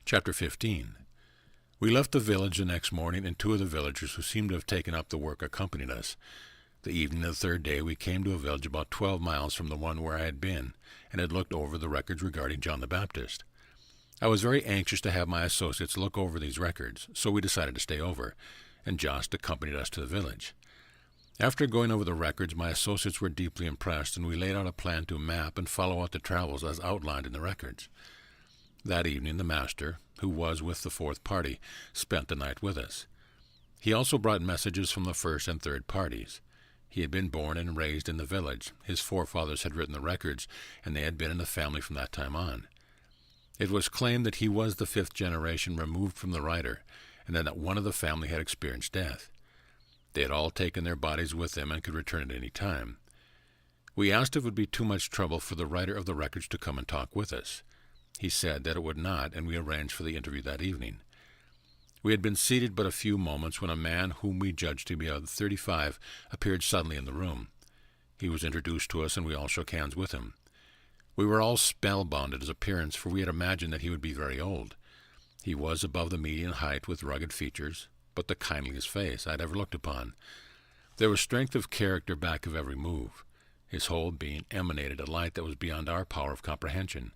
Chapter 15. We left the village the next morning, and 2 of the villagers who seemed to have taken up the work accompanied us. The evening of the 3rd day we came to a village about 12 miles from the one where I had been, and had looked over the records regarding John the Baptist. I was very anxious to have my associates look over these records, so we decided to stay over, and Jost accompanied us to the village. After going over the records, my associates were deeply impressed, and we laid out a plan to map and follow out the travels as outlined in the records. That evening the Master, who was with the 4th party, spent the night with us. He also brought messages from the 1st and 3rd parties. He had been born and raised in the village. His forefathers had written the records, and they had been in the family from that time on. It was claimed that he was the 5th generation removed from the writer, and that one of the family had experienced death. They had all taken their bodies with them and could return at any time. We asked if it would be too much trouble for the writer of the records to come and talk with us. He said that it would not, and we arranged for the interview that evening. We had been seated but a few moments when a man whom we judged to be of 35 appeared suddenly in the room. He was introduced to us, and we all shook hands with him. We were all spellbound at his appearance, for we had imagined that he would be very old. He was above the median height, with rugged features, but the kindliest face I had ever looked upon. There was strength of character back of every move. His whole being emanated a light that was beyond our power of comprehension.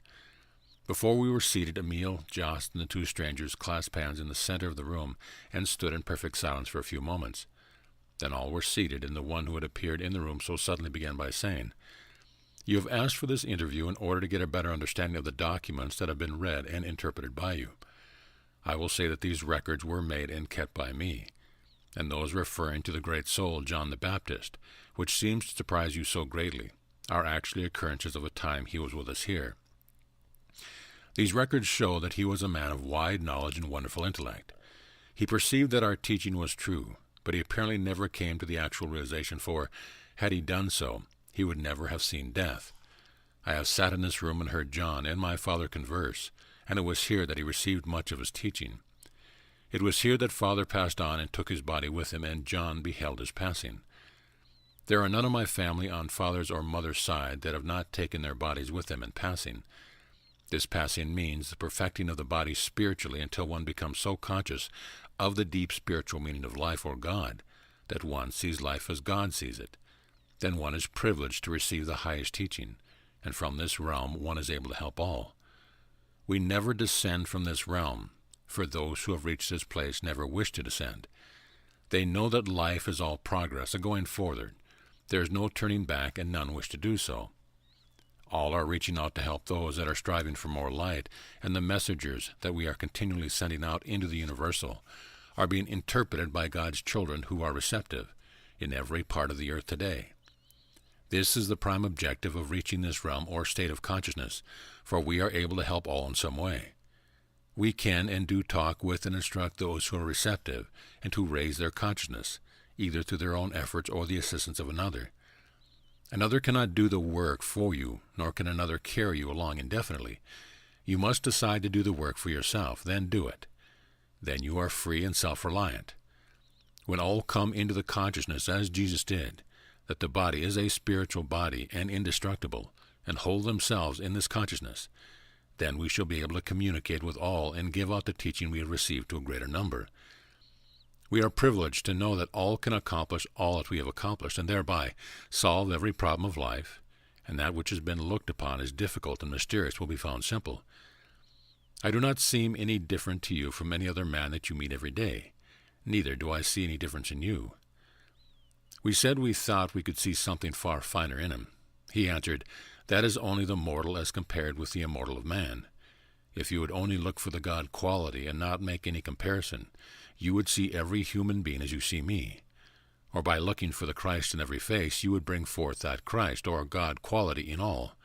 Before we were seated, Emil, Jost, and the two strangers clasped hands in the center of the room and stood in perfect silence for a few moments. Then all were seated, and the one who had appeared in the room so suddenly began by saying, "You have asked for this interview in order to get a better understanding of the documents that have been read and interpreted by you. I will say that these records were made and kept by me, and those referring to the great soul John the Baptist, which seems to surprise you so greatly, are actually occurrences of a time he was with us here. These records show that he was a man of wide knowledge and wonderful intellect. He perceived that our teaching was true, but he apparently never came to the actual realization, for, had he done so, he would never have seen death. I have sat in this room and heard John and my father converse, and it was here that he received much of his teaching. It was here that Father passed on and took his body with him, and John beheld his passing. There are none of my family on father's or mother's side that have not taken their bodies with them in passing. This passing means the perfecting of the body spiritually until one becomes so conscious of the deep spiritual meaning of life or God that one sees life as God sees it. Then one is privileged to receive the highest teaching, and from this realm one is able to help all. We never descend from this realm, for those who have reached this place never wish to descend. They know that life is all progress, a going forward. There is no turning back, and none wish to do so. All are reaching out to help those that are striving for more light, and the messengers that we are continually sending out into the universal are being interpreted by God's children who are receptive in every part of the earth today. This is the prime objective of reaching this realm or state of consciousness, for we are able to help all in some way. We can and do talk with and instruct those who are receptive and who raise their consciousness, either through their own efforts or the assistance of another. Another cannot do the work for you, nor can another carry you along indefinitely. You must decide to do the work for yourself, then do it. Then you are free and self-reliant. When all come into the consciousness, as Jesus did, that the body is a spiritual body and indestructible, and hold themselves in this consciousness, then we shall be able to communicate with all and give out the teaching we have received to a greater number. We are privileged to know that all can accomplish all that we have accomplished, and thereby solve every problem of life, and that which has been looked upon as difficult and mysterious will be found simple. I do not seem any different to you from any other man that you meet every day. Neither do I see any difference in you. We said we thought we could see something far finer in him. He answered, "That is only the mortal as compared with the immortal of man. If you would only look for the God quality and not make any comparison, you would see every human being as you see me. Or by looking for the Christ in every face, you would bring forth that Christ or God quality in all.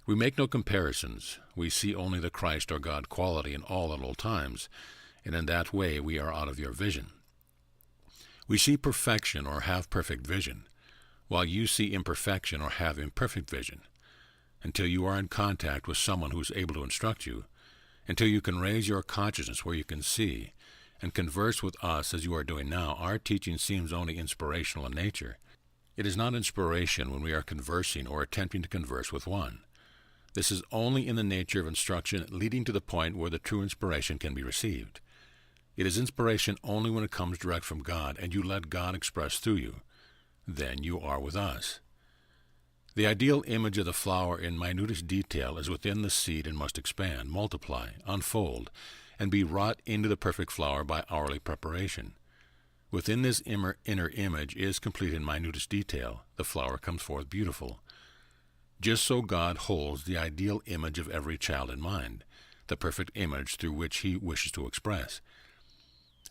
We make no comparisons. We see only the Christ or God quality in all at all times, and in that way we are out of your vision. We see perfection or have perfect vision, while you see imperfection or have imperfect vision. Until you are in contact with someone who is able to instruct you, until you can raise your consciousness where you can see, and converse with us as you are doing now, our teaching seems only inspirational in nature. It is not inspiration when we are conversing or attempting to converse with one. This is only in the nature of instruction, leading to the point where the true inspiration can be received. It is inspiration only when it comes direct from God, and you let God express through you. Then you are with us. The ideal image of the flower in minutest detail is within the seed and must expand, multiply, unfold, and be wrought into the perfect flower by hourly preparation. Within this inner image is complete in minutest detail. The flower comes forth beautiful. Just so God holds the ideal image of every child in mind, the perfect image through which he wishes to express.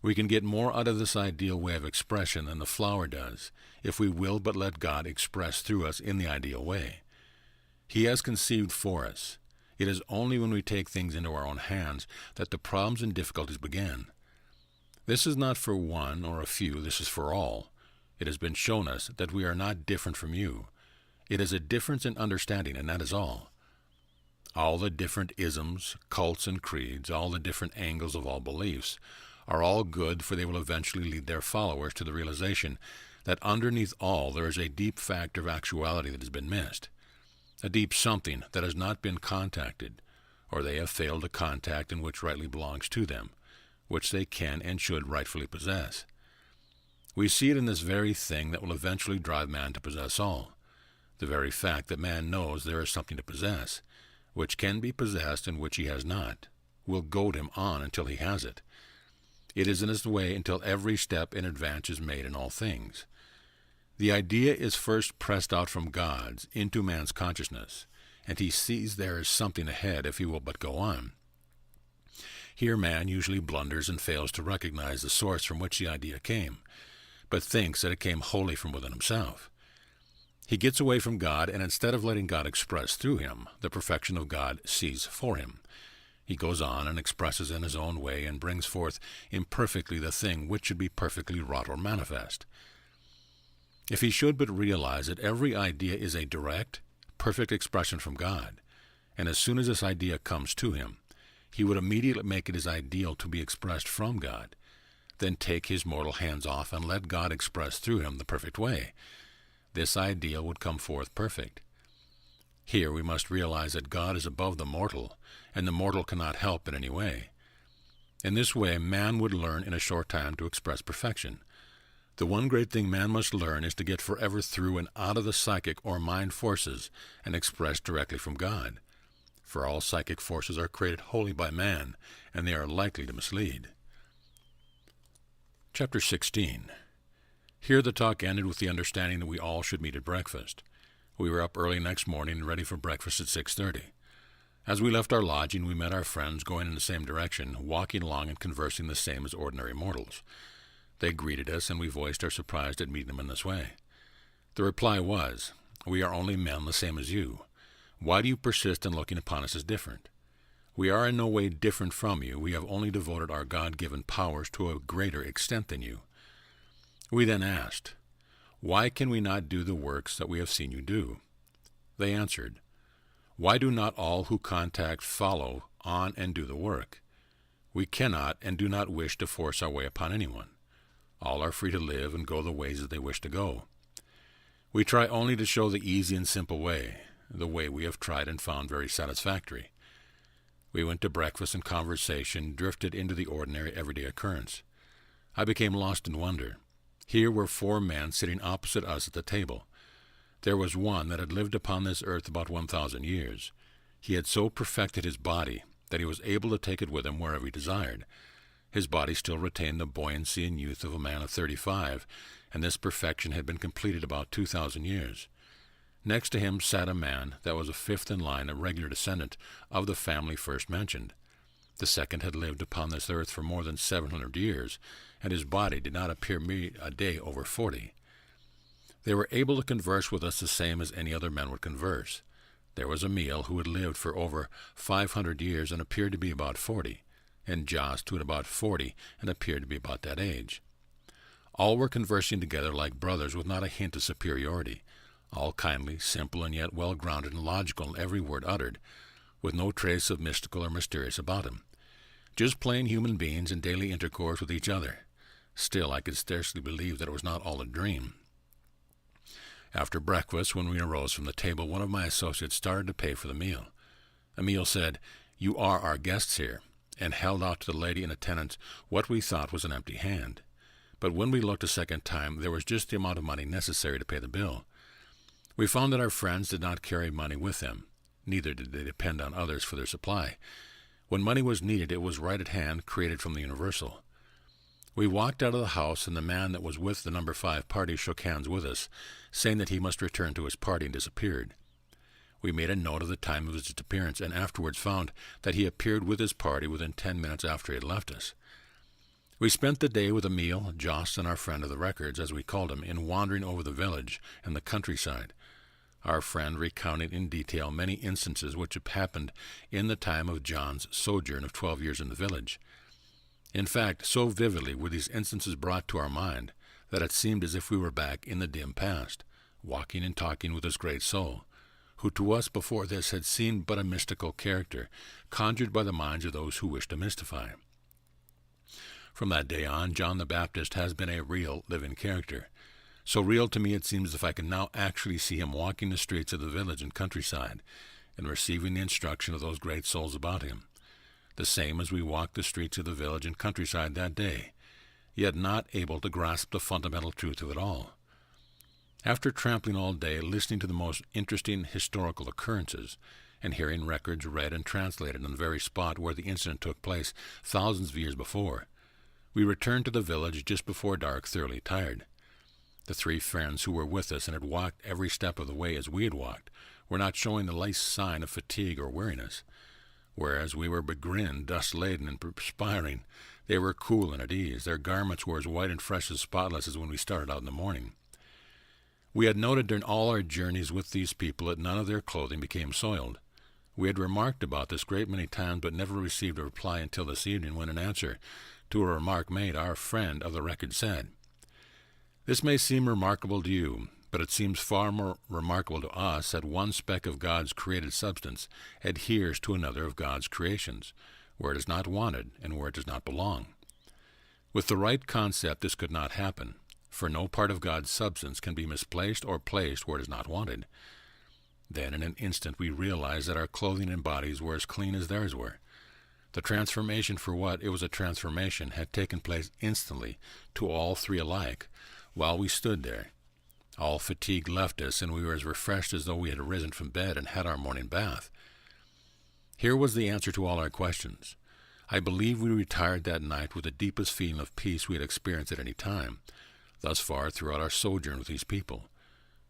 We can get more out of this ideal way of expression than the flower does, if we will but let God express through us in the ideal way. He has conceived for us. It is only when we take things into our own hands that the problems and difficulties begin. This is not for one or a few, this is for all. It has been shown us that we are not different from you. It is a difference in understanding, and that is all. All the different isms, cults, and creeds, all the different angles of all beliefs, are all good, for they will eventually lead their followers to the realization that underneath all there is a deep factor of actuality that has been missed, a deep something that has not been contacted, or they have failed to contact, and which rightly belongs to them, which they can and should rightfully possess. We see it in this very thing that will eventually drive man to possess all, the very fact that man knows there is something to possess, which can be possessed and which he has not, will goad him on until he has it. It is in this way until every step in advance is made in all things. The idea is first pressed out from God's into man's consciousness, and he sees there is something ahead if he will but go on. Here man usually blunders and fails to recognize the source from which the idea came, but thinks that it came wholly from within himself. He gets away from God, and instead of letting God express through him, the perfection of God sees for him. He goes on and expresses in his own way and brings forth imperfectly the thing which should be perfectly wrought or manifest. If he should but realize that every idea is a direct, perfect expression from God, and as soon as this idea comes to him, he would immediately make it his ideal to be expressed from God, then take his mortal hands off and let God express through him the perfect way. This ideal would come forth perfect. Here we must realize that God is above the mortal, and the mortal cannot help in any way. In this way, man would learn in a short time to express perfection. The one great thing man must learn is to get forever through and out of the psychic or mind forces and express directly from God. For all psychic forces are created wholly by man, and they are likely to mislead. Chapter 16. Here the talk ended with the understanding that we all should meet at breakfast. We were up early next morning and ready for breakfast at 6:30. As we left our lodging, we met our friends going in the same direction, walking along and conversing the same as ordinary mortals. They greeted us, and we voiced our surprise at meeting them in this way. The reply was, "We are only men the same as you. Why do you persist in looking upon us as different? We are in no way different from you. We have only devoted our God-given powers to a greater extent than you." We then asked, "Why can we not do the works that we have seen you do?" They answered, "Why do not all who contact follow on and do the work? We cannot and do not wish to force our way upon anyone. All are free to live and go the ways that they wish to go. We try only to show the easy and simple way, the way we have tried and found very satisfactory." We went to breakfast, and conversation drifted into the ordinary everyday occurrence. I became lost in wonder. Here were 4 men sitting opposite us at the table. There was one that had lived upon this earth about 1,000 years. He had so perfected his body that he was able to take it with him wherever he desired. His body still retained the buoyancy and youth of a man of 35, and this perfection had been completed about 2,000 years. Next to him sat a man that was a 5th in line, a regular descendant of the family first mentioned. The second had lived upon this earth for more than 700 years, and his body did not appear a day over 40. They were able to converse with us the same as any other men would converse. There was Emil, who had lived for over 500 years and appeared to be about 40, and Jost, who had about 40 and appeared to be about that age. All were conversing together like brothers with not a hint of superiority, all kindly, simple, and yet well-grounded and logical in every word uttered, with no trace of mystical or mysterious about them. Just plain human beings in daily intercourse with each other. Still, I could scarcely believe that it was not all a dream. After breakfast, when we arose from the table, one of my associates started to pay for the meal. Emil said, "You are our guests here," and held out to the lady in attendance what we thought was an empty hand. But when we looked a second time, there was just the amount of money necessary to pay the bill. We found that our friends did not carry money with them. Neither did they depend on others for their supply. When money was needed, it was right at hand, created from the universal. We walked out of the house, and the man that was with the number 5 party shook hands with us, saying that he must return to his party, and disappeared. We made a note of the time of his disappearance, and afterwards found that he appeared with his party within 10 minutes after he had left us. We spent the day with Emil, Jost, and our friend of the records, as we called him, in wandering over the village and the countryside. Our friend recounted in detail many instances which had happened in the time of John's sojourn of 12 years in the village. In fact, so vividly were these instances brought to our mind that it seemed as if we were back in the dim past, walking and talking with this great soul, who to us before this had seemed but a mystical character, conjured by the minds of those who wished to mystify. From that day on, John the Baptist has been a real, living character. So real to me it seems as if I can now actually see him walking the streets of the village and countryside, and receiving the instruction of those great souls about him, the same as we walked the streets of the village and countryside that day, yet not able to grasp the fundamental truth of it all. After trampling all day, listening to the most interesting historical occurrences, and hearing records read and translated on the very spot where the incident took place thousands of years before. We returned to the village just before dark, thoroughly tired. The 3 friends who were with us and had walked every step of the way as we had walked were not showing the least sign of fatigue or weariness. Whereas we were begrimed, dust-laden, and perspiring, they were cool and at ease. Their garments were as white and fresh and spotless as when we started out in the morning. We had noted during all our journeys with these people that none of their clothing became soiled. We had remarked about this great many times, but never received a reply until this evening, when in answer to a remark made, our friend of the record said, "This may seem remarkable to you, but it seems far more remarkable to us that one speck of God's created substance adheres to another of God's creations, where it is not wanted and where it does not belong. With the right concept, this could not happen, for no part of God's substance can be misplaced or placed where it is not wanted." Then in an instant we realized that our clothing and bodies were as clean as theirs were. The transformation, for what it was a transformation, had taken place instantly to all 3 alike while we stood there. All fatigue left us, and we were as refreshed as though we had arisen from bed and had our morning bath. Here was the answer to all our questions. I believe we retired that night with the deepest feeling of peace we had experienced at any time, thus far throughout our sojourn with these people.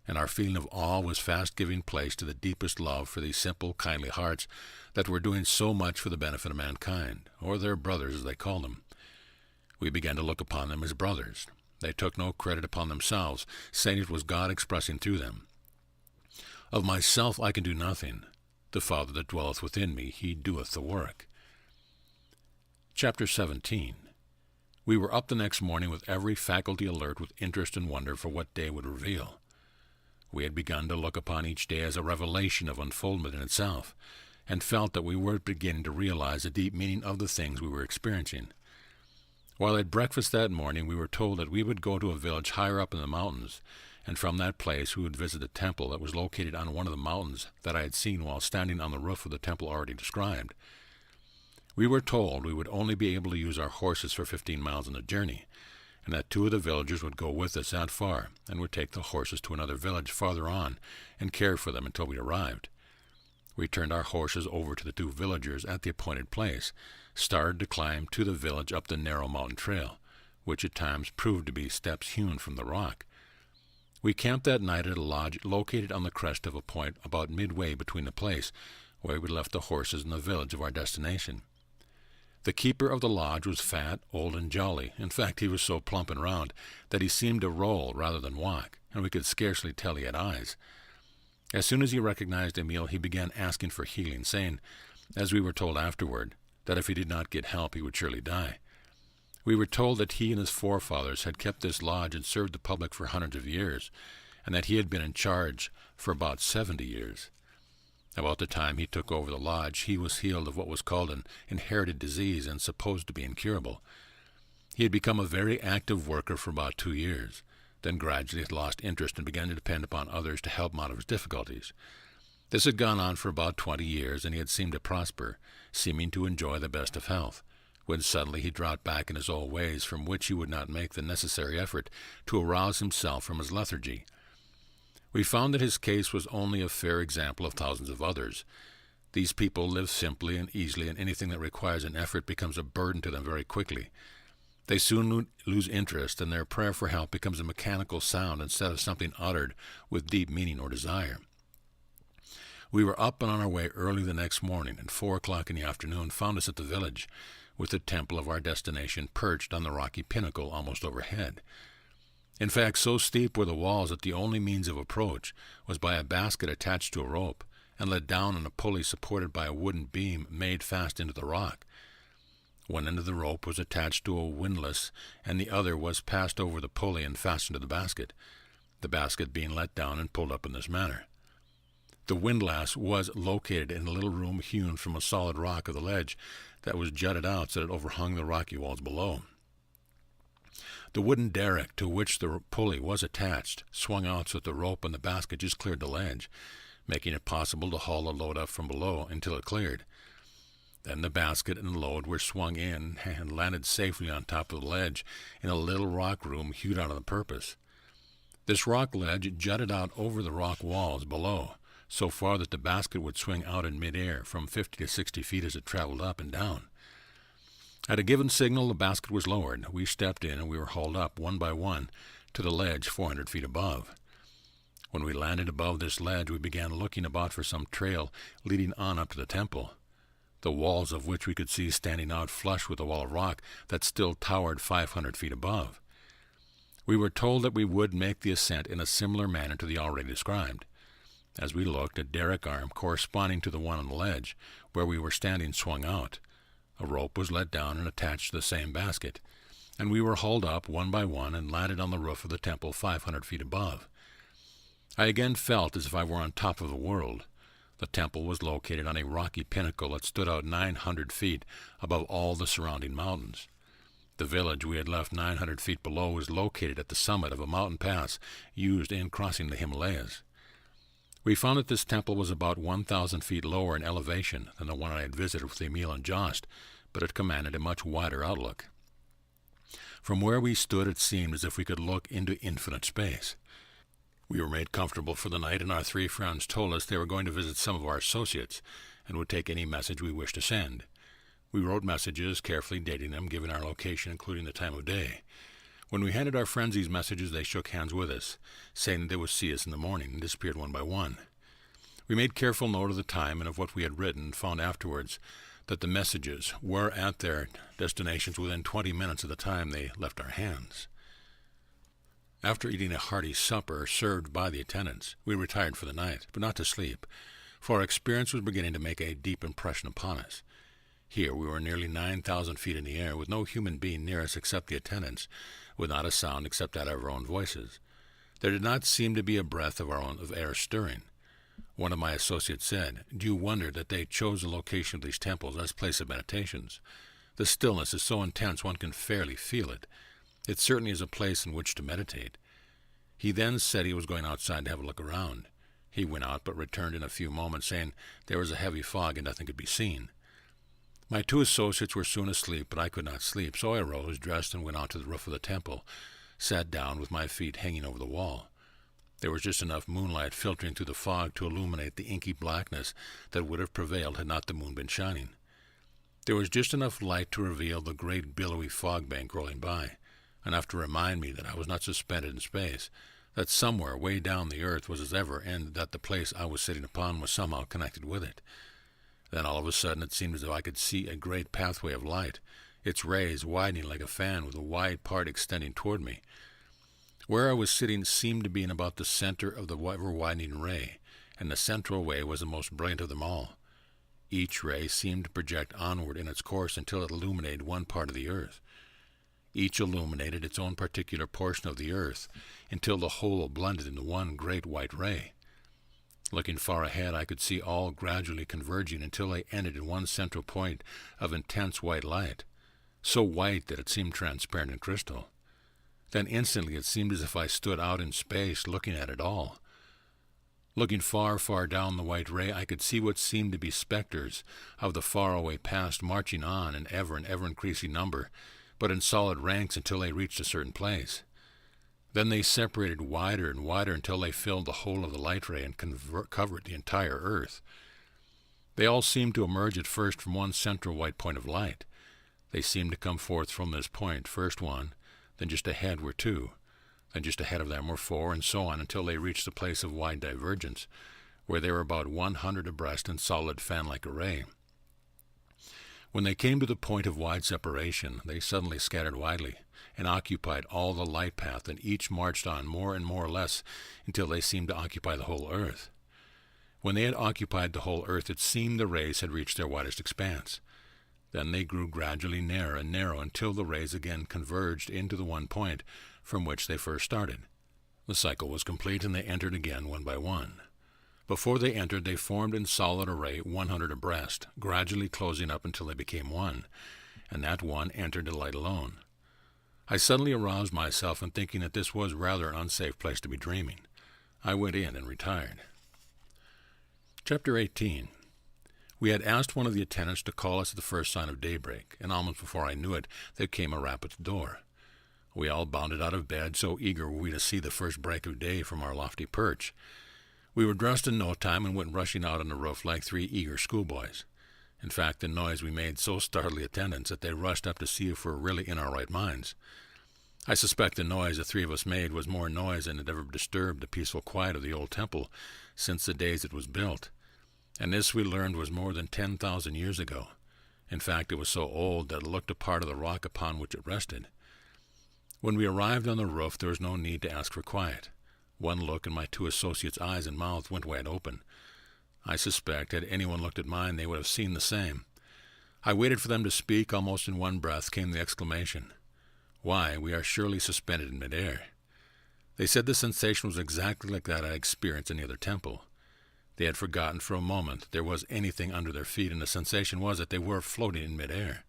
And our feeling of awe was fast giving place to the deepest love for these simple, kindly hearts that were doing so much for the benefit of mankind, or their brothers as they called them. We began to look upon them as brothers. They took no credit upon themselves, saying it was God expressing through them, "Of myself I can do nothing. The Father that dwelleth within me, he doeth the work." Chapter 17. We were up the next morning with every faculty alert with interest and wonder for what day would reveal. We had begun to look upon each day as a revelation of unfoldment in itself, and felt that we were beginning to realize the deep meaning of the things we were experiencing. While at breakfast that morning, we were told that we would go to a village higher up in the mountains, and from that place we would visit a temple that was located on one of the mountains that I had seen while standing on the roof of the temple already described. We were told we would only be able to use our horses for 15 miles on the journey, and that 2 of the villagers would go with us that far, and would take the horses to another village farther on and care for them until we arrived. We turned our horses over to the 2 villagers at the appointed place, started to climb to the village up the narrow mountain trail, which at times proved to be steps hewn from the rock. We camped that night at a lodge located on the crest of a point about midway between the place where we left the horses and the village of our destination. The keeper of the lodge was fat, old, and jolly. In fact, he was so plump and round that he seemed to roll rather than walk, and we could scarcely tell he had eyes. As soon as he recognized Emil, he began asking for healing, saying, as we were told afterward, that if he did not get help, he would surely die. We were told that he and his forefathers had kept this lodge and served the public for hundreds of years, and that he had been in charge for about 70 years. About the time he took over the lodge, he was healed of what was called an inherited disease and supposed to be incurable. He had become a very active worker for about 2 years, then gradually had lost interest and began to depend upon others to help him out of his difficulties. This had gone on for about 20 years, and he had seemed to prosper, seeming to enjoy the best of health, when suddenly he dropped back in his old ways, from which he would not make the necessary effort to arouse himself from his lethargy. We found that his case was only a fair example of thousands of others. These people live simply and easily, and anything that requires an effort becomes a burden to them very quickly. They soon lose interest, and their prayer for help becomes a mechanical sound instead of something uttered with deep meaning or desire. We were up and on our way early the next morning, and 4 o'clock in the afternoon found us at the village, with the temple of our destination perched on the rocky pinnacle almost overhead. In fact, so steep were the walls that the only means of approach was by a basket attached to a rope and let down on a pulley supported by a wooden beam made fast into the rock. One end of the rope was attached to a windlass, and the other was passed over the pulley and fastened to the basket being let down and pulled up in this manner. The windlass was located in a little room hewn from a solid rock of the ledge that was jutted out so that it overhung the rocky walls below. The wooden derrick to which the pulley was attached swung out so that the rope and the basket just cleared the ledge, making it possible to haul the load up from below until it cleared. Then the basket and the load were swung in and landed safely on top of the ledge in a little rock room hewed out on the purpose. This rock ledge jutted out over the rock walls below, so far that the basket would swing out in midair from 50 to 60 feet as it traveled up and down. At a given signal, the basket was lowered. We stepped in and we were hauled up one by one to the ledge 400 feet above. When we landed above this ledge, we began looking about for some trail leading on up to the temple, the walls of which we could see standing out flush with the wall of rock that still towered 500 feet above. We were told that we would make the ascent in a similar manner to the already described. As we looked, a derrick arm corresponding to the one on the ledge where we were standing swung out. A rope was let down and attached to the same basket, and we were hauled up one by one and landed on the roof of the temple 500 feet above. I again felt as if I were on top of the world. The temple was located on a rocky pinnacle that stood out 900 feet above all the surrounding mountains. The village we had left 900 feet below was located at the summit of a mountain pass used in crossing the Himalayas. We found that this temple was about 1,000 feet lower in elevation than the one I had visited with Emil and Jost, but it commanded a much wider outlook. From where we stood, it seemed as if we could look into infinite space. We were made comfortable for the night, and our three friends told us they were going to visit some of our associates and would take any message we wished to send. We wrote messages, carefully dating them, giving our location, including the time of day. When we handed our friends these messages, they shook hands with us, saying that they would see us in the morning, and disappeared one by one. We made careful note of the time and of what we had written, and found afterwards that the messages were at their destinations within 20 minutes of the time they left our hands. After eating a hearty supper served by the attendants, we retired for the night, but not to sleep, for our experience was beginning to make a deep impression upon us. Here we were nearly 9,000 feet in the air, with no human being near us except the attendants, with not a sound except that of our own voices. There did not seem to be a breath of air stirring. One of my associates said, "Do you wonder that they chose the location of these temples as place of meditations? The stillness is so intense one can fairly feel it. It certainly is a place in which to meditate." He then said he was going outside to have a look around. He went out, but returned in a few moments, saying there was a heavy fog and nothing could be seen. My two associates were soon asleep, but I could not sleep, so I arose, dressed, and went out to the roof of the temple, sat down with my feet hanging over the wall. There was just enough moonlight filtering through the fog to illuminate the inky blackness that would have prevailed had not the moon been shining. There was just enough light to reveal the great billowy fog bank rolling by, enough to remind me that I was not suspended in space, that somewhere way down the earth was as ever, and that the place I was sitting upon was somehow connected with it. Then all of a sudden it seemed as though I could see a great pathway of light, its rays widening like a fan with a wide part extending toward me. Where I was sitting seemed to be in about the center of the ever-widening ray, and the central ray was the most brilliant of them all. Each ray seemed to project onward in its course until it illuminated one part of the earth. Each illuminated its own particular portion of the earth, until the whole blended into one great white ray. Looking far ahead, I could see all gradually converging until they ended in one central point of intense white light, so white that it seemed transparent and crystal. Then instantly it seemed as if I stood out in space looking at it all. Looking far, far down the white ray, I could see what seemed to be specters of the faraway past marching on in ever and ever increasing number, but in solid ranks until they reached a certain place. Then they separated wider and wider until they filled the whole of the light ray and covered the entire earth. They all seemed to emerge at first from one central white point of light. They seemed to come forth from this point, first one, then just ahead were two, then just ahead of them were four, and so on until they reached the place of wide divergence, where they were about 100 abreast in solid fan-like array. When they came to the point of wide separation, they suddenly scattered widely, and occupied all the light path, and each marched on more and more or less until they seemed to occupy the whole earth. When they had occupied the whole earth, it seemed the rays had reached their widest expanse. Then they grew gradually narrow and narrow until the rays again converged into the one point from which they first started. The cycle was complete, and they entered again one by one. Before they entered, they formed in solid array 100 abreast, gradually closing up until they became one, and that one entered the light alone. I suddenly aroused myself, and thinking that this was rather an unsafe place to be dreaming, I went in and retired. Chapter 18. We had asked one of the attendants to call us at the first sign of daybreak, and almost before I knew it, there came a rap at the door. We all bounded out of bed, so eager were we to see the first break of day from our lofty perch. We were dressed in no time and went rushing out on the roof like three eager schoolboys. In fact, the noise we made so startled the attendants that they rushed up to see if we were really in our right minds. I suspect the noise the three of us made was more noise than had ever disturbed the peaceful quiet of the old temple since the days it was built, and this we learned was more than 10,000 years ago. In fact, it was so old that it looked a part of the rock upon which it rested. When we arrived on the roof, there was no need to ask for quiet. One look, and my two associates' eyes and mouths went wide open. I suspect, had anyone looked at mine, they would have seen the same. I waited for them to speak. Almost in one breath came the exclamation, "Why, we are surely suspended in midair." They said the sensation was exactly like that I experienced in the other temple. They had forgotten for a moment there was anything under their feet, and the sensation was that they were floating in midair.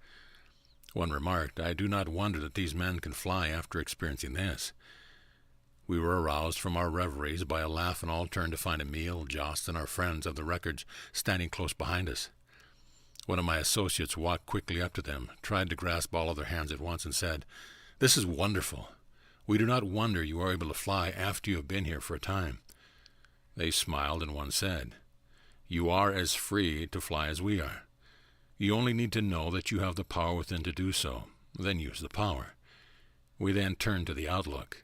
One remarked, "I do not wonder that these men can fly after experiencing this." We were aroused from our reveries by a laugh, and all turned to find Emile, Jost, and our friends of the records standing close behind us. One of my associates walked quickly up to them, tried to grasp all of their hands at once, and said, "This is wonderful. We do not wonder you are able to fly after you have been here for a time." They smiled, and one said, "You are as free to fly as we are. You only need to know that you have the power within to do so, then use the power." We then turned to the outlook.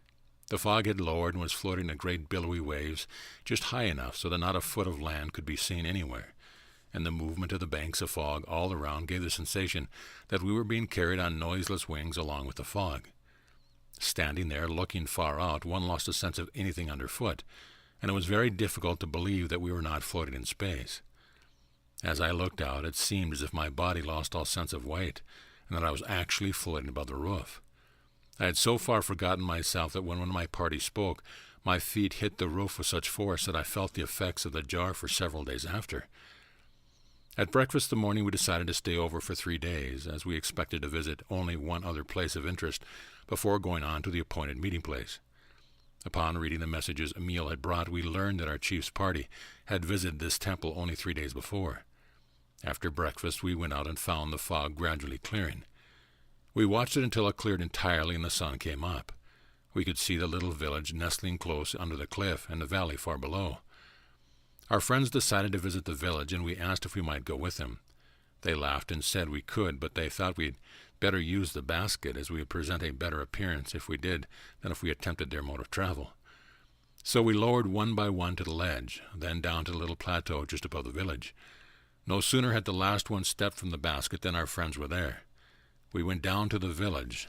The fog had lowered and was floating in great billowy waves, just high enough so that not a foot of land could be seen anywhere, and the movement of the banks of fog all around gave the sensation that we were being carried on noiseless wings along with the fog. Standing there, looking far out, one lost a sense of anything underfoot, and it was very difficult to believe that we were not floating in space. As I looked out, it seemed as if my body lost all sense of weight, and that I was actually floating above the roof. I had so far forgotten myself that when one of my party spoke, my feet hit the roof with such force that I felt the effects of the jar for several days after. At breakfast the morning we decided to stay over for 3 days, as we expected to visit only one other place of interest before going on to the appointed meeting place. Upon reading the messages Emile had brought, we learned that our chief's party had visited this temple only 3 days before. After breakfast we went out and found the fog gradually clearing. We watched it until it cleared entirely and the sun came up. We could see the little village nestling close under the cliff and the valley far below. Our friends decided to visit the village, and we asked if we might go with them. They laughed and said we could, but they thought we'd better use the basket, as we would present a better appearance if we did than if we attempted their mode of travel. So we lowered one by one to the ledge, then down to the little plateau just above the village. No sooner had the last one stepped from the basket than our friends were there. We went down to the village,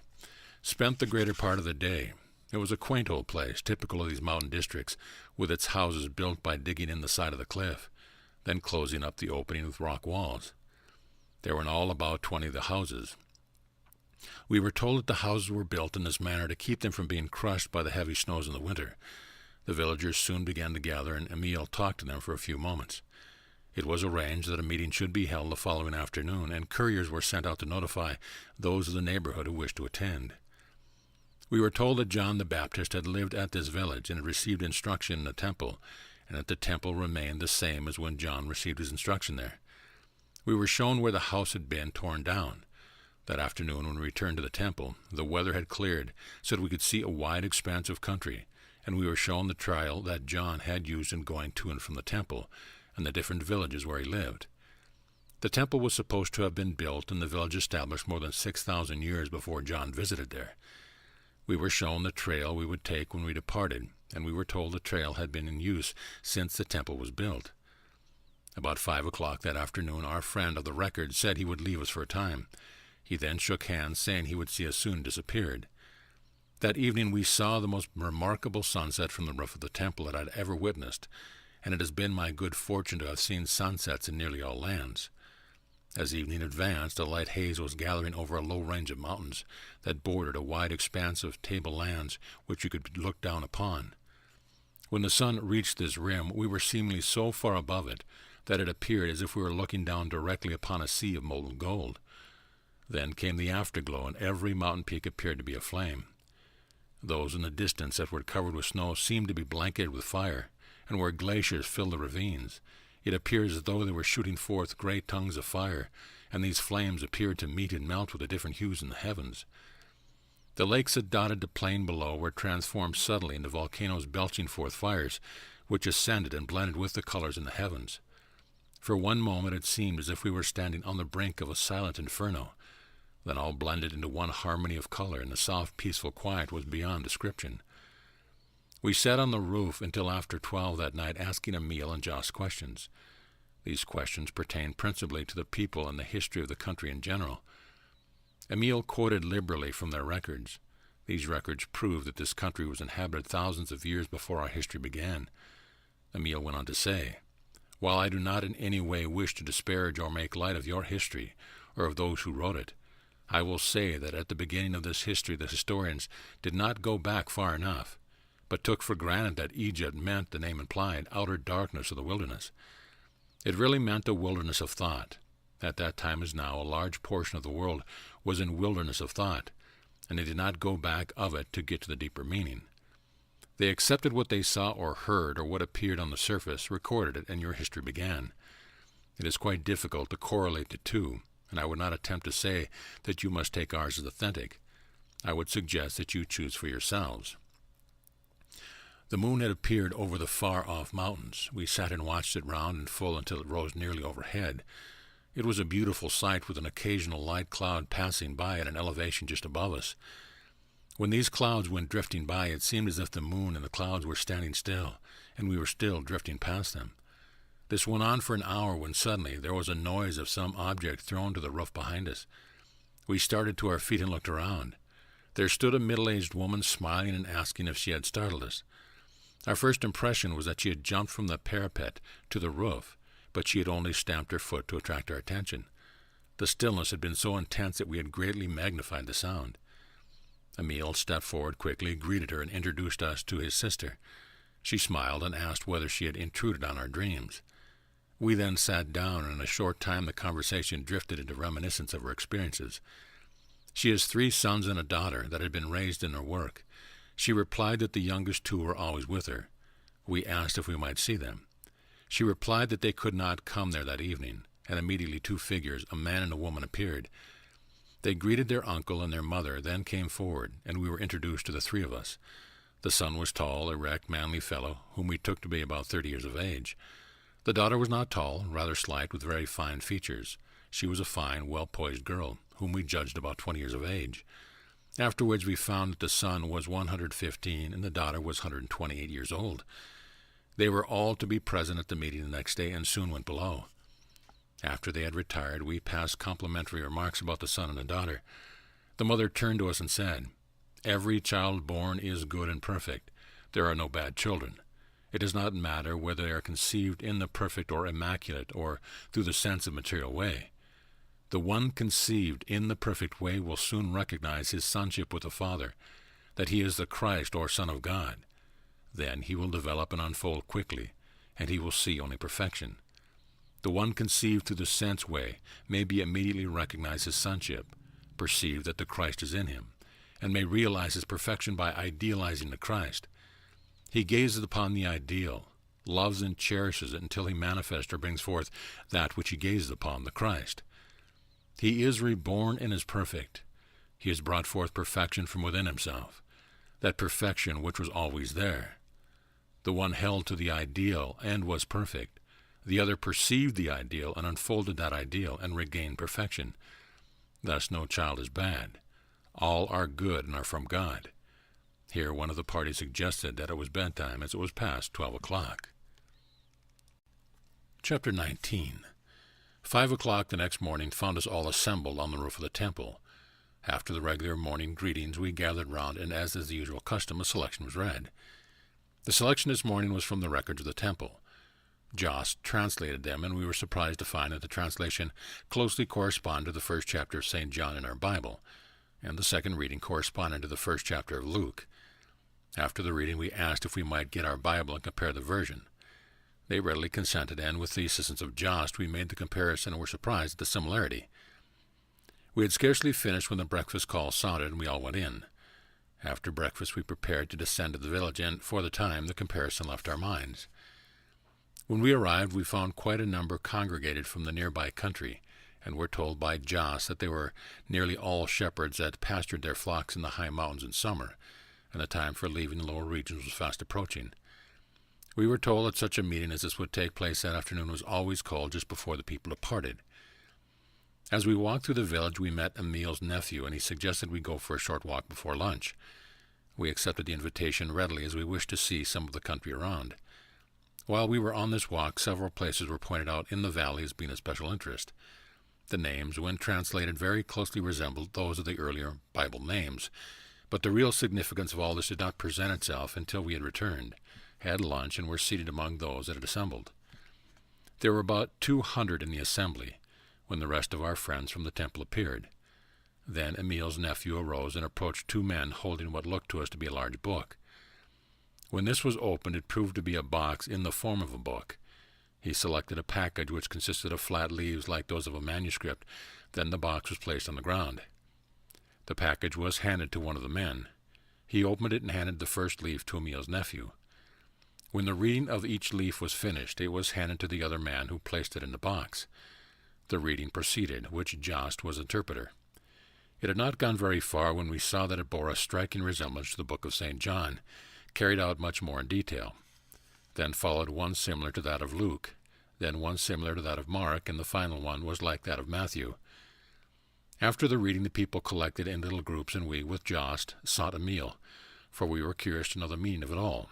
spent the greater part of the day. It was a quaint old place, typical of these mountain districts, with its houses built by digging in the side of the cliff, then closing up the opening with rock walls. There were in all about 20 of the houses. We were told that the houses were built in this manner to keep them from being crushed by the heavy snows in the winter. The villagers soon began to gather, and Emile talked to them for a few moments. It was arranged that a meeting should be held the following afternoon, and couriers were sent out to notify those of the neighborhood who wished to attend. We were told that John the Baptist had lived at this village and had received instruction in the temple, and that the temple remained the same as when John received his instruction there. We were shown where the house had been torn down. That afternoon, when we returned to the temple, the weather had cleared so that we could see a wide expanse of country, and we were shown the trail that John had used in going to and from the temple, and the different villages where he lived. The temple was supposed to have been built and the village established more than 6,000 years before John visited there. We were shown the trail we would take when we departed, and we were told the trail had been in use since the temple was built. About 5 o'clock that afternoon, our friend of the record said he would leave us for a time. He then shook hands, saying he would see us soon, and disappeared. That evening we saw the most remarkable sunset from the roof of the temple that I had ever witnessed, and it has been my good fortune to have seen sunsets in nearly all lands. As evening advanced, a light haze was gathering over a low range of mountains that bordered a wide expanse of tablelands which you could look down upon. When the sun reached this rim, we were seemingly so far above it that it appeared as if we were looking down directly upon a sea of molten gold. Then came the afterglow, and every mountain peak appeared to be aflame. Those in the distance that were covered with snow seemed to be blanketed with fire, and where glaciers filled the ravines, it appeared as though they were shooting forth great tongues of fire, and these flames appeared to meet and melt with the different hues in the heavens. The lakes that dotted the plain below were transformed suddenly into volcanoes belching forth fires, which ascended and blended with the colors in the heavens. For one moment it seemed as if we were standing on the brink of a silent inferno. Then all blended into one harmony of color, and the soft, peaceful quiet was beyond description. We sat on the roof until after 12 that night, asking Emil and Joss questions. These questions pertained principally to the people and the history of the country in general. Emil quoted liberally from their records. These records proved that this country was inhabited thousands of years before our history began. Emil went on to say, "While I do not in any way wish to disparage or make light of your history, or of those who wrote it, I will say that at the beginning of this history the historians did not go back far enough, but took for granted that Egypt meant, the name implied, outer darkness of the wilderness. It really meant a wilderness of thought. At that time as now, a large portion of the world was in wilderness of thought, and they did not go back of it to get to the deeper meaning. They accepted what they saw or heard, or what appeared on the surface, recorded it, and your history began. It is quite difficult to correlate the two, and I would not attempt to say that you must take ours as authentic. I would suggest that you choose for yourselves." The moon had appeared over the far-off mountains. We sat and watched it round and full until it rose nearly overhead. It was a beautiful sight, with an occasional light cloud passing by at an elevation just above us. When these clouds went drifting by, it seemed as if the moon and the clouds were standing still, and we were still drifting past them. This went on for an hour, when suddenly there was a noise of some object thrown to the roof behind us. We started to our feet and looked around. There stood a middle-aged woman, smiling and asking if she had startled us. Our first impression was that she had jumped from the parapet to the roof, but she had only stamped her foot to attract our attention. The stillness had been so intense that we had greatly magnified the sound. Emil stepped forward quickly, greeted her, and introduced us to his sister. She smiled and asked whether she had intruded on our dreams. We then sat down, and in a short time the conversation drifted into reminiscence of her experiences. She has 3 sons and a daughter that had been raised in her work. She replied that the youngest 2 were always with her. We asked if we might see them. She replied that they could not come there that evening, and immediately 2 figures, a man and a woman, appeared. They greeted their uncle and their mother, then came forward, and we were introduced to the 3 of us. The son was tall, erect, manly fellow, whom we took to be about 30 years of age. The daughter was not tall, rather slight, with very fine features. She was a fine, well-poised girl, whom we judged about 20 years of age. Afterwards we found that the son was 115 and the daughter was 128 years old. They were all to be present at the meeting the next day, and soon went below. After they had retired, we passed complimentary remarks about the son and the daughter. The mother turned to us and said, "Every child born is good and perfect. There are no bad children. It does not matter whether they are conceived in the perfect or immaculate, or through the sense of material way. The one conceived in the perfect way will soon recognize his sonship with the Father, that he is the Christ or Son of God. Then he will develop and unfold quickly, and he will see only perfection. The one conceived through the sense way may be immediately recognize his sonship, perceive that the Christ is in him, and may realize his perfection by idealizing the Christ. He gazes upon the ideal, loves and cherishes it until he manifests or brings forth that which he gazes upon, the Christ. He is reborn and is perfect. He has brought forth perfection from within himself, that perfection which was always there. The one held to the ideal and was perfect. The other perceived the ideal and unfolded that ideal and regained perfection. Thus no child is bad. All are good and are from God." Here one of the party suggested that it was bedtime, as it was past 12 o'clock. Chapter 19. 5 o'clock the next morning found us all assembled on the roof of the temple. After the regular morning greetings, we gathered round, and as is the usual custom, a selection was read. The selection this morning was from the records of the temple. Joss translated them, and we were surprised to find that the translation closely corresponded to the first chapter of St. John in our Bible, and the second reading corresponded to the first chapter of Luke. After the reading, we asked if we might get our Bible and compare the version. They readily consented, and with the assistance of Jost, we made the comparison and were surprised at the similarity. We had scarcely finished when the breakfast call sounded, and we all went in. After breakfast, we prepared to descend to the village, and for the time the comparison left our minds. When we arrived, we found quite a number congregated from the nearby country, and were told by Joss that they were nearly all shepherds that pastured their flocks in the high mountains in summer, and the time for leaving the lower regions was fast approaching. We were told that such a meeting as this would take place that afternoon was always called just before the people departed. As we walked through the village, we met Emil's nephew, and he suggested we go for a short walk before lunch. We accepted the invitation readily, as we wished to see some of the country around. While we were on this walk, several places were pointed out in the valley as being of special interest. The names, when translated, very closely resembled those of the earlier Bible names, but the real significance of all this did not present itself until we had returned, had lunch, and were seated among those that had assembled. There were about 200 in the assembly, when the rest of our friends from the temple appeared. Then Emil's nephew arose and approached two men holding what looked to us to be a large book. When this was opened, it proved to be a box in the form of a book. He selected a package which consisted of flat leaves like those of a manuscript. Then the box was placed on the ground. The package was handed to one of the men. He opened it and handed the first leaf to Emil's nephew. When the reading of each leaf was finished, it was handed to the other man, who placed it in the box. The reading proceeded, which Jost was interpreter. It had not gone very far when we saw that it bore a striking resemblance to the book of St. John, carried out much more in detail. Then followed one similar to that of Luke, then one similar to that of Mark, and the final one was like that of Matthew. After the reading, the people collected in little groups, and we, with Jost, sought Emil, for we were curious to know the meaning of it all.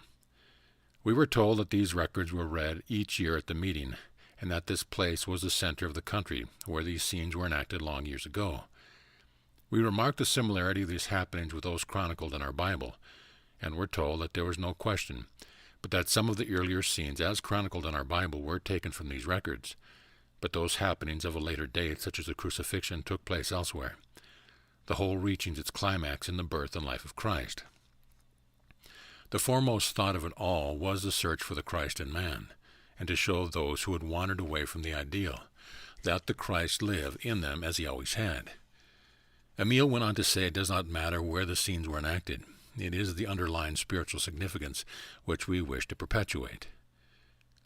We were told that these records were read each year at the meeting, and that this place was the center of the country, where these scenes were enacted long years ago. We remarked the similarity of these happenings with those chronicled in our Bible, and were told that there was no question, but that some of the earlier scenes as chronicled in our Bible were taken from these records, but those happenings of a later date, such as the crucifixion, took place elsewhere, the whole reaching its climax in the birth and life of Christ. The foremost thought of it all was the search for the Christ in man, and to show those who had wandered away from the ideal that the Christ lived in them as he always had. Emil went on to say it does not matter where the scenes were enacted. It is the underlying spiritual significance which we wish to perpetuate.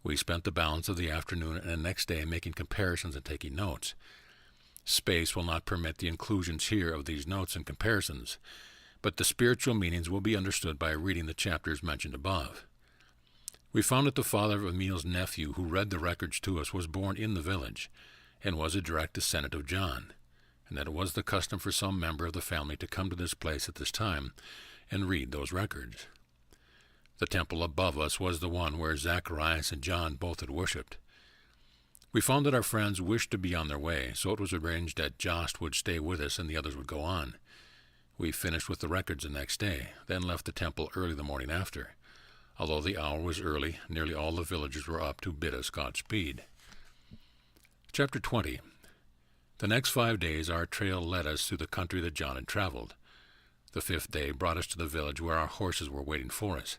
We spent the balance of the afternoon and the next day making comparisons and taking notes. Space will not permit the inclusions here of these notes and comparisons, but the spiritual meanings will be understood by reading the chapters mentioned above. We found that the father of Emil's nephew, who read the records to us, was born in the village, and was a direct descendant of John, and that it was the custom for some member of the family to come to this place at this time and read those records. The temple above us was the one where Zacharias and John both had worshipped. We found that our friends wished to be on their way, so it was arranged that Jost would stay with us and the others would go on. We finished with the records the next day, then left the temple early the morning after. Although the hour was early, nearly all the villagers were up to bid us Godspeed. Chapter 20. The next 5 days our trail led us through the country that John had traveled. The 5th day brought us to the village where our horses were waiting for us.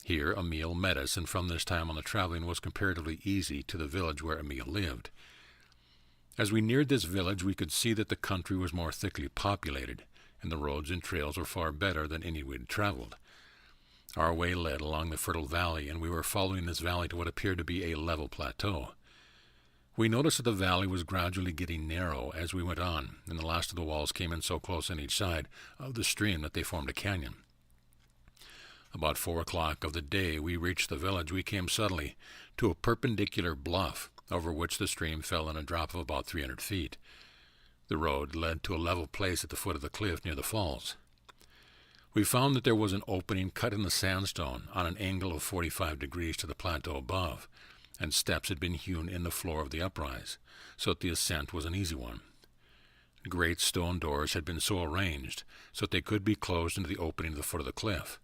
Here Emil met us, and from this time on the traveling was comparatively easy to the village where Emil lived. As we neared this village, we could see that the country was more thickly populated, and the roads and trails were far better than any we had traveled. Our way led along the fertile valley, and we were following this valley to what appeared to be a level plateau. We noticed that the valley was gradually getting narrow as we went on, and the last of the walls came in so close on each side of the stream that they formed a canyon. About 4 o'clock of the day we reached the village, we came suddenly to a perpendicular bluff over which the stream fell in a drop of about 300 feet. The road led to a level place at the foot of the cliff near the falls. We found that there was an opening cut in the sandstone on an angle of 45 degrees to the plateau above, and steps had been hewn in the floor of the uprise, so that the ascent was an easy one. Great stone doors had been so arranged so that they could be closed into the opening at the foot of the cliff,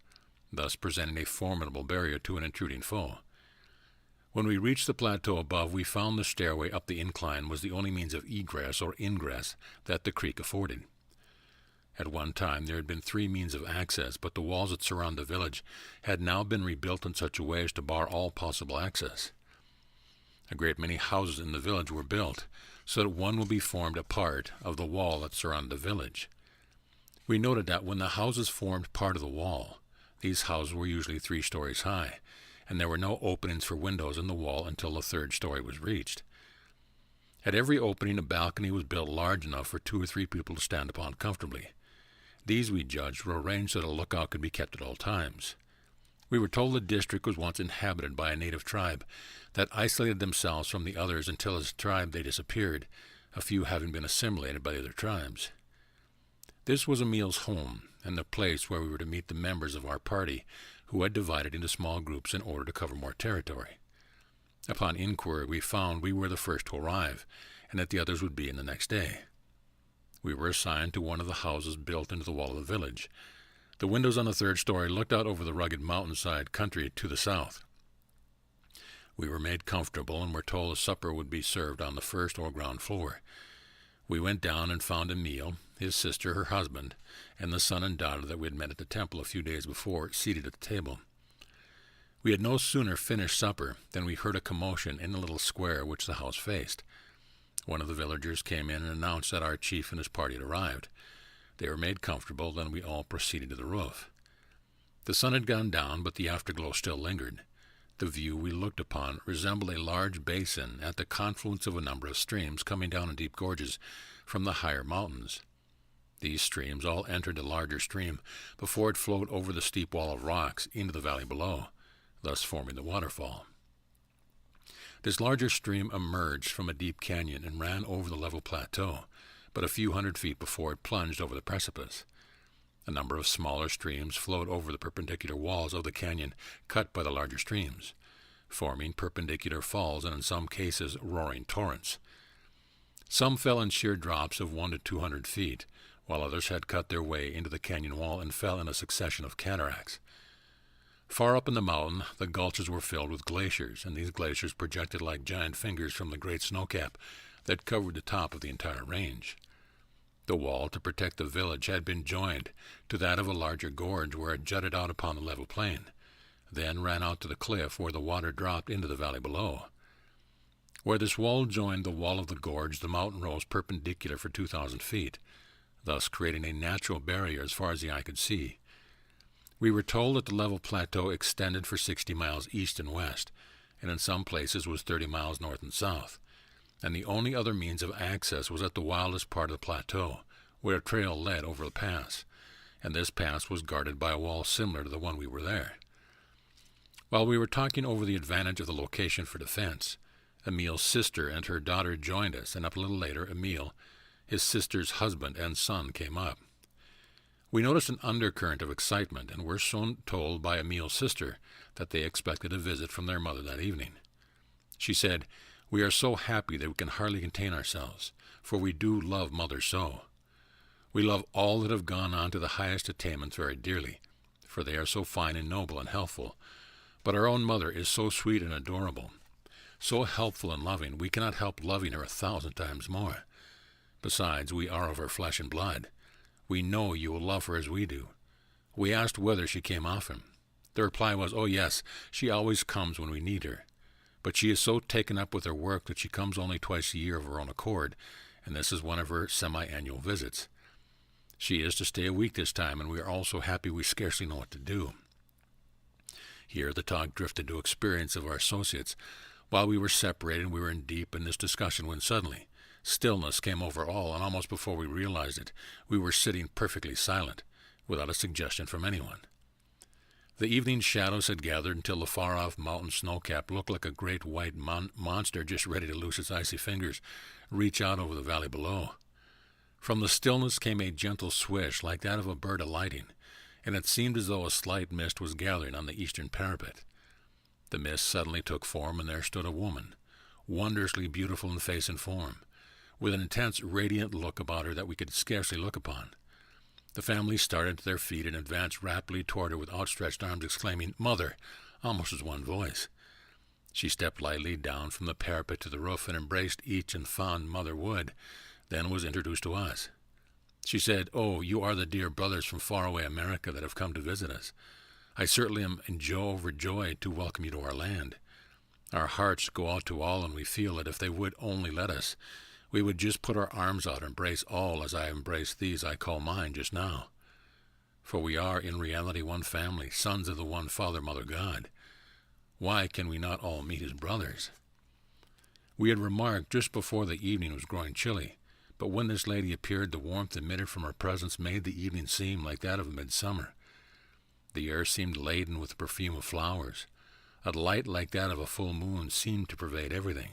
thus presenting a formidable barrier to an intruding foe. When we reached the plateau above, we found the stairway up the incline was the only means of egress or ingress that the creek afforded. At one time there had been 3 means of access, but the walls that surround the village had now been rebuilt in such a way as to bar all possible access. A great many houses in the village were built, so that one will be formed a part of the wall that surrounded the village. We noted that when the houses formed part of the wall, these houses were usually 3 stories high, and there were no openings for windows in the wall until the 3rd story was reached. At every opening a balcony was built large enough for 2 or 3 people to stand upon comfortably. These, we judged, were arranged so that a lookout could be kept at all times. We were told the district was once inhabited by a native tribe that isolated themselves from the others until as a tribe they disappeared, a few having been assimilated by the other tribes. This was Emil's home, and the place where we were to meet the members of our party, who had divided into small groups in order to cover more territory. Upon inquiry, we found we were the first to arrive, and that the others would be in the next day. We were assigned to one of the houses built into the wall of the village. The windows on the third story looked out over the rugged mountainside country to the south. We were made comfortable and were told a supper would be served on the first or ground floor. We went down and found Emil, his sister, her husband, and the son and daughter that we had met at the temple a few days before, seated at the table. We had no sooner finished supper than we heard a commotion in the little square which the house faced. One of the villagers came in and announced that our chief and his party had arrived. They were made comfortable, then we all proceeded to the roof. The sun had gone down, but the afterglow still lingered. The view we looked upon resembled a large basin at the confluence of a number of streams coming down in deep gorges from the higher mountains. These streams all entered the larger stream before it flowed over the steep wall of rocks into the valley below, thus forming the waterfall. This larger stream emerged from a deep canyon and ran over the level plateau, but a few hundred feet before it plunged over the precipice. A number of smaller streams flowed over the perpendicular walls of the canyon cut by the larger streams, forming perpendicular falls and in some cases roaring torrents. Some fell in sheer drops of 100 to 200 feet, while others had cut their way into the canyon wall and fell in a succession of cataracts. Far up in the mountain, the gulches were filled with glaciers, and these glaciers projected like giant fingers from the great snowcap that covered the top of the entire range. The wall to protect the village had been joined to that of a larger gorge where it jutted out upon the level plain, then ran out to the cliff where the water dropped into the valley below. Where this wall joined the wall of the gorge, the mountain rose perpendicular for 2,000 feet, thus creating a natural barrier as far as the eye could see. We were told that the level plateau extended for 60 miles east and west, and in some places was 30 miles north and south, and the only other means of access was at the wildest part of the plateau, where a trail led over the pass, and this pass was guarded by a wall similar to the one we were there. While we were talking over the advantage of the location for defense, Emil's sister and her daughter joined us, and up a little later, Emil, his sister's husband and son, came up. We noticed an undercurrent of excitement, and were soon told by Emil's sister that they expected a visit from their mother that evening. She said, "We are so happy that we can hardly contain ourselves, for we do love Mother so. We love all that have gone on to the highest attainments very dearly, for they are so fine and noble and healthful. But our own mother is so sweet and adorable, so helpful and loving, we cannot help loving her 1,000 times more. Besides, we are of her flesh and blood. We know you will love her as we do." We asked whether she came often. The reply was, "Oh yes, she always comes when we need her. But she is so taken up with her work that she comes only twice a year of her own accord, and this is one of her semi-annual visits. She is to stay a week this time, and we are all so happy we scarcely know what to do." Here the talk drifted to experience of our associates. While we were separated, we were deep in this discussion when suddenly stillness came over all, and almost before we realized it, we were sitting perfectly silent, without a suggestion from anyone. The evening shadows had gathered until the far-off mountain snowcap looked like a great white monster just ready to loose its icy fingers, reach out over the valley below. From the stillness came a gentle swish like that of a bird alighting, and it seemed as though a slight mist was gathering on the eastern parapet. The mist suddenly took form, and there stood a woman, wondrously beautiful in face and form, with an intense, radiant look about her that we could scarcely look upon. The family started to their feet and advanced rapidly toward her with outstretched arms, exclaiming, "Mother!" almost as one voice. She stepped lightly down from the parapet to the roof and embraced each in fond mother wood, then was introduced to us. She said, "Oh, you are the dear brothers from far-away America that have come to visit us. I certainly am overjoyed to welcome you to our land. Our hearts go out to all, and we feel that if they would only let us, we would just put our arms out and embrace all as I embrace these I call mine just now. For we are in reality one family, sons of the one Father, Mother, God. Why can we not all meet as brothers?" We had remarked just before the evening was growing chilly, but when this lady appeared, the warmth emitted from her presence made the evening seem like that of midsummer. The air seemed laden with the perfume of flowers. A light like that of a full moon seemed to pervade everything,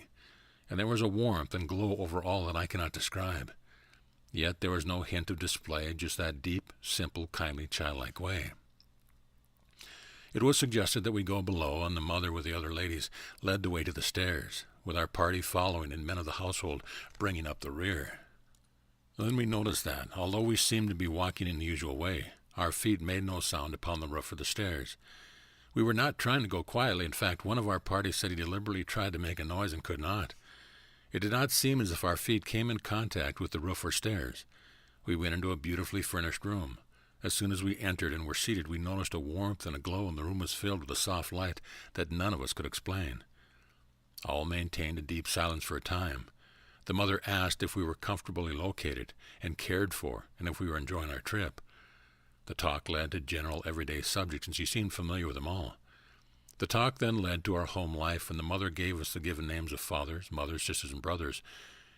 and there was a warmth and glow over all that I cannot describe. Yet there was no hint of display, just that deep, simple, kindly, childlike way. It was suggested that we go below, and the mother with the other ladies led the way to the stairs, with our party following and men of the household bringing up the rear. Then we noticed that, although we seemed to be walking in the usual way, our feet made no sound upon the roof of the stairs. We were not trying to go quietly. In fact, one of our party said he deliberately tried to make a noise and could not. It did not seem as if our feet came in contact with the roof or stairs. We went into a beautifully furnished room. As soon as we entered and were seated, we noticed a warmth and a glow, and the room was filled with a soft light that none of us could explain. All maintained a deep silence for a time. The mother asked if we were comfortably located and cared for, and if we were enjoying our trip. The talk led to general everyday subjects, and she seemed familiar with them all. The talk then led to our home life, and the mother gave us the given names of fathers, mothers, sisters, and brothers,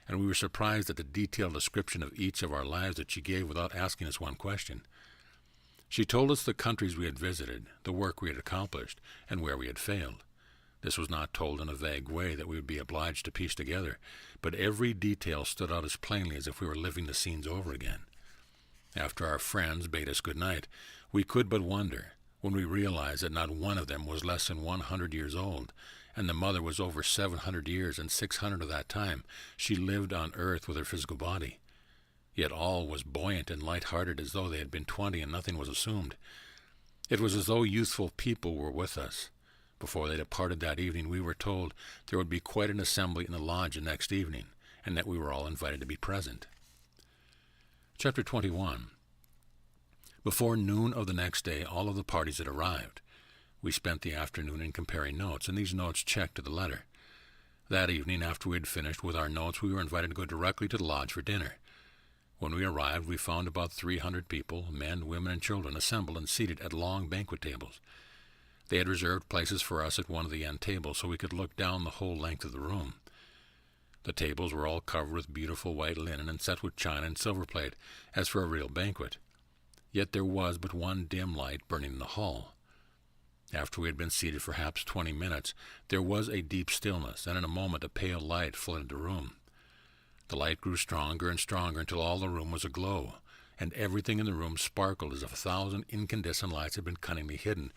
and we were surprised at the detailed description of each of our lives that she gave without asking us one question. She told us the countries we had visited, the work we had accomplished, and where we had failed. This was not told in a vague way that we would be obliged to piece together, but every detail stood out as plainly as if we were living the scenes over again. After our friends bade us good night, we could but wonder, when we realized that not one of them was less than 100 years old, and the mother was over 700 years, and 600 of that time she lived on earth with her physical body. Yet all was buoyant and light-hearted, as though they had been 20 and nothing was assumed. It was as though youthful people were with us. Before they departed that evening, we were told there would be quite an assembly in the lodge the next evening, and that we were all invited to be present. Chapter 21. Before noon of the next day, all of the parties had arrived. We spent the afternoon in comparing notes, and these notes checked to the letter. That evening, after we had finished with our notes, we were invited to go directly to the lodge for dinner. When we arrived, we found about 300 people, men, women, and children, assembled and seated at long banquet tables. They had reserved places for us at one of the end tables so we could look down the whole length of the room. The tables were all covered with beautiful white linen and set with china and silver plate, as for a real banquet. Yet there was but one dim light burning in the hall. After we had been seated for perhaps 20 minutes, there was a deep stillness, and in a moment a pale light flooded the room. The light grew stronger and stronger until all the room was aglow, and everything in the room sparkled as if 1,000 incandescent lights had been cunningly hidden,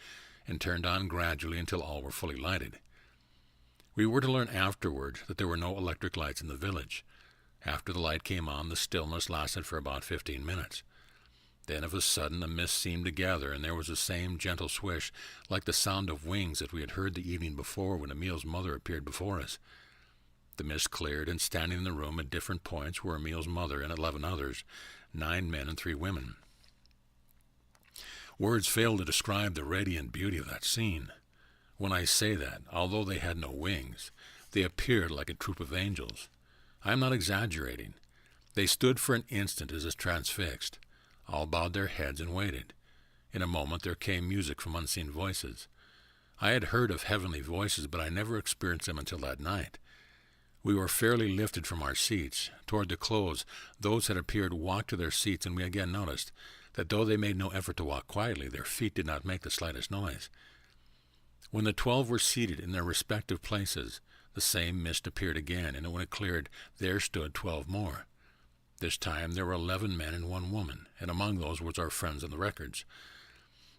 and turned on gradually until all were fully lighted. We were to learn afterward that there were no electric lights in the village. After the light came on, the stillness lasted for about 15 minutes. Then of a sudden a mist seemed to gather, and there was the same gentle swish, like the sound of wings that we had heard the evening before when Emil's mother appeared before us. The mist cleared, and standing in the room at different points were Emil's mother and 11 others, 9 men and 3 women. Words fail to describe the radiant beauty of that scene. When I say that, although they had no wings, they appeared like a troop of angels. I am not exaggerating. They stood for an instant as if transfixed. All bowed their heads and waited. In a moment there came music from unseen voices. I had heard of heavenly voices, but I never experienced them until that night. We were fairly lifted from our seats. Toward the close, those that appeared walked to their seats, and we again noticed that though they made no effort to walk quietly, their feet did not make the slightest noise. When the 12 were seated in their respective places, the same mist appeared again, and when it cleared, there stood 12 more. This time there were 11 men and 1 woman, and among those was our friends on the records.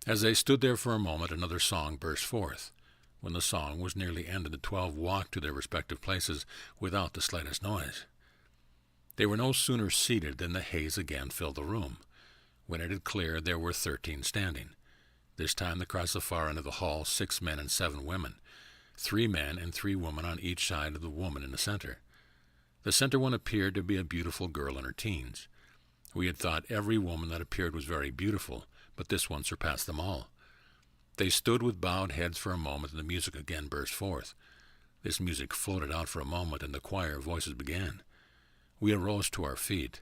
As they stood there for a moment, another song burst forth. When the song was nearly ended, the 12 walked to their respective places without the slightest noise. They were no sooner seated than the haze again filled the room. When it had cleared, there were 13 standing. This time across the far end of the hall, 6 men and 7 women, 3 men and 3 women on each side of the woman in the center. The center one appeared to be a beautiful girl in her teens. We had thought every woman that appeared was very beautiful, but this one surpassed them all. They stood with bowed heads for a moment, and the music again burst forth. This music floated out for a moment, and the choir of voices began. We arose to our feet.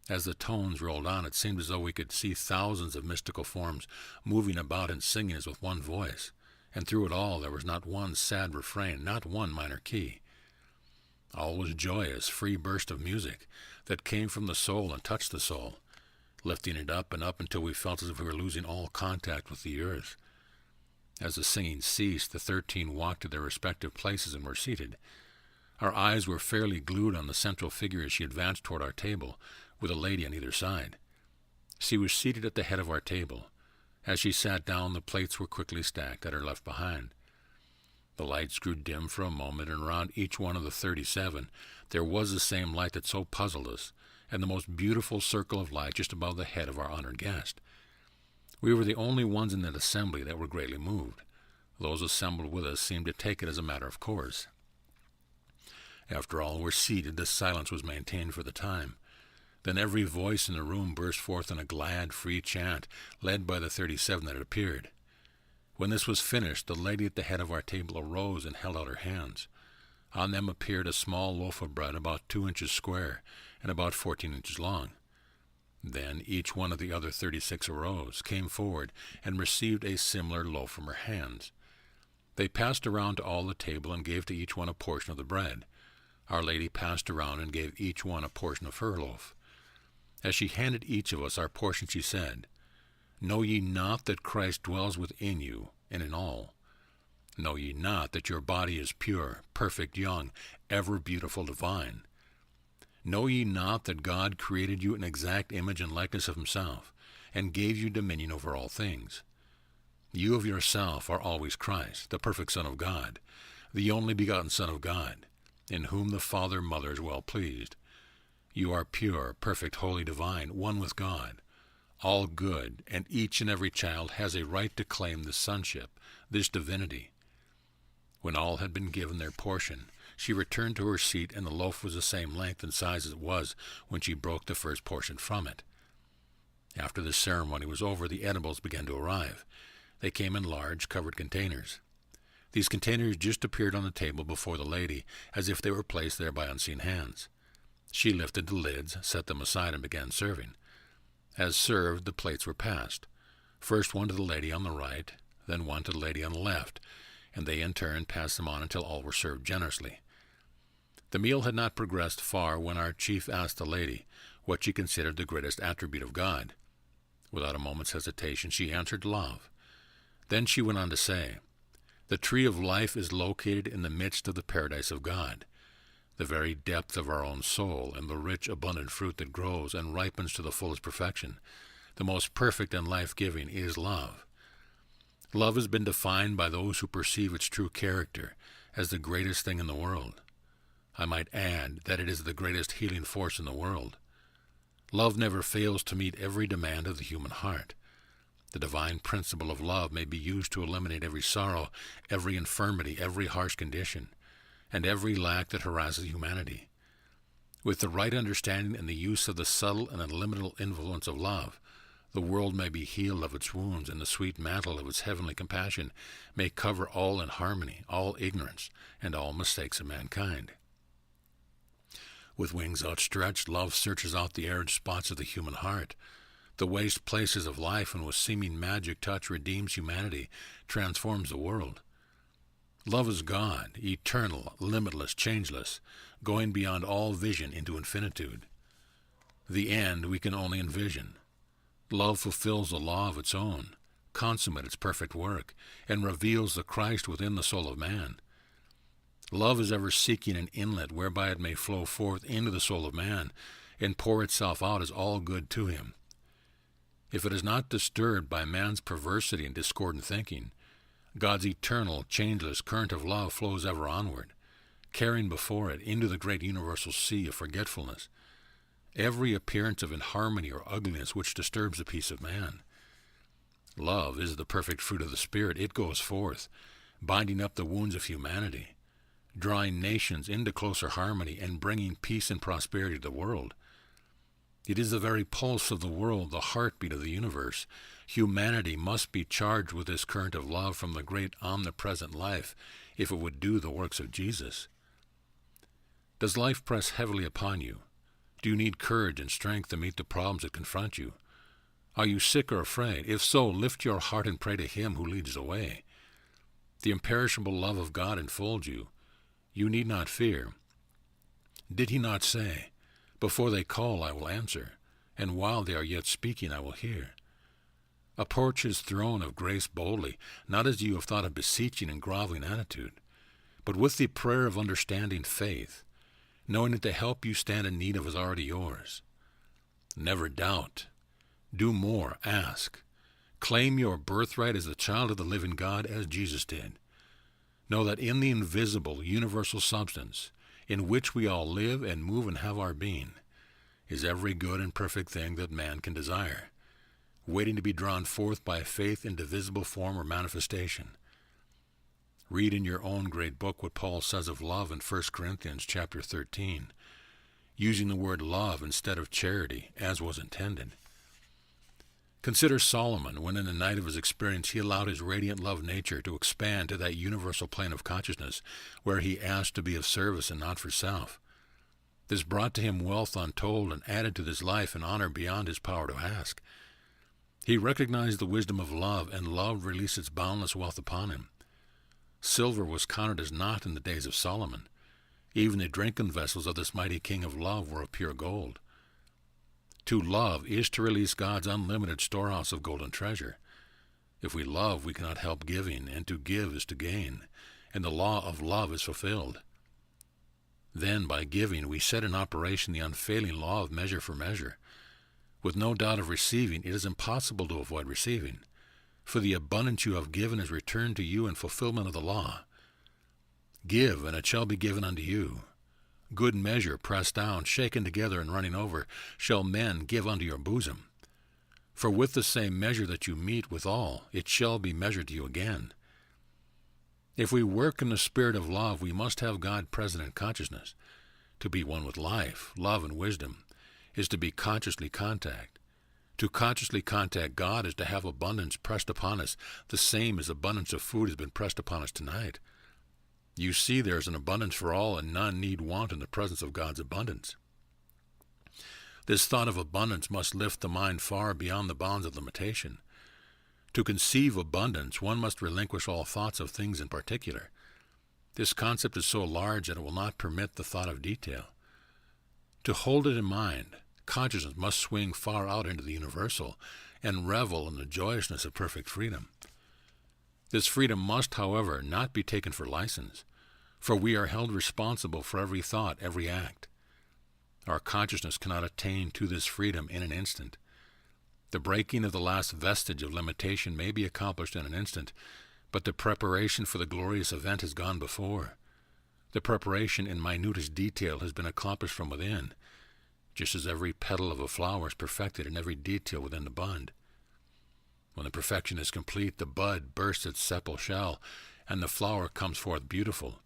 As the tones rolled on, it seemed as though we could see thousands of mystical forms moving about and singing as with one voice, and through it all there was not one sad refrain, not one minor key. All was joyous, free burst of music that came from the soul and touched the soul. lifting it up and up until we felt as if we were losing all contact with the earth. As the singing ceased, the 13 walked to their respective places and were seated. Our eyes were fairly glued on the central figure as she advanced toward our table, with a lady on either side. She was seated at the head of our table. As she sat down, the plates were quickly stacked at her left behind. The lights grew dim for a moment, and around each one of the 37 there was the same light that so puzzled us, and the most beautiful circle of light just above the head of our honored guest. We were the only ones in that assembly that were greatly moved. Those assembled with us seemed to take it as a matter of course. After all were seated, the silence was maintained for the time. Then every voice in the room burst forth in a glad, free chant, led by the 37 that had appeared. When this was finished, the lady at the head of our table arose and held out her hands. On them appeared a small loaf of bread about 2 inches square and about 14 inches long. Then each one of the other 36 arose, came forward, and received a similar loaf from her hands. They passed around to all the table and gave to each one a portion of the bread. Our Lady passed around and gave each one a portion of her loaf. As she handed each of us our portion, she said, "Know ye not that Christ dwells within you and in all? Know ye not that your body is pure, perfect, young, ever beautiful, divine? Know ye not that God created you in exact image and likeness of himself, and gave you dominion over all things? You of yourself are always Christ, the perfect Son of God, the only begotten Son of God, in whom the Father and Mother is well pleased. You are pure, perfect, holy, divine, one with God, all good, and each and every child has a right to claim this sonship, this divinity." When all had been given their portion, she returned to her seat, and the loaf was the same length and size as it was when she broke the first portion from it. After the ceremony was over, the edibles began to arrive. They came in large, covered containers. These containers just appeared on the table before the lady, as if they were placed there by unseen hands. She lifted the lids, set them aside, and began serving. As served, the plates were passed. First one to the lady on the right, then one to the lady on the left, and they in turn passed them on until all were served generously. The meal had not progressed far when our chief asked the lady what she considered the greatest attribute of God. Without a moment's hesitation, she answered love. Then she went on to say, "The tree of life is located in the midst of the paradise of God, the very depth of our own soul, and the rich, abundant fruit that grows and ripens to the fullest perfection. The most perfect and life-giving is love. Love has been defined by those who perceive its true character as the greatest thing in the world. I might add that it is the greatest healing force in the world. Love never fails to meet every demand of the human heart. The divine principle of love may be used to eliminate every sorrow, every infirmity, every harsh condition, and every lack that harasses humanity. With the right understanding and the use of the subtle and unlimitable influence of love, the world may be healed of its wounds, and the sweet mantle of its heavenly compassion may cover all inharmony, all ignorance, and all mistakes of mankind. With wings outstretched, love searches out the arid spots of the human heart, the waste places of life, and with seeming magic touch redeems humanity, transforms the world. Love is God, eternal, limitless, changeless, going beyond all vision into infinitude. The end we can only envision. Love fulfills a law of its own, consummates its perfect work, and reveals the Christ within the soul of man. Love is ever seeking an inlet whereby it may flow forth into the soul of man and pour itself out as all good to him. If it is not disturbed by man's perversity and discordant thinking, God's eternal, changeless current of love flows ever onward, carrying before it into the great universal sea of forgetfulness every appearance of inharmony or ugliness which disturbs the peace of man. Love is the perfect fruit of the Spirit. It goes forth, binding up the wounds of humanity, drawing nations into closer harmony, and bringing peace and prosperity to the world. It is the very pulse of the world, the heartbeat of the universe. Humanity must be charged with this current of love from the great omnipresent life if it would do the works of Jesus. Does life press heavily upon you? Do you need courage and strength to meet the problems that confront you? Are you sick or afraid? If so, lift your heart and pray to him who leads the way. The imperishable love of God enfolds you. You need not fear. Did he not say, "Before they call, I will answer, and while they are yet speaking I will hear. Approach his throne of grace boldly, not as you have thought of beseeching and groveling attitude, but with the prayer of understanding faith, knowing that the help you stand in need of is already yours. Never doubt. Do more. Ask. Claim your birthright as the child of the living God as Jesus did. Know that in the invisible, universal substance, in which we all live and move and have our being, is every good and perfect thing that man can desire, waiting to be drawn forth by faith in divisible form or manifestation. Read in your own great book what Paul says of love in 1 Corinthians chapter 13, using the word love instead of charity, as was intended. Consider Solomon, when in the night of his experience he allowed his radiant love nature to expand to that universal plane of consciousness where he asked to be of service and not for self. This brought to him wealth untold and added to his life an honor beyond his power to ask. He recognized the wisdom of love, and love released its boundless wealth upon him. Silver was counted as naught in the days of Solomon. Even the drinking vessels of this mighty king of love were of pure gold. To love is to release God's unlimited storehouse of golden treasure. If we love, we cannot help giving, and to give is to gain, and the law of love is fulfilled. Then, by giving, we set in operation the unfailing law of measure for measure. With no doubt of receiving, it is impossible to avoid receiving, for the abundance you have given is returned to you in fulfillment of the law. Give, and it shall be given unto you. Good measure, pressed down, shaken together, and running over, shall men give unto your bosom. For with the same measure that you meet withal, it shall be measured to you again. If we work in the spirit of love, we must have God present in consciousness. To be one with life, love, and wisdom is to be consciously contact. To consciously contact God is to have abundance pressed upon us, the same as abundance of food has been pressed upon us tonight. You see, there is an abundance for all, and none need want in the presence of God's abundance. This thought of abundance must lift the mind far beyond the bounds of limitation. To conceive abundance, one must relinquish all thoughts of things in particular. This concept is so large that it will not permit the thought of detail. To hold it in mind, consciousness must swing far out into the universal and revel in the joyousness of perfect freedom. This freedom must, however, not be taken for license, for we are held responsible for every thought, every act. Our consciousness cannot attain to this freedom in an instant. The breaking of the last vestige of limitation may be accomplished in an instant, but the preparation for the glorious event has gone before. The preparation in minutest detail has been accomplished from within, just as every petal of a flower is perfected in every detail within the bud. When the perfection is complete, the bud bursts its sepal shell, and the flower comes forth beautiful.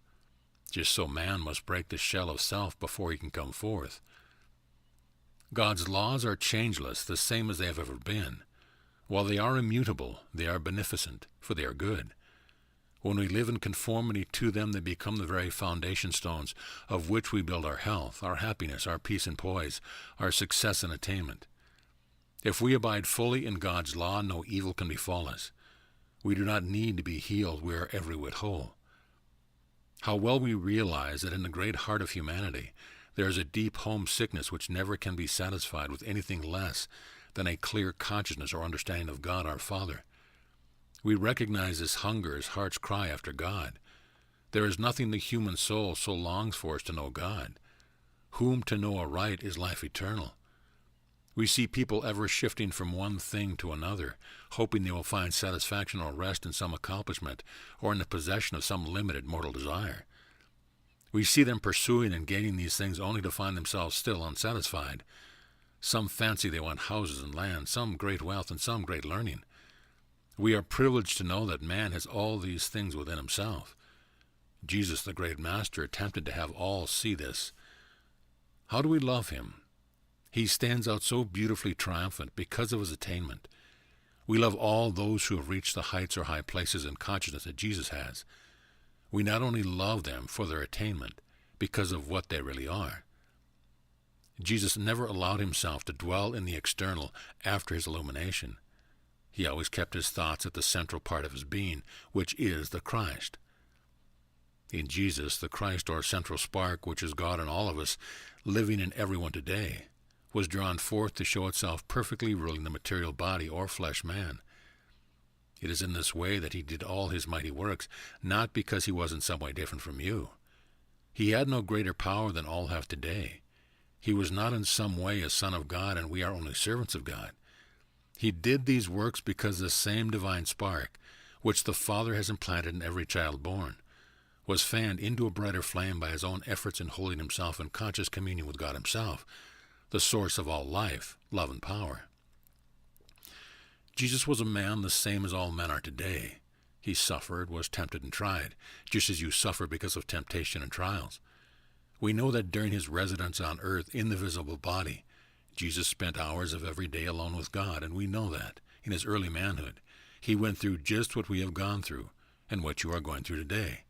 Just so man must break the shell of self before he can come forth. God's laws are changeless, the same as they have ever been. While they are immutable, they are beneficent, for they are good. When we live in conformity to them, they become the very foundation stones of which we build our health, our happiness, our peace and poise, our success and attainment. If we abide fully in God's law, no evil can befall us. We do not need to be healed, we are every whit whole. How well we realize that in the great heart of humanity, there is a deep homesickness which never can be satisfied with anything less than a clear consciousness or understanding of God our Father. We recognize this hunger as heart's cry after God. There is nothing the human soul so longs for as to know God. Whom to know aright is life eternal. We see people ever shifting from one thing to another, hoping they will find satisfaction or rest in some accomplishment or in the possession of some limited mortal desire. We see them pursuing and gaining these things only to find themselves still unsatisfied. Some fancy they want houses and land, some great wealth, and some great learning. We are privileged to know that man has all these things within himself. Jesus, the great master, attempted to have all see this. How do we love him? He stands out so beautifully triumphant because of his attainment. We love all those who have reached the heights or high places in consciousness that Jesus has. We not only love them for their attainment, because of what they really are. Jesus never allowed himself to dwell in the external after his illumination. He always kept his thoughts at the central part of his being, which is the Christ. In Jesus, the Christ or central spark, which is God in all of us, living in everyone today, was drawn forth to show itself perfectly ruling the material body or flesh man. It is in this way that he did all his mighty works, not because he was in some way different from you. He had no greater power than all have today. He was not in some way a son of God, and we are only servants of God. He did these works because the same divine spark, which the Father has implanted in every child born, was fanned into a brighter flame by his own efforts in holding himself in conscious communion with God himself, the source of all life, love, and power. Jesus was a man the same as all men are today. He suffered, was tempted, and tried, just as you suffer because of temptation and trials. We know that during his residence on earth in the visible body, Jesus spent hours of every day alone with God, and we know that, in his early manhood, he went through just what we have gone through, and what you are going through today.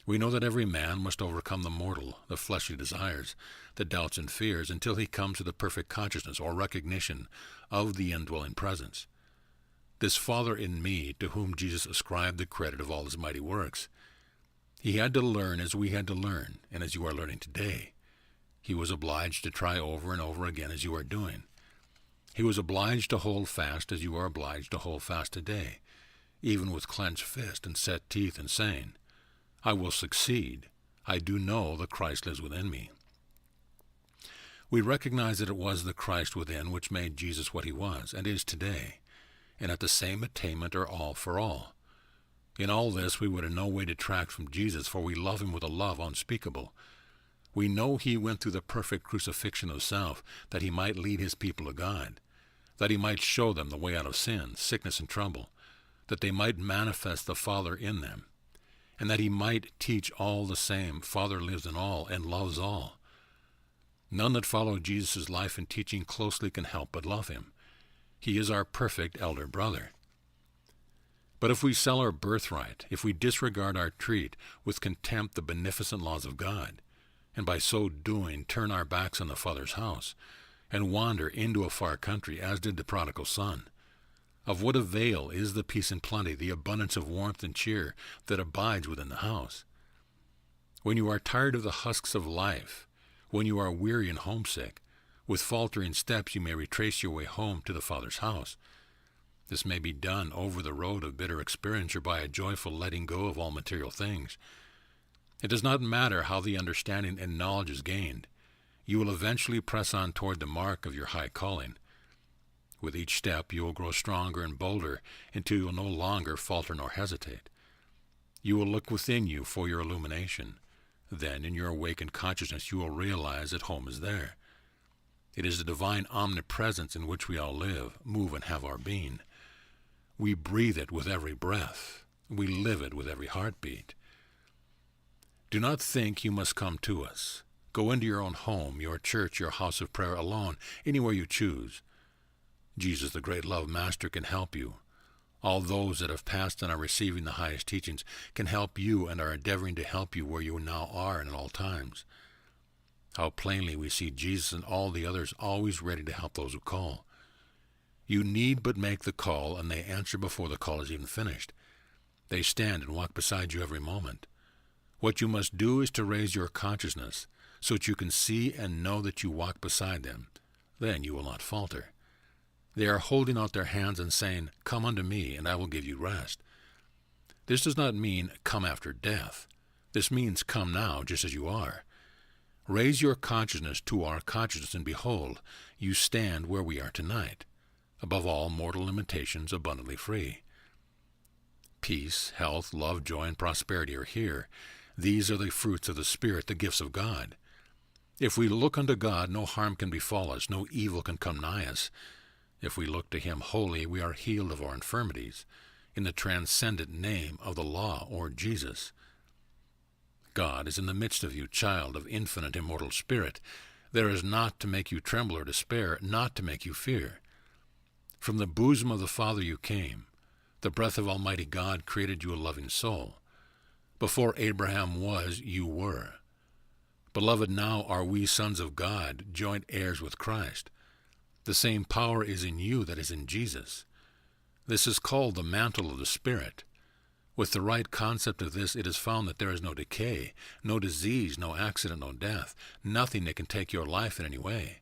We know that every man must overcome the mortal, the fleshly desires, the doubts and fears, until he comes to the perfect consciousness or recognition of the indwelling presence. This Father in me, to whom Jesus ascribed the credit of all his mighty works, he had to learn as we had to learn, and as you are learning today. He was obliged to try over and over again as you are doing. He was obliged to hold fast as you are obliged to hold fast today, even with clenched fist and set teeth, and saying, I will succeed. I do know the Christ lives within me. We recognize that it was the Christ within which made Jesus what he was and is today, and at the same attainment are all for all. In all this we would in no way detract from Jesus, for we love him with a love unspeakable. We know he went through the perfect crucifixion of self, that he might lead his people to God, that he might show them the way out of sin, sickness, and trouble, that they might manifest the Father in them, and that he might teach all the same, Father lives in all and loves all. None that follow Jesus' life and teaching closely can help but love him. He is our perfect elder brother. But if we sell our birthright, if we disregard our treat, with contempt the beneficent laws of God, and by so doing turn our backs on the Father's house, and wander into a far country, as did the prodigal son, of what avail is the peace and plenty, the abundance of warmth and cheer that abides within the house? When you are tired of the husks of life, when you are weary and homesick, with faltering steps you may retrace your way home to the Father's house. This may be done over the road of bitter experience or by a joyful letting go of all material things. It does not matter how the understanding and knowledge is gained. You will eventually press on toward the mark of your high calling. With each step you will grow stronger and bolder until you will no longer falter nor hesitate. You will look within you for your illumination. Then in your awakened consciousness you will realize that home is there. It is the divine omnipresence in which we all live, move, and have our being. We breathe it with every breath. We live it with every heartbeat. Do not think you must come to us. Go into your own home, your church, your house of prayer alone, anywhere you choose. Jesus, the great love master, can help you. All those that have passed and are receiving the highest teachings can help you and are endeavoring to help you where you now are and at all times. How plainly we see Jesus and all the others always ready to help those who call. You need but make the call, and they answer before the call is even finished. They stand and walk beside you every moment. What you must do is to raise your consciousness so that you can see and know that you walk beside them. Then you will not falter. They are holding out their hands and saying, "Come unto me, and I will give you rest." This does not mean come after death. This means come now, just as you are. Raise your consciousness to our consciousness, and behold, you stand where we are tonight, above all mortal limitations, abundantly free. Peace, health, love, joy, and prosperity are here. These are the fruits of the Spirit, the gifts of God. If we look unto God, no harm can befall us, no evil can come nigh us. If we look to him wholly, we are healed of our infirmities, in the transcendent name of the law, or Jesus. God is in the midst of you, child of infinite immortal spirit. There is naught to make you tremble or despair, naught to make you fear. From the bosom of the Father you came. The breath of Almighty God created you a loving soul. Before Abraham was, you were. Beloved, now are we sons of God, joint heirs with Christ. The same power is in you that is in Jesus. This is called the mantle of the Spirit. With the right concept of this, it is found that there is no decay, no disease, no accident, no death, nothing that can take your life in any way.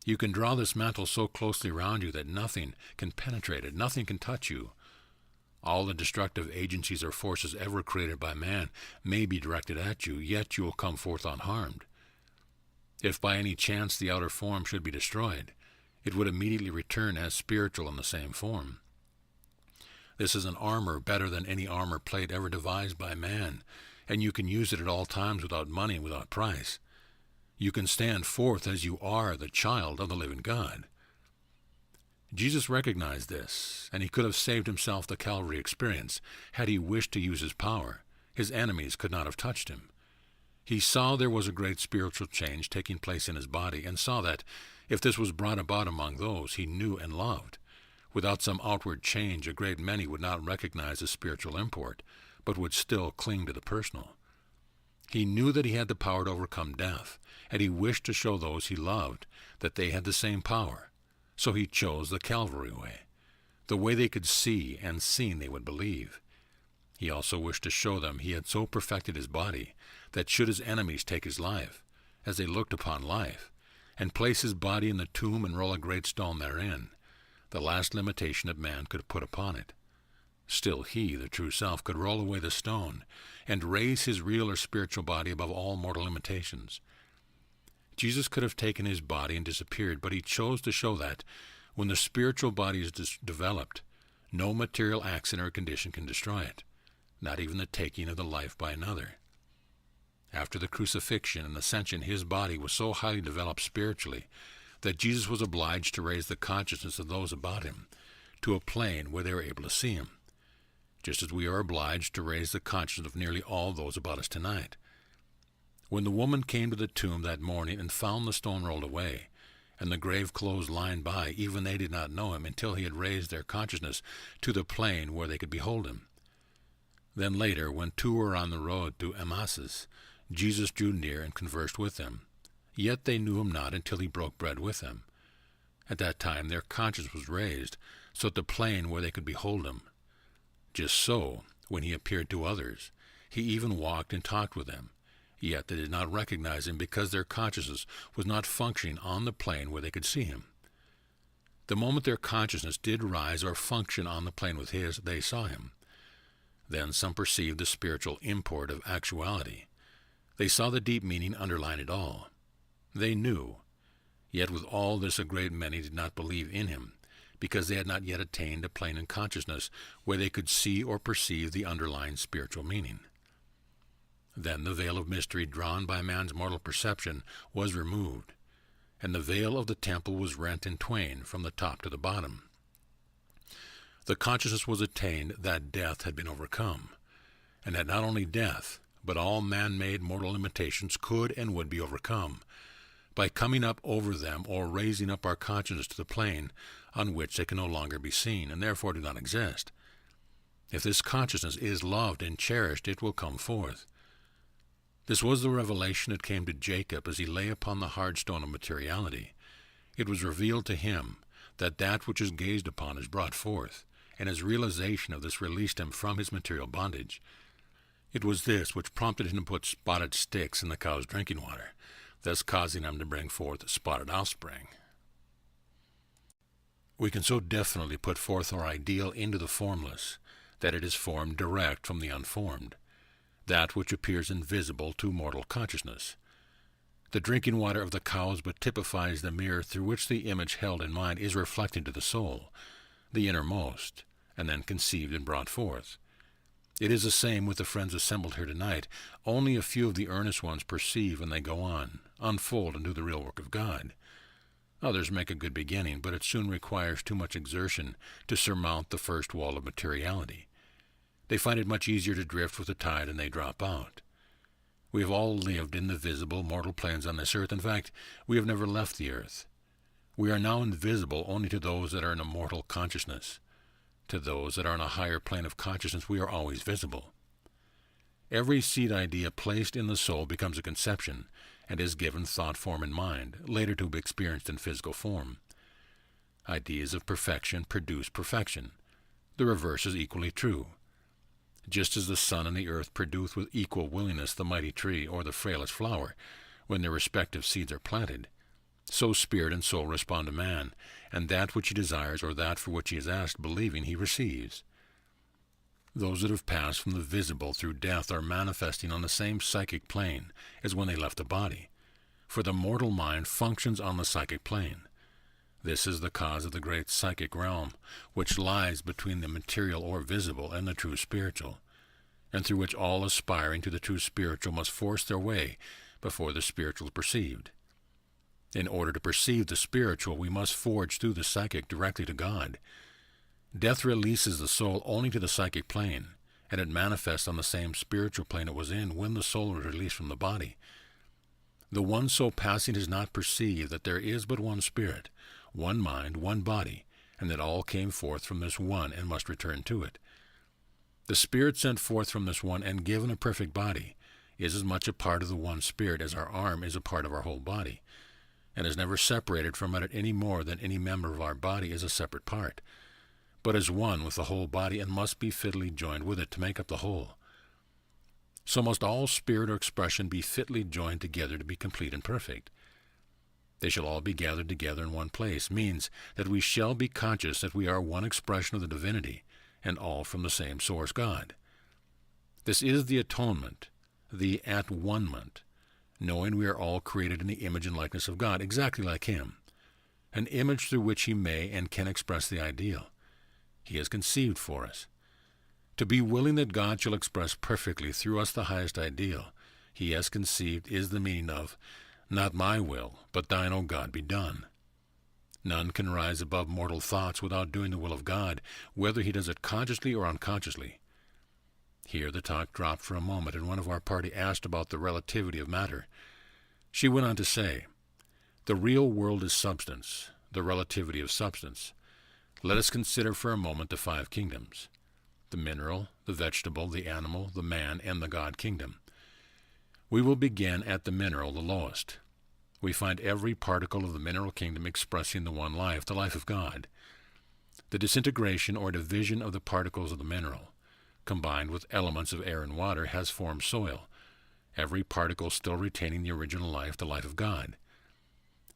You can draw this mantle so closely around you that nothing can penetrate it, nothing can touch you. All the destructive agencies or forces ever created by man may be directed at you, yet you will come forth unharmed. If by any chance the outer form should be destroyed, it would immediately return as spiritual in the same form. This is an armor better than any armor plate ever devised by man, and you can use it at all times without money, without price. You can stand forth as you are, the child of the living God. Jesus recognized this, and he could have saved himself the Calvary experience had he wished to use his power. His enemies could not have touched him. He saw there was a great spiritual change taking place in his body, and saw that, if this was brought about among those he knew and loved, without some outward change a great many would not recognize the spiritual import, but would still cling to the personal. He knew that he had the power to overcome death, and he wished to show those he loved that they had the same power. So he chose the Calvary way, the way they could see, and seeing they would believe. He also wished to show them he had so perfected his body that should his enemies take his life, as they looked upon life, and place his body in the tomb and roll a great stone therein, the last limitation that man could put upon it, still he, the true self, could roll away the stone and raise his real or spiritual body above all mortal limitations. Jesus could have taken his body and disappeared, but he chose to show that, when the spiritual body is developed, no material accident or condition can destroy it, not even the taking of the life by another. After the crucifixion and ascension, his body was so highly developed spiritually that Jesus was obliged to raise the consciousness of those about him to a plane where they were able to see him, just as we are obliged to raise the consciousness of nearly all those about us tonight. When the woman came to the tomb that morning and found the stone rolled away, and the grave clothes lying by, even they did not know him until he had raised their consciousness to the plane where they could behold him. Then later, when two were on the road to Emmaus, Jesus drew near and conversed with them. Yet they knew him not until he broke bread with them. At that time their conscience was raised, so at the plane where they could behold him. Just so, when he appeared to others, he even walked and talked with them. Yet they did not recognize him because their consciousness was not functioning on the plane where they could see him. The moment their consciousness did rise or function on the plane with his, they saw him. Then some perceived the spiritual import of actuality. They saw the deep meaning underlying it all. They knew. Yet with all this a great many did not believe in him, because they had not yet attained a plane in consciousness where they could see or perceive the underlying spiritual meaning. Then the veil of mystery drawn by man's mortal perception was removed, and the veil of the temple was rent in twain from the top to the bottom. The consciousness was attained that death had been overcome, and that not only death, but all man-made mortal limitations could and would be overcome, by coming up over them or raising up our consciousness to the plane on which they can no longer be seen, and therefore do not exist. If this consciousness is loved and cherished, it will come forth. This was the revelation that came to Jacob as he lay upon the hard stone of materiality. It was revealed to him that that which is gazed upon is brought forth, and his realization of this released him from his material bondage. It was this which prompted him to put spotted sticks in the cow's drinking water, thus causing him to bring forth spotted offspring. We can so definitely put forth our ideal into the formless that it is formed direct from the unformed, that which appears invisible to mortal consciousness. The drinking water of the cows but typifies the mirror through which the image held in mind is reflected to the soul, the innermost, and then conceived and brought forth. It is the same with the friends assembled here tonight. Only a few of the earnest ones perceive, and they go on, unfold, and do the real work of God. Others make a good beginning, but it soon requires too much exertion to surmount the first wall of materiality. They find it much easier to drift with the tide, and they drop out. We have all lived in the visible, mortal planes on this earth. In fact, we have never left the earth. We are now invisible only to those that are in a mortal consciousness. To those that are on a higher plane of consciousness, we are always visible. Every seed idea placed in the soul becomes a conception, and is given thought form in mind, later to be experienced in physical form. Ideas of perfection produce perfection. The reverse is equally true. Just as the sun and the earth produce with equal willingness the mighty tree or the frailest flower, when their respective seeds are planted, So spirit and soul respond to man, and that which he desires or that for which he is asked, believing, he receives. Those that have passed from the visible through death are manifesting on the same psychic plane as when they left the body, for the mortal mind functions on the psychic plane. This is the cause of the great psychic realm, which lies between the material or visible and the true spiritual, and through which all aspiring to the true spiritual must force their way before the spiritual is perceived. In order to perceive the spiritual, we must forge through the psychic directly to God. Death releases the soul only to the psychic plane, and it manifests on the same spiritual plane it was in when the soul was released from the body. The one so passing does not perceive that there is but one spirit, one mind, one body, and that all came forth from this one and must return to it. The spirit sent forth from this one and given a perfect body is as much a part of the one spirit as our arm is a part of our whole body, and is never separated from it any more than any member of our body is a separate part, but is one with the whole body and must be fitly joined with it to make up the whole. So must all spirit or expression be fitly joined together to be complete and perfect. They shall all be gathered together in one place, means that we shall be conscious that we are one expression of the divinity, and all from the same source, God. This is the atonement, the at-one-ment, knowing we are all created in the image and likeness of God, exactly like Him, an image through which He may and can express the ideal He has conceived for us. To be willing that God shall express perfectly through us the highest ideal He has conceived is the meaning of, not my will, but thine, O God, be done. None can rise above mortal thoughts without doing the will of God, whether he does it consciously or unconsciously. Here the talk dropped for a moment, and one of our party asked about the relativity of matter. She went on to say, the real world is substance, the relativity of substance. Let us consider for a moment the five kingdoms, the mineral, the vegetable, the animal, the man, and the God kingdom. We will begin at the mineral, the lowest. We find every particle of the mineral kingdom expressing the one life, the life of God. The disintegration or division of the particles of the mineral, combined with elements of air and water, has formed soil, every particle still retaining the original life, the life of God.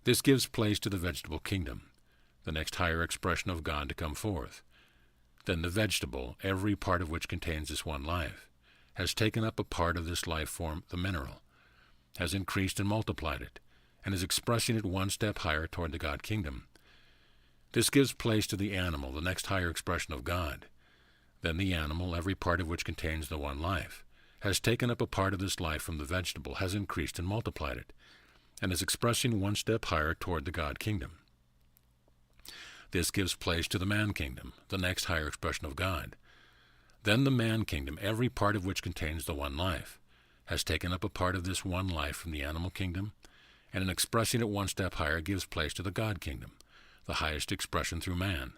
This gives place to the vegetable kingdom, the next higher expression of God to come forth. Then the vegetable, every part of which contains this one life, has taken up a part of this life form, the mineral, has increased and multiplied it, and is expressing it one step higher toward the God kingdom. This gives place to the animal, the next higher expression of God. Then the animal, every part of which contains the one life, has taken up a part of this life from the vegetable, has increased and multiplied it, and is expressing one step higher toward the God kingdom. This gives place to the man kingdom, the next higher expression of God. Then the man kingdom, every part of which contains the one life, has taken up a part of this one life from the animal kingdom, and in expressing it one step higher gives place to the God kingdom, the highest expression through man.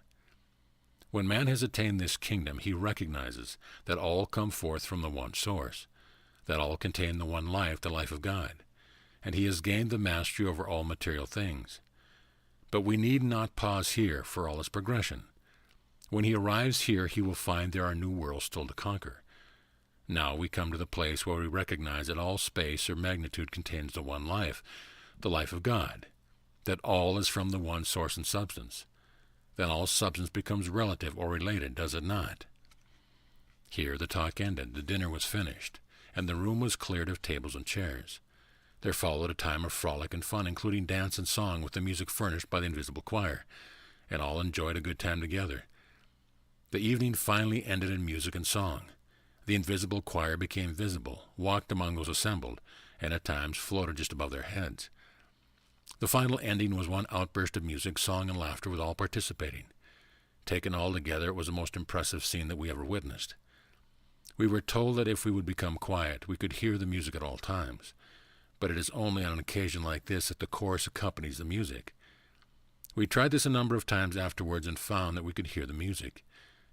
When man has attained this kingdom, he recognizes that all come forth from the one source, that all contain the one life, the life of God, and he has gained the mastery over all material things. But we need not pause here, for all is progression. When he arrives here, he will find there are new worlds still to conquer. Now we come to the place where we recognize that all space or magnitude contains the one life, the life of God, that all is from the one source and substance. Then all substance becomes relative or related, does it not? Here the talk ended, the dinner was finished, and the room was cleared of tables and chairs. There followed a time of frolic and fun, including dance and song with the music furnished by the invisible choir, and all enjoyed a good time together. The evening finally ended in music and song. The invisible choir became visible, walked among those assembled, and at times floated just above their heads. The final ending was one outburst of music, song, and laughter with all participating. Taken all together, it was the most impressive scene that we ever witnessed. We were told that if we would become quiet, we could hear the music at all times, but it is only on an occasion like this that the chorus accompanies the music. We tried this a number of times afterwards and found that we could hear the music.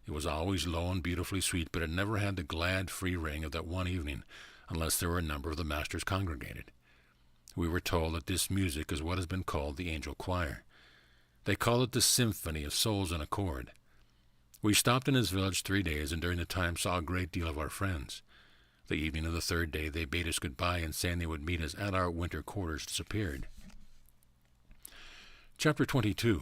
It was always low and beautifully sweet, but it never had the glad, free ring of that one evening, unless there were a number of the masters congregated. We were told that this music is what has been called the angel choir. They call it the symphony of souls in accord. We stopped in his village 3 days, and during the time saw a great deal of our friends. The evening of the third day they bade us goodbye, and saying they would meet us at our winter quarters, disappeared. Chapter 22.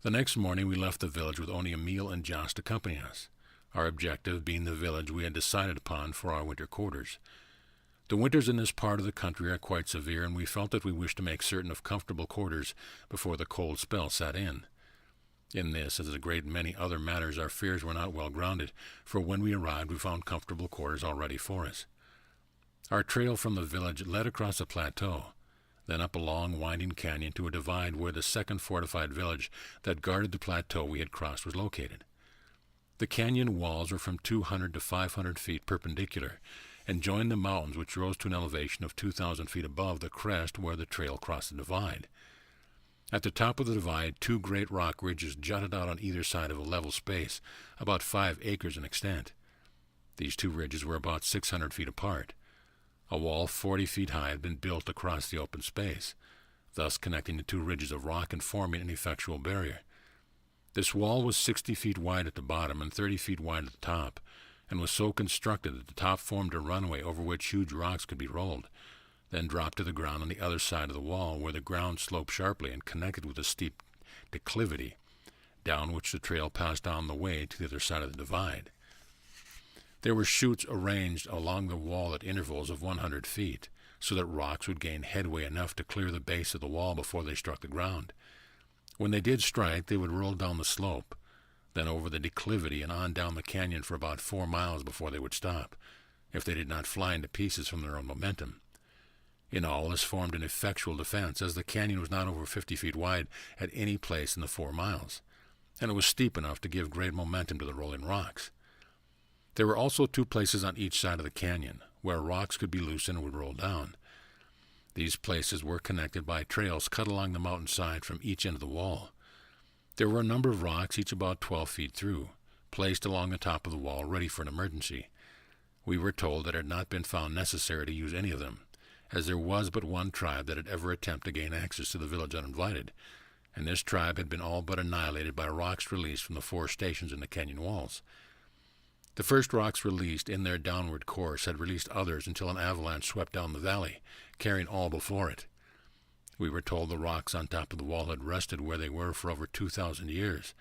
The next morning we left the village with only Emil and Joss to accompany us, our objective being the village we had decided upon for our winter quarters. The winters in this part of the country are quite severe, and we felt that we wished to make certain of comfortable quarters before the cold spell set in. In this, as a great many other matters, our fears were not well grounded, for when we arrived we found comfortable quarters all ready for us. Our trail from the village led across a plateau, then up a long winding canyon to a divide where the second fortified village that guarded the plateau we had crossed was located. The canyon walls were from 200 to 500 feet perpendicular, and joined the mountains which rose to an elevation of 2,000 feet above the crest where the trail crossed the divide. At the top of the divide, two great rock ridges jutted out on either side of a level space, about 5 acres in extent. These two ridges were about 600 feet apart. A wall 40 feet high had been built across the open space, thus connecting the two ridges of rock and forming an effectual barrier. This wall was 60 feet wide at the bottom and 30 feet wide at the top, and was so constructed that the top formed a runway over which huge rocks could be rolled, then dropped to the ground on the other side of the wall, where the ground sloped sharply and connected with a steep declivity, down which the trail passed on the way to the other side of the divide. There were chutes arranged along the wall at intervals of 100 feet, so that rocks would gain headway enough to clear the base of the wall before they struck the ground. When they did strike, they would roll down the slope, then over the declivity and on down the canyon for about 4 miles before they would stop, if they did not fly into pieces from their own momentum. In all, this formed an effectual defense, as the canyon was not over 50 feet wide at any place in the 4 miles, and it was steep enough to give great momentum to the rolling rocks. There were also 2 places on each side of the canyon, where rocks could be loosened and would roll down. These places were connected by trails cut along the mountainside from each end of the wall. There were a number of rocks, each about 12 feet through, placed along the top of the wall ready for an emergency. We were told that it had not been found necessary to use any of them, as there was but one tribe that had ever attempted to gain access to the village uninvited, and this tribe had been all but annihilated by rocks released from the 4 stations in the canyon walls. The first rocks released in their downward course had released others until an avalanche swept down the valley, carrying all before it. We were told the rocks on top of the wall had rested where they were for over 2,000 years,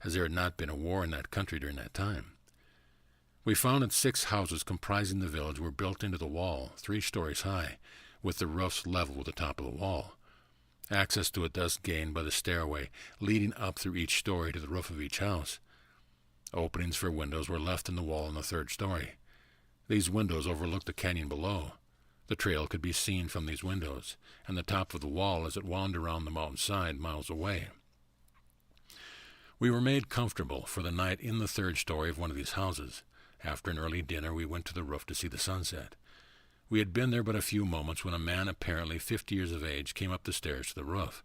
as there had not been a war in that country during that time. We found that 6 houses comprising the village were built into the wall, 3 stories high, with the roofs level with the top of the wall. Access to it thus gained by the stairway leading up through each story to the roof of each house. Openings for windows were left in the wall in the 3rd story. These windows overlooked the canyon below. The trail could be seen from these windows, and the top of the wall as it wound around the mountainside miles away. We were made comfortable for the night in the 3rd story of one of these houses. After an early dinner, we went to the roof to see the sunset. We had been there but a few moments when a man apparently 50 years of age came up the stairs to the roof.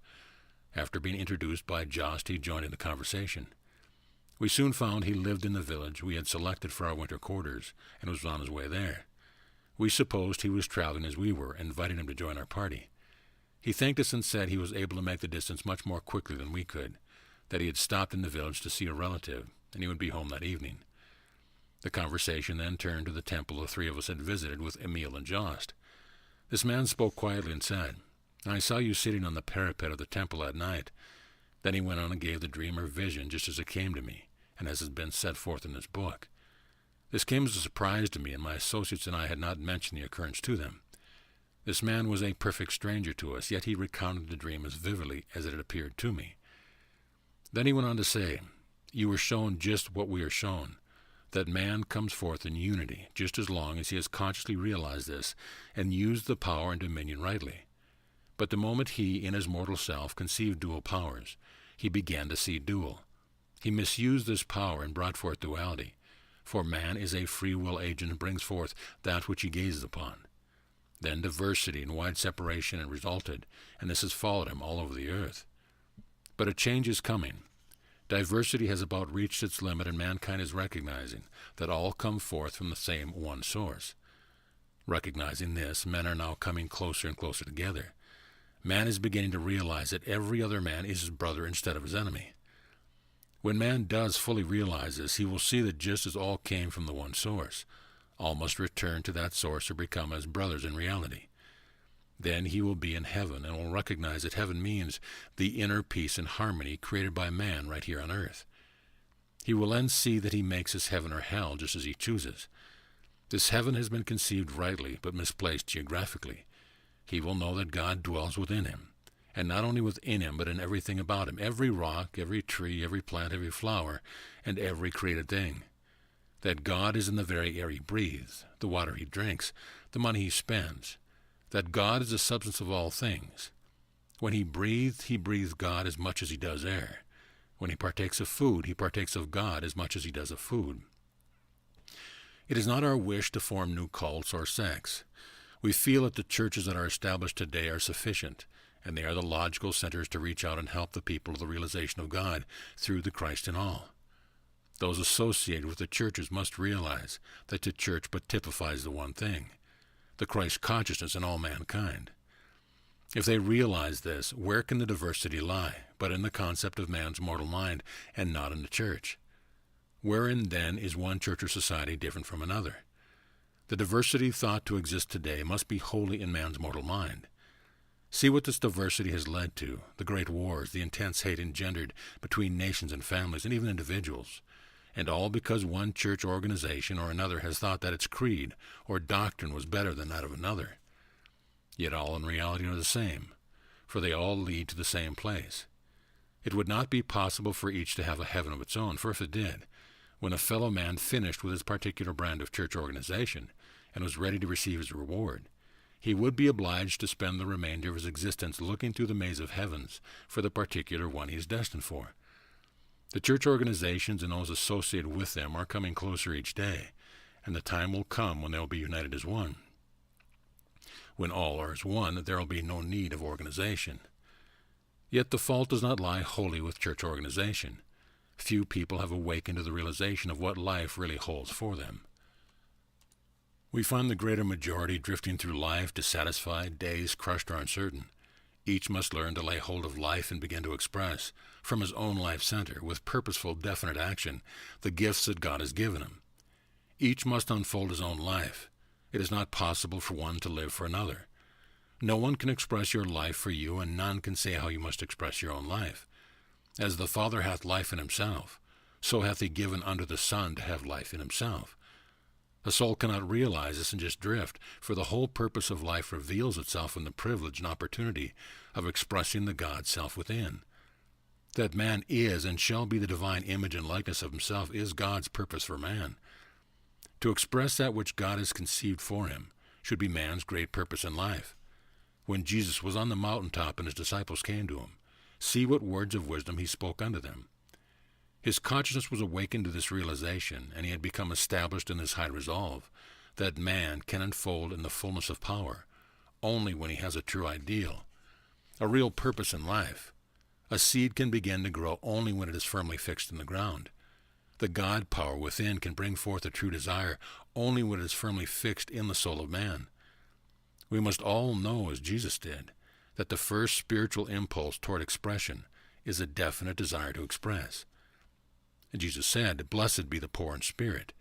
After being introduced by Jost, he joined in the conversation. We soon found he lived in the village we had selected for our winter quarters, and was on his way there. We supposed he was traveling as we were, and invited him to join our party. He thanked us and said he was able to make the distance much more quickly than we could, that he had stopped in the village to see a relative, and he would be home that evening. The conversation then turned to the temple the 3 of us had visited with Emil and Jost. This man spoke quietly and said, "I saw you sitting on the parapet of the temple at night." Then he went on and gave the dream or vision just as it came to me, and as has been set forth in this book. This came as a surprise to me, and my associates and I had not mentioned the occurrence to them. This man was a perfect stranger to us, yet he recounted the dream as vividly as it had appeared to me. Then he went on to say, "You were shown just what we are shown, that man comes forth in unity, just as long as he has consciously realized this and used the power and dominion rightly. But the moment he, in his mortal self, conceived dual powers, he began to see dual. He misused this power and brought forth duality, for man is a free will agent and brings forth that which he gazes upon. Then diversity and wide separation had resulted, and this has followed him all over the earth. But a change is coming. Diversity has about reached its limit, and mankind is recognizing that all come forth from the same one source. Recognizing this, men are now coming closer and closer together. Man is beginning to realize that every other man is his brother instead of his enemy. When man does fully realize this, he will see that just as all came from the one source, all must return to that source or become as brothers in reality. Then he will be in heaven and will recognize that heaven means the inner peace and harmony created by man right here on earth. He will then see that he makes his heaven or hell just as he chooses. This heaven has been conceived rightly but misplaced geographically. He will know that God dwells within him, and not only within him but in everything about him, every rock, every tree, every plant, every flower, and every created thing. That God is in the very air he breathes, the water he drinks, the money he spends. That God is the substance of all things. When he breathes God as much as he does air. When he partakes of food, he partakes of God as much as he does of food. It is not our wish to form new cults or sects. We feel that the churches that are established today are sufficient, and they are the logical centers to reach out and help the people to the realization of God through the Christ in all. Those associated with the churches must realize that the church but typifies the one thing, the Christ consciousness in all mankind. If they realize this, where can the diversity lie but in the concept of man's mortal mind and not in the church? Wherein then is one church or society different from another? The diversity thought to exist today must be wholly in man's mortal mind. See what this diversity has led to, the great wars, the intense hate engendered between nations and families and even individuals, and all because one church organization or another has thought that its creed or doctrine was better than that of another. Yet all in reality are the same, for they all lead to the same place. It would not be possible for each to have a heaven of its own, for if it did, when a fellow man finished with his particular brand of church organization and was ready to receive his reward, he would be obliged to spend the remainder of his existence looking through the maze of heavens for the particular one he is destined for. The church organizations and those associated with them are coming closer each day, and the time will come when they will be united as one. When all are as one, there will be no need of organization. Yet the fault does not lie wholly with church organization. Few people have awakened to the realization of what life really holds for them. We find the greater majority drifting through life dissatisfied, dazed, crushed, or uncertain. Each must learn to lay hold of life and begin to express, from his own life center, with purposeful, definite action, the gifts that God has given him. Each must unfold his own life. It is not possible for one to live for another. No one can express your life for you, and none can say how you must express your own life. As the Father hath life in himself, so hath he given unto the Son to have life in himself. The soul cannot realize this and just drift, for the whole purpose of life reveals itself in the privilege and opportunity of expressing the God self within. That man is and shall be the divine image and likeness of himself is God's purpose for man. To express that which God has conceived for him should be man's great purpose in life. When Jesus was on the mountaintop and his disciples came to him, see what words of wisdom he spoke unto them. His consciousness was awakened to this realization, and he had become established in this high resolve that man can unfold in the fullness of power only when he has a true ideal, a real purpose in life. A seed can begin to grow only when it is firmly fixed in the ground. The God power within can bring forth a true desire only when it is firmly fixed in the soul of man. We must all know, as Jesus did, that the first spiritual impulse toward expression is a definite desire to express. And Jesus said, "Blessed be the poor in spirit,"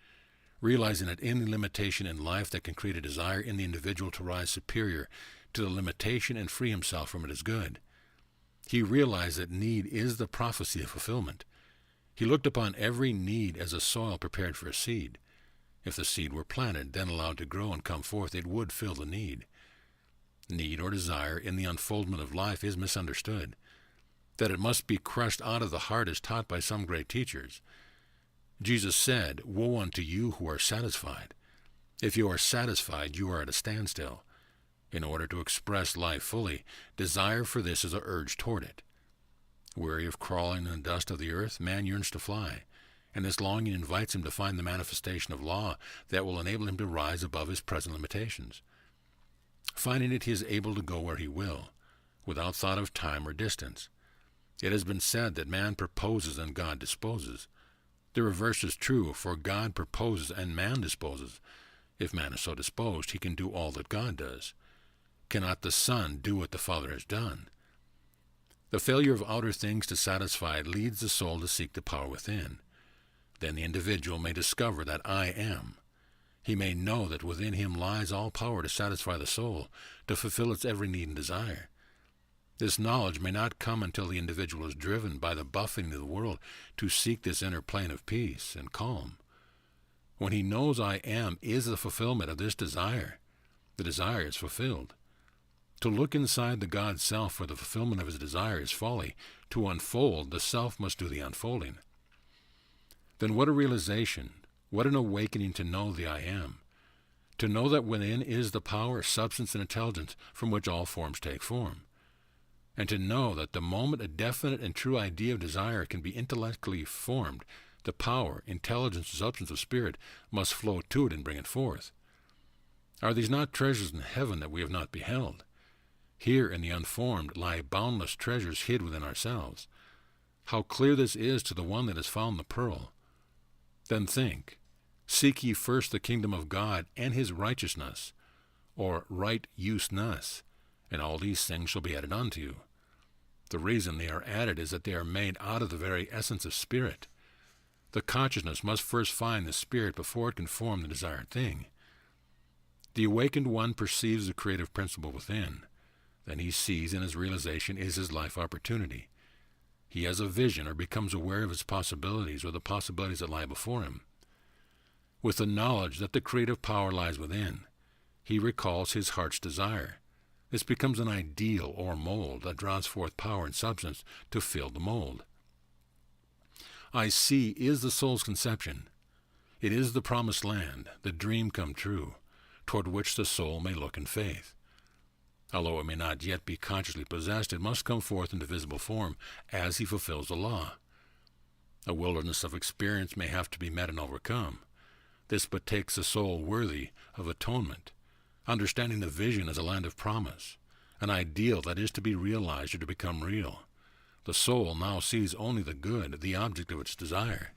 realizing that any limitation in life that can create a desire in the individual to rise superior to the limitation and free himself from it is good. He realized that need is the prophecy of fulfillment. He looked upon every need as a soil prepared for a seed. If the seed were planted, then allowed to grow and come forth, it would fill the need. Need or desire in the unfoldment of life is misunderstood. That it must be crushed out of the heart is taught by some great teachers. Jesus said, "Woe unto you who are satisfied. If you are satisfied, you are at a standstill. In order to express life fully, desire for this is an urge toward it. Weary of crawling in the dust of the earth, man yearns to fly, and this longing invites him to find the manifestation of law that will enable him to rise above his present limitations. Finding it, he is able to go where he will, without thought of time or distance. It has been said that man proposes and God disposes. The reverse is true, for God proposes and man disposes. If man is so disposed, he can do all that God does. Cannot the Son do what the Father has done? The failure of outer things to satisfy leads the soul to seek the power within. Then the individual may discover that I am. He may know that within him lies all power to satisfy the soul, to fulfill its every need and desire. This knowledge may not come until the individual is driven by the buffeting of the world to seek this inner plane of peace and calm. When he knows I am is the fulfillment of this desire, the desire is fulfilled. To look inside the God self for the fulfillment of his desire is folly. To unfold, the self must do the unfolding. Then what a realization, what an awakening to know the I am, to know that within is the power, substance, and intelligence from which all forms take form, and to know that the moment a definite and true idea of desire can be intellectually formed, the power, intelligence, and substance of spirit must flow to it and bring it forth. Are these not treasures in heaven that we have not beheld? Here in the unformed lie boundless treasures hid within ourselves. How clear this is to the one that has found the pearl. Then think, seek ye first the kingdom of God and his righteousness, or right useness, and all these things shall be added unto you. The reason they are added is that they are made out of the very essence of spirit. The consciousness must first find the spirit before it can form the desired thing. The awakened one perceives the creative principle within. Then he sees in his realization is his life opportunity. He has a vision or becomes aware of its possibilities or the possibilities that lie before him. With the knowledge that the creative power lies within, he recalls his heart's desire. This becomes an ideal or mold that draws forth power and substance to fill the mold. I see is the soul's conception. It is the promised land, the dream come true, toward which the soul may look in faith. Although it may not yet be consciously possessed, it must come forth into visible form as he fulfills the law. A wilderness of experience may have to be met and overcome. This but takes the soul worthy of atonement, understanding the vision as a land of promise, an ideal that is to be realized or to become real. The soul now sees only the good, the object of its desire.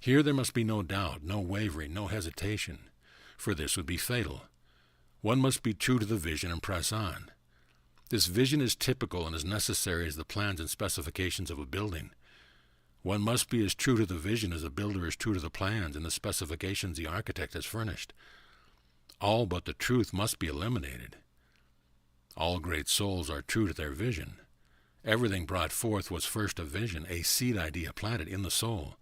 Here there must be no doubt, no wavering, no hesitation, for this would be fatal. One must be true to the vision and press on. This vision is typical and as necessary as the plans and specifications of a building. One must be as true to the vision as a builder is true to the plans and the specifications the architect has furnished. All but the truth must be eliminated. All great souls are true to their vision. Everything brought forth was first a vision, a seed idea planted in the soul,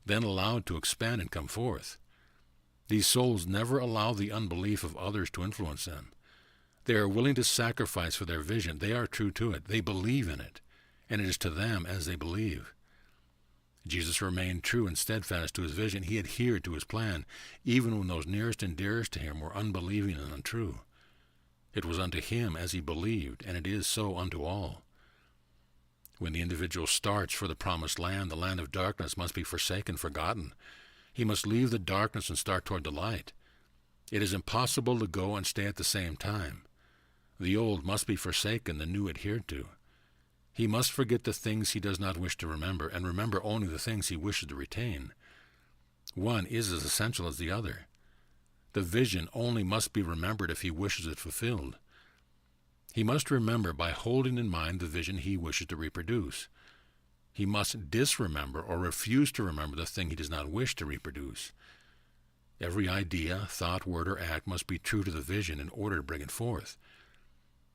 then allowed to expand and come forth. These souls never allow the unbelief of others to influence them. They are willing to sacrifice for their vision. They are true to it. They believe in it, and it is to them as they believe. Jesus remained true and steadfast to his vision. He adhered to his plan, even when those nearest and dearest to him were unbelieving and untrue. It was unto him as he believed, and it is so unto all. When the individual starts for the promised land, the land of darkness must be forsaken, forgotten. He must leave the darkness and start toward the light. It is impossible to go and stay at the same time. The old must be forsaken, the new adhered to. He must forget the things he does not wish to remember, and remember only the things he wishes to retain. One is as essential as the other. The vision only must be remembered if he wishes it fulfilled. He must remember by holding in mind the vision he wishes to reproduce. He must disremember or refuse to remember the thing he does not wish to reproduce. Every idea, thought, word, or act must be true to the vision in order to bring it forth.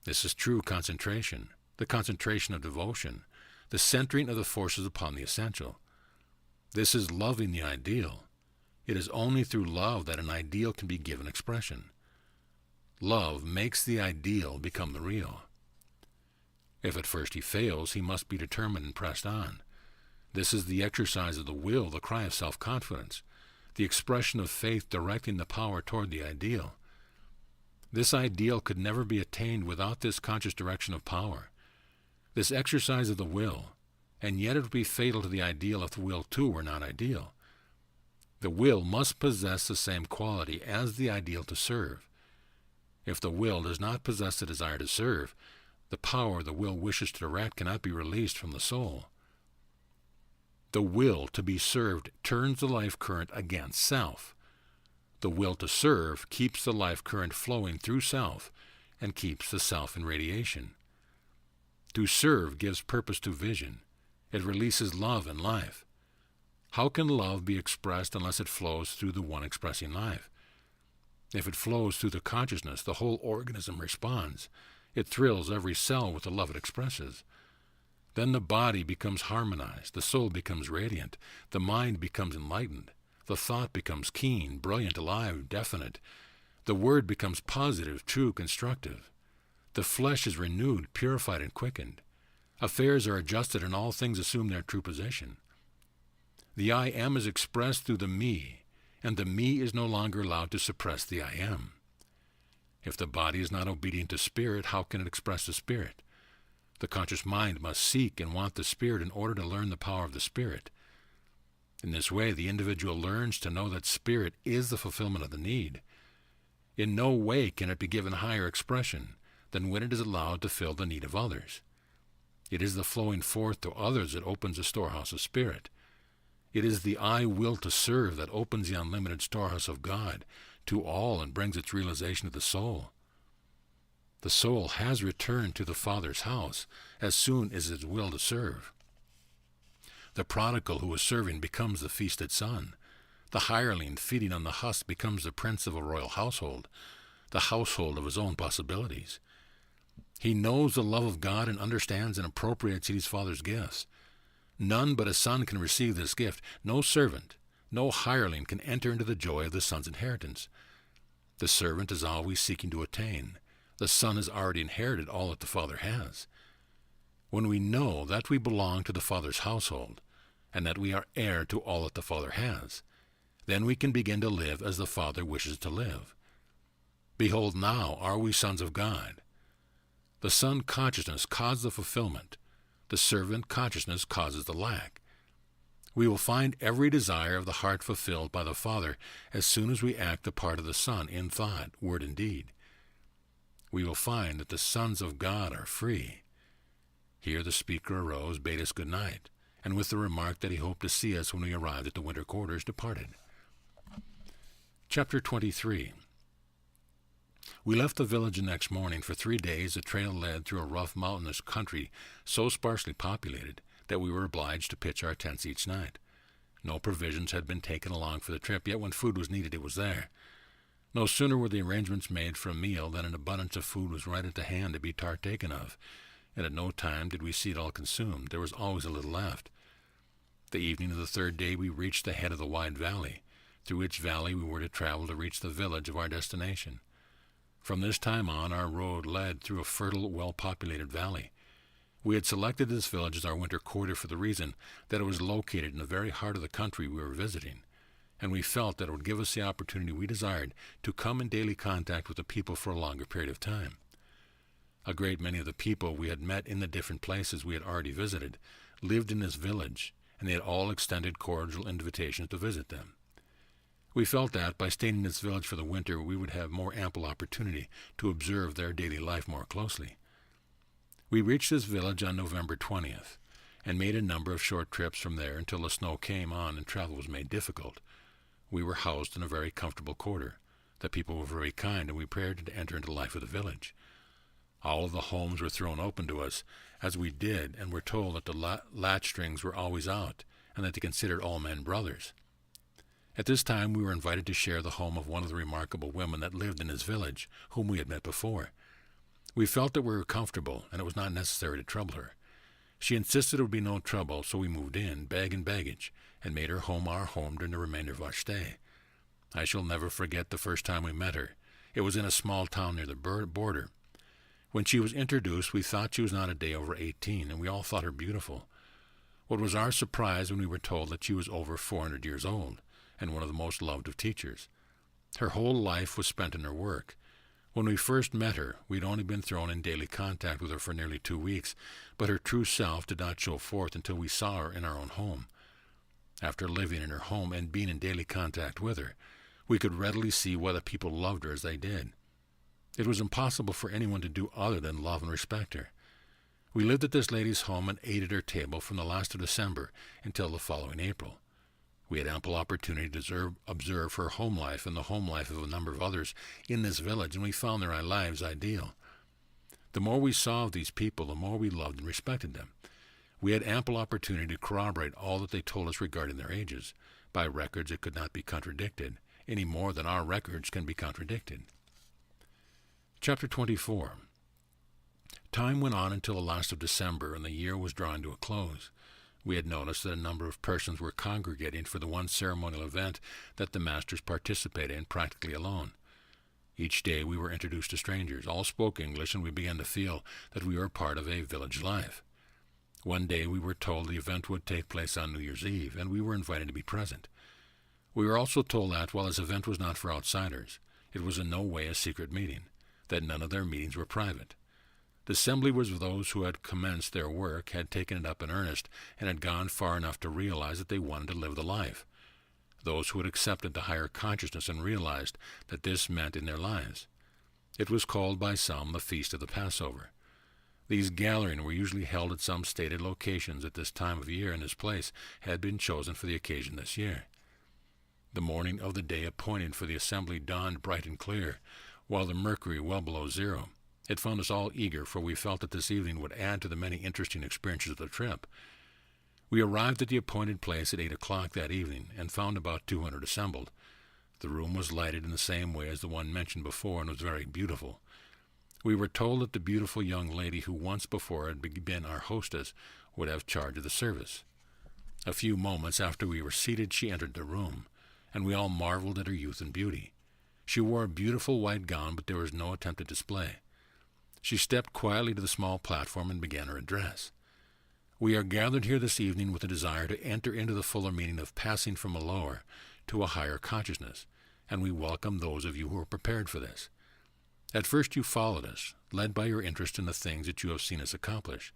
This is true concentration, the concentration of devotion, the centering of the forces upon the essential. This is loving the ideal. It is only through love that an ideal can be given expression. Love makes the ideal become the real. If at first he fails, he must be determined and pressed on. This is the exercise of the will, the cry of self-confidence, the expression of faith directing the power toward the ideal. This ideal could never be attained without this conscious direction of power, this exercise of the will, and yet it would be fatal to the ideal if the will too were not ideal. The will must possess the same quality as the ideal to serve. If the will does not possess the desire to serve, the power the will wishes to direct cannot be released from the soul. The will to be served turns the life current against self. The will to serve keeps the life current flowing through self and keeps the self in radiation. To serve gives purpose to vision. It releases love and life. How can love be expressed unless it flows through the one expressing life? If it flows through the consciousness, the whole organism responds. It thrills every cell with the love it expresses. Then the body becomes harmonized, the soul becomes radiant, the mind becomes enlightened, the thought becomes keen, brilliant, alive, definite. The word becomes positive, true, constructive. The flesh is renewed, purified, and quickened. Affairs are adjusted, and all things assume their true position. The I am is expressed through the me, and the me is no longer allowed to suppress the I am. If the body is not obedient to spirit, how can it express the spirit? The conscious mind must seek and want the spirit in order to learn the power of the spirit. In this way, the individual learns to know that spirit is the fulfillment of the need. In no way can it be given higher expression than when it is allowed to fill the need of others. It is the flowing forth to others that opens the storehouse of spirit. It is the I will to serve that opens the unlimited storehouse of God to all and brings its realization to the soul. The soul has returned to the Father's house as soon as it is will to serve. The prodigal who is serving becomes the feasted son. The hireling feeding on the husk becomes the prince of a royal household, the household of his own possibilities. He knows the love of God and understands and appropriates his Father's gifts. None but a son can receive this gift. No servant, no hireling can enter into the joy of the son's inheritance. The servant is always seeking to attain. The son has already inherited all that the Father has. When we know that we belong to the Father's household, and that we are heir to all that the Father has, then we can begin to live as the Father wishes to live. Behold, now are we sons of God. The son consciousness causes the fulfillment. The servant consciousness causes the lack. We will find every desire of the heart fulfilled by the Father as soon as we act the part of the Son in thought, word, and deed. We will find that the sons of God are free. Here the speaker arose, bade us good night, and with the remark that he hoped to see us when we arrived at the winter quarters, departed. Chapter 23. We left the village the next morning. For 3 days the trail led through a rough mountainous country so sparsely populated that we were obliged to pitch our tents each night. No provisions had been taken along for the trip, yet when food was needed it was there. No sooner were the arrangements made for a meal than an abundance of food was right at the hand to be partaken of, and at no time did we see it all consumed. There was always a little left. The evening of the 3rd day we reached the head of the wide valley, through which valley we were to travel to reach the village of our destination. From this time on, our road led through a fertile, well-populated valley. We had selected this village as our winter quarter for the reason that it was located in the very heart of the country we were visiting, and we felt that it would give us the opportunity we desired to come in daily contact with the people for a longer period of time. A great many of the people we had met in the different places we had already visited lived in this village, and they had all extended cordial invitations to visit them. We felt that, by staying in this village for the winter, we would have more ample opportunity to observe their daily life more closely. We reached this village on November 20th, and made a number of short trips from there until the snow came on and travel was made difficult. We were housed in a very comfortable quarter. The people were very kind, and we prepared to enter into the life of the village. All of the homes were thrown open to us, as we did, and were told that the latch strings were always out, and that they considered all men brothers. At this time we were invited to share the home of one of the remarkable women that lived in this village, whom we had met before. We felt that we were comfortable, and it was not necessary to trouble her. She insisted it would be no trouble, so we moved in, bag and baggage, and made her home our home during the remainder of our stay. I shall never forget the first time we met her. It was in a small town near the border. When she was introduced, we thought she was not a day over 18, and we all thought her beautiful. What was our surprise when we were told that she was over 400 years old, and one of the most loved of teachers. Her whole life was spent in her work. When we first met her, we had only been thrown in daily contact with her for nearly 2 weeks, but her true self did not show forth until we saw her in our own home. After living in her home and being in daily contact with her, we could readily see why the people loved her as they did. It was impossible for anyone to do other than love and respect her. We lived at this lady's home and ate at her table from the last of December until the following April. We had ample opportunity to observe her home life and the home life of a number of others in this village, and we found their lives ideal. The more we saw of these people, the more we loved and respected them. We had ample opportunity to corroborate all that they told us regarding their ages. By records it could not be contradicted, any more than our records can be contradicted. Chapter 24. Time went on until the last of December, and the year was drawing to a close. We had noticed that a number of persons were congregating for the one ceremonial event that the masters participated in practically alone. Each day we were introduced to strangers. All spoke English, and we began to feel that we were part of a village life. One day we were told the event would take place on New Year's Eve, and we were invited to be present. We were also told that, while this event was not for outsiders, it was in no way a secret meeting, that none of their meetings were private. The assembly was of those who had commenced their work, had taken it up in earnest, and had gone far enough to realize that they wanted to live the life. Those who had accepted the higher consciousness and realized that this meant in their lives. It was called by some the Feast of the Passover. These gatherings were usually held at some stated locations at this time of year, and this place had been chosen for the occasion this year. The morning of the day appointed for the assembly dawned bright and clear, while the mercury well below zero. It found us all eager, for we felt that this evening would add to the many interesting experiences of the trip. We arrived at the appointed place at 8 o'clock that evening, and found about 200 assembled. The room was lighted in the same way as the one mentioned before, and was very beautiful. We were told that the beautiful young lady who once before had been our hostess would have charge of the service. A few moments after we were seated, she entered the room, and we all marveled at her youth and beauty. She wore a beautiful white gown, but there was no attempt at display. She stepped quietly to the small platform and began her address. We are gathered here this evening with a desire to enter into the fuller meaning of passing from a lower to a higher consciousness, and we welcome those of you who are prepared for this. At first you followed us, led by your interest in the things that you have seen us accomplish,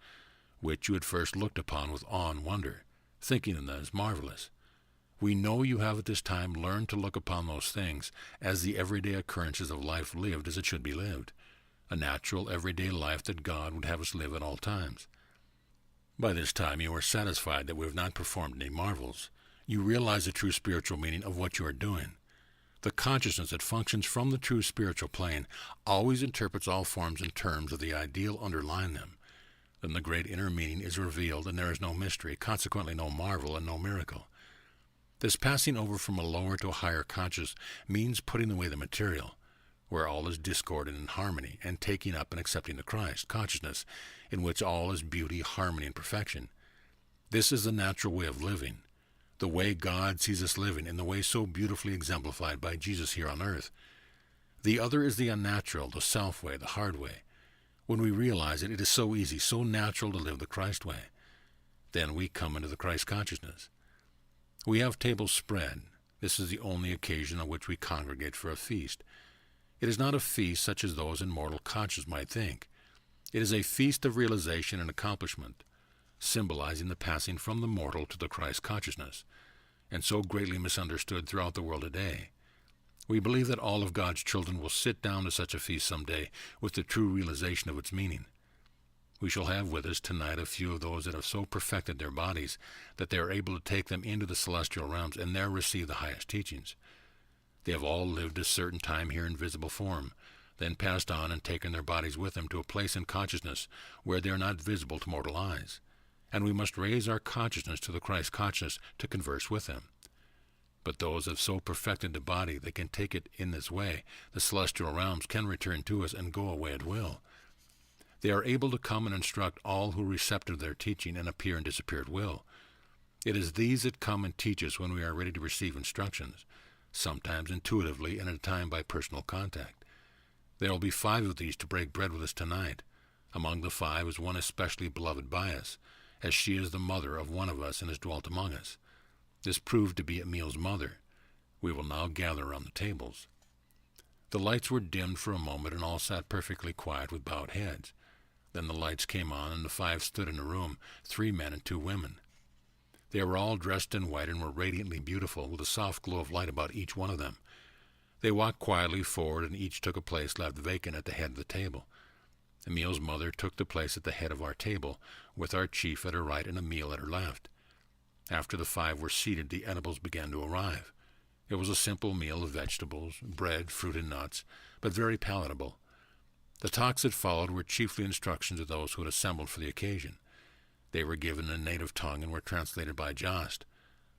which you had first looked upon with awe and wonder, thinking them as marvelous. We know you have at this time learned to look upon those things as the everyday occurrences of life lived as it should be lived, a natural everyday life that God would have us live at all times. By this time you are satisfied that we have not performed any marvels. You realize the true spiritual meaning of what you are doing. The consciousness that functions from the true spiritual plane always interprets all forms in terms of the ideal underlying them. Then the great inner meaning is revealed, and there is no mystery, consequently no marvel and no miracle. This passing over from a lower to a higher conscious means putting away the material, where all is discord and inharmony, and taking up and accepting the Christ consciousness, in which all is beauty, harmony, and perfection. This is the natural way of living, the way God sees us living, in the way so beautifully exemplified by Jesus here on earth. The other is the unnatural, the self-way, the hard way. When we realize it, it is so easy, so natural to live the Christ way. Then we come into the Christ consciousness. We have tables spread. This is the only occasion on which we congregate for a feast. It is not a feast such as those in mortal conscience might think. It is a feast of realization and accomplishment, symbolizing the passing from the mortal to the Christ consciousness, and so greatly misunderstood throughout the world today. We believe that all of God's children will sit down to such a feast someday with the true realization of its meaning. We shall have with us tonight a few of those that have so perfected their bodies that they are able to take them into the celestial realms and there receive the highest teachings. They have all lived a certain time here in visible form, then passed on and taken their bodies with them to a place in consciousness where they are not visible to mortal eyes. And we must raise our consciousness to the Christ consciousness to converse with them. But those have so perfected the body they can take it in this way, the celestial realms can return to us and go away at will. They are able to come and instruct all who are receptive to their teaching and appear and disappear at will. It is these that come and teach us when we are ready to receive instructions, sometimes intuitively and at a time by personal contact. There will be 5 of these to break bread with us tonight. Among the 5 is one especially beloved by us, as she is the mother of one of us and has dwelt among us. This proved to be Emil's mother. We will now gather around the tables. The lights were dimmed for a moment, and all sat perfectly quiet with bowed heads. Then the lights came on, and the 5 stood in a room, 3 men and 2 women. They were all dressed in white and were radiantly beautiful, with a soft glow of light about each one of them. They walked quietly forward, and each took a place left vacant at the head of the table. Emil's mother took the place at the head of our table, with our chief at her right and Emil at her left. After the 5 were seated, the edibles began to arrive. It was a simple meal of vegetables, bread, fruit, and nuts, but very palatable. The talks that followed were chiefly instructions of those who had assembled for the occasion. They were given a native tongue and were translated by Jost.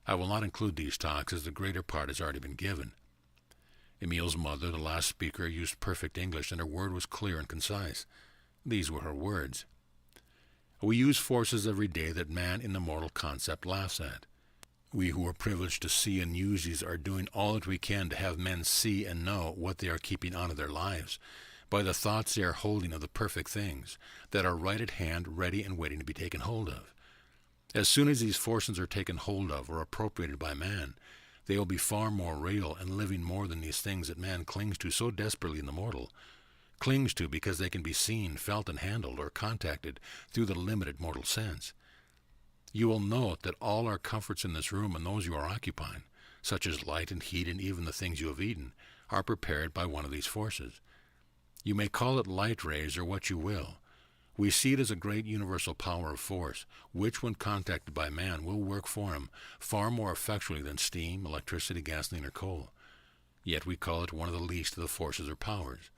I will not include these talks, as the greater part has already been given. Emil's mother, the last speaker, used perfect English, and her word was clear and concise. These were her words. We use forces every day that man in the mortal concept laughs at. We who are privileged to see and use these are doing all that we can to have men see and know what they are keeping out of their lives, by the thoughts they are holding of the perfect things that are right at hand, ready and waiting to be taken hold of. As soon as these forces are taken hold of or appropriated by man, they will be far more real and living more than these things that man clings to so desperately in the mortal, clings to because they can be seen, felt, and handled or contacted through the limited mortal sense. You will note that all our comforts in this room and those you are occupying, such as light and heat and even the things you have eaten, are prepared by one of these forces. You may call it light rays or what you will. We see it as a great universal power of force, which when contacted by man will work for him far more effectually than steam, electricity, gasoline, or coal. Yet we call it one of the least of the forces or powers.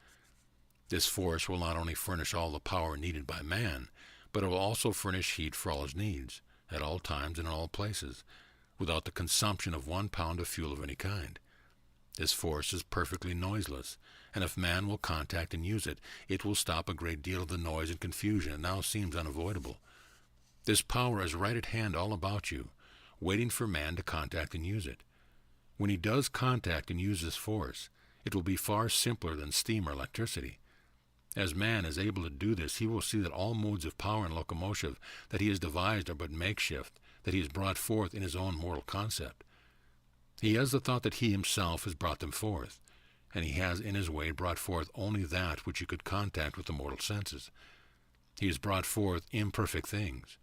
This force will not only furnish all the power needed by man, but it will also furnish heat for all his needs, at all times and in all places, without the consumption of 1 pound of fuel of any kind. This force is perfectly noiseless, and if man will contact and use it, it will stop a great deal of the noise and confusion that now seems unavoidable. This power is right at hand all about you, waiting for man to contact and use it. When he does contact and use this force, it will be far simpler than steam or electricity. As man is able to do this, he will see that all modes of power and locomotion that he has devised are but makeshift, that he has brought forth in his own mortal concept. He has the thought that he himself has brought them forth, and he has in his way brought forth only that which he could contact with the mortal senses. He has brought forth imperfect things,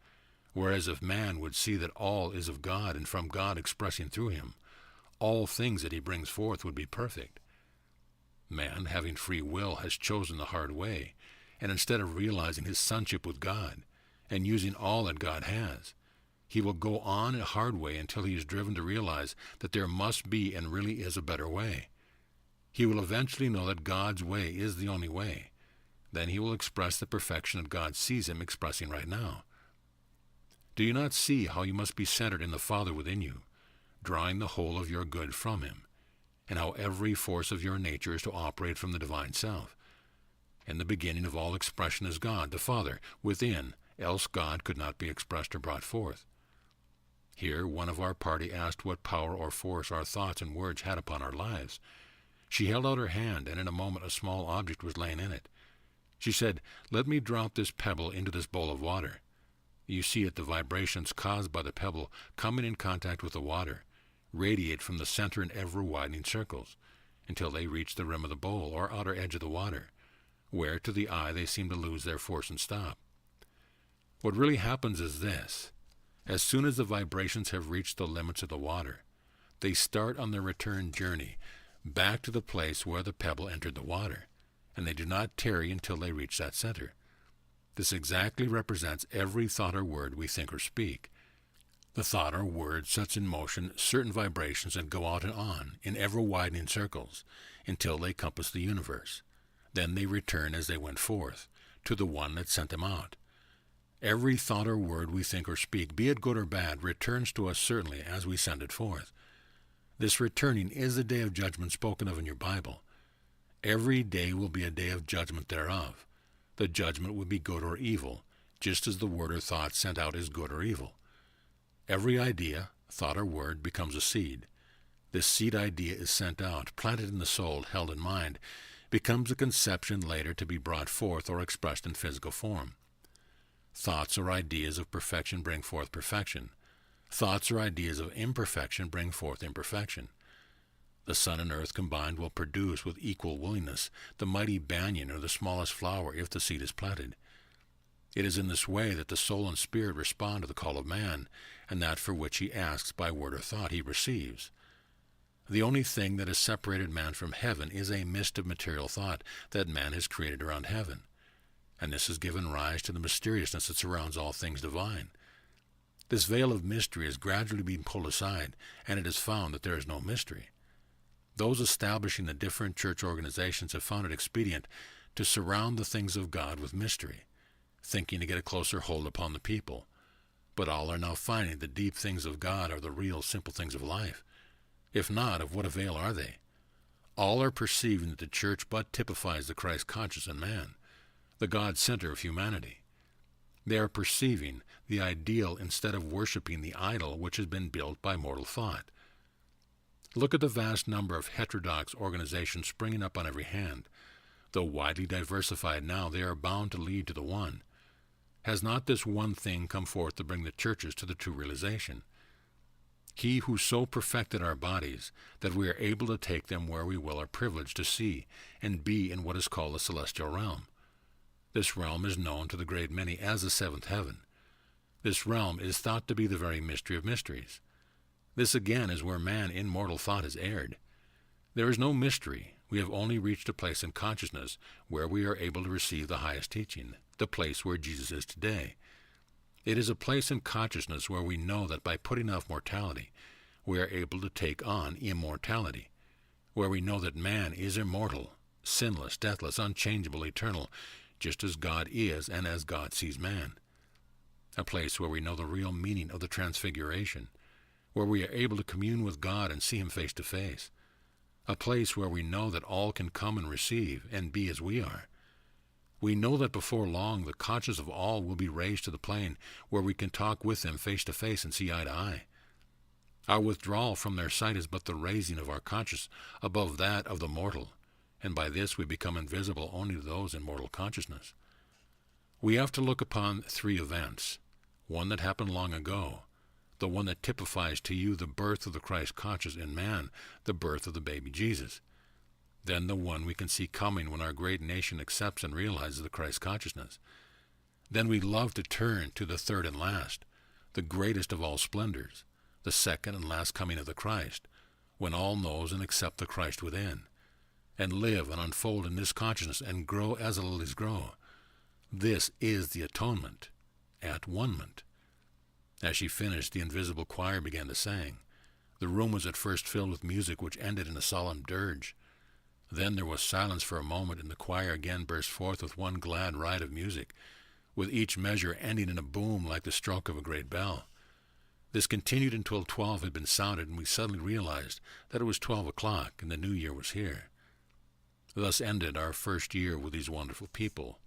whereas if man would see that all is of God and from God expressing through him, all things that he brings forth would be perfect. Man, having free will, has chosen the hard way, and instead of realizing his sonship with God and using all that God has, he will go on a hard way until he is driven to realize that there must be and really is a better way. He will eventually know that God's way is the only way. Then he will express the perfection that God sees him expressing right now. Do you not see how you must be centered in the Father within you, drawing the whole of your good from him, and how every force of your nature is to operate from the divine self? And the beginning of all expression is God, the Father, within, else God could not be expressed or brought forth. Here one of our party asked what power or force our thoughts and words had upon our lives. She held out her hand, and in a moment a small object was laying in it. She said, "Let me drop this pebble into this bowl of water." You see it, the vibrations caused by the pebble coming in contact with the water radiate from the center in ever-widening circles, until they reach the rim of the bowl or outer edge of the water, where to the eye they seem to lose their force and stop. What really happens is this. As soon as the vibrations have reached the limits of the water, they start on their return journey back to the place where the pebble entered the water, and they do not tarry until they reach that center. This exactly represents every thought or word we think or speak. The thought or word sets in motion certain vibrations that go out and on in ever-widening circles until they compass the universe. Then they return as they went forth, to the one that sent them out. Every thought or word we think or speak, be it good or bad, returns to us certainly as we send it forth. This returning is the day of judgment spoken of in your Bible. Every day will be a day of judgment thereof. The judgment will be good or evil, just as the word or thought sent out is good or evil. Every idea, thought or word becomes a seed. This seed idea is sent out, planted in the soul, held in mind, becomes a conception later to be brought forth or expressed in physical form. Thoughts or ideas of perfection bring forth perfection. Thoughts or ideas of imperfection bring forth imperfection. The sun and earth combined will produce with equal willingness the mighty banyan or the smallest flower if the seed is planted. It is in this way that the soul and spirit respond to the call of man, and that for which he asks by word or thought he receives. The only thing that has separated man from heaven is a mist of material thought that man has created around heaven, and this has given rise to the mysteriousness that surrounds all things divine. This veil of mystery is gradually being pulled aside, and it is found that there is no mystery. Those establishing the different church organizations have found it expedient to surround the things of God with mystery, thinking to get a closer hold upon the people. But all are now finding the deep things of God are the real simple things of life. If not, of what avail are they? All are perceiving that the church but typifies the Christ conscious in man, the God center of humanity. They are perceiving the ideal instead of worshiping the idol which has been built by mortal thought. Look at the vast number of heterodox organizations springing up on every hand. Though widely diversified now, they are bound to lead to the one. Has not this one thing come forth to bring the churches to the true realization? He who so perfected our bodies that we are able to take them where we will are privileged to see and be in what is called the celestial realm. This realm is known to the great many as the seventh heaven. This realm is thought to be the very mystery of mysteries. This again is where man in mortal thought has erred. There is no mystery. We have only reached a place in consciousness where we are able to receive the highest teaching, the place where Jesus is today. It is a place in consciousness where we know that by putting off mortality, we are able to take on immortality, where we know that man is immortal, sinless, deathless, unchangeable, eternal, just as God is and as God sees man. A place where we know the real meaning of the transfiguration, where we are able to commune with God and see him face to face. A place where we know that all can come and receive and be as we are. We know that before long the conscience of all will be raised to the plane where we can talk with them face to face and see eye to eye. Our withdrawal from their sight is but the raising of our conscience above that of the mortal, and by this we become invisible only to those in mortal consciousness. We have to look upon three events, one that happened long ago, the one that typifies to you the birth of the Christ conscious in man, the birth of the baby Jesus. Then the one we can see coming when our great nation accepts and realizes the Christ consciousness. Then we love to turn to the third and last, the greatest of all splendors, the second and last coming of the Christ, when all knows and accept the Christ within, and live and unfold in this consciousness and grow as the lilies grow. This is the atonement, at one-ment. As she finished, the invisible choir began to sing. The room was at first filled with music which ended in a solemn dirge. Then there was silence for a moment, and the choir again burst forth with one glad ride of music, with each measure ending in a boom like the stroke of a great bell. This continued until 12 had been sounded, and we suddenly realized that it was 12 o'clock and the new year was here. Thus ended our first year with these wonderful people.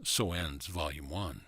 So ends Volume 1.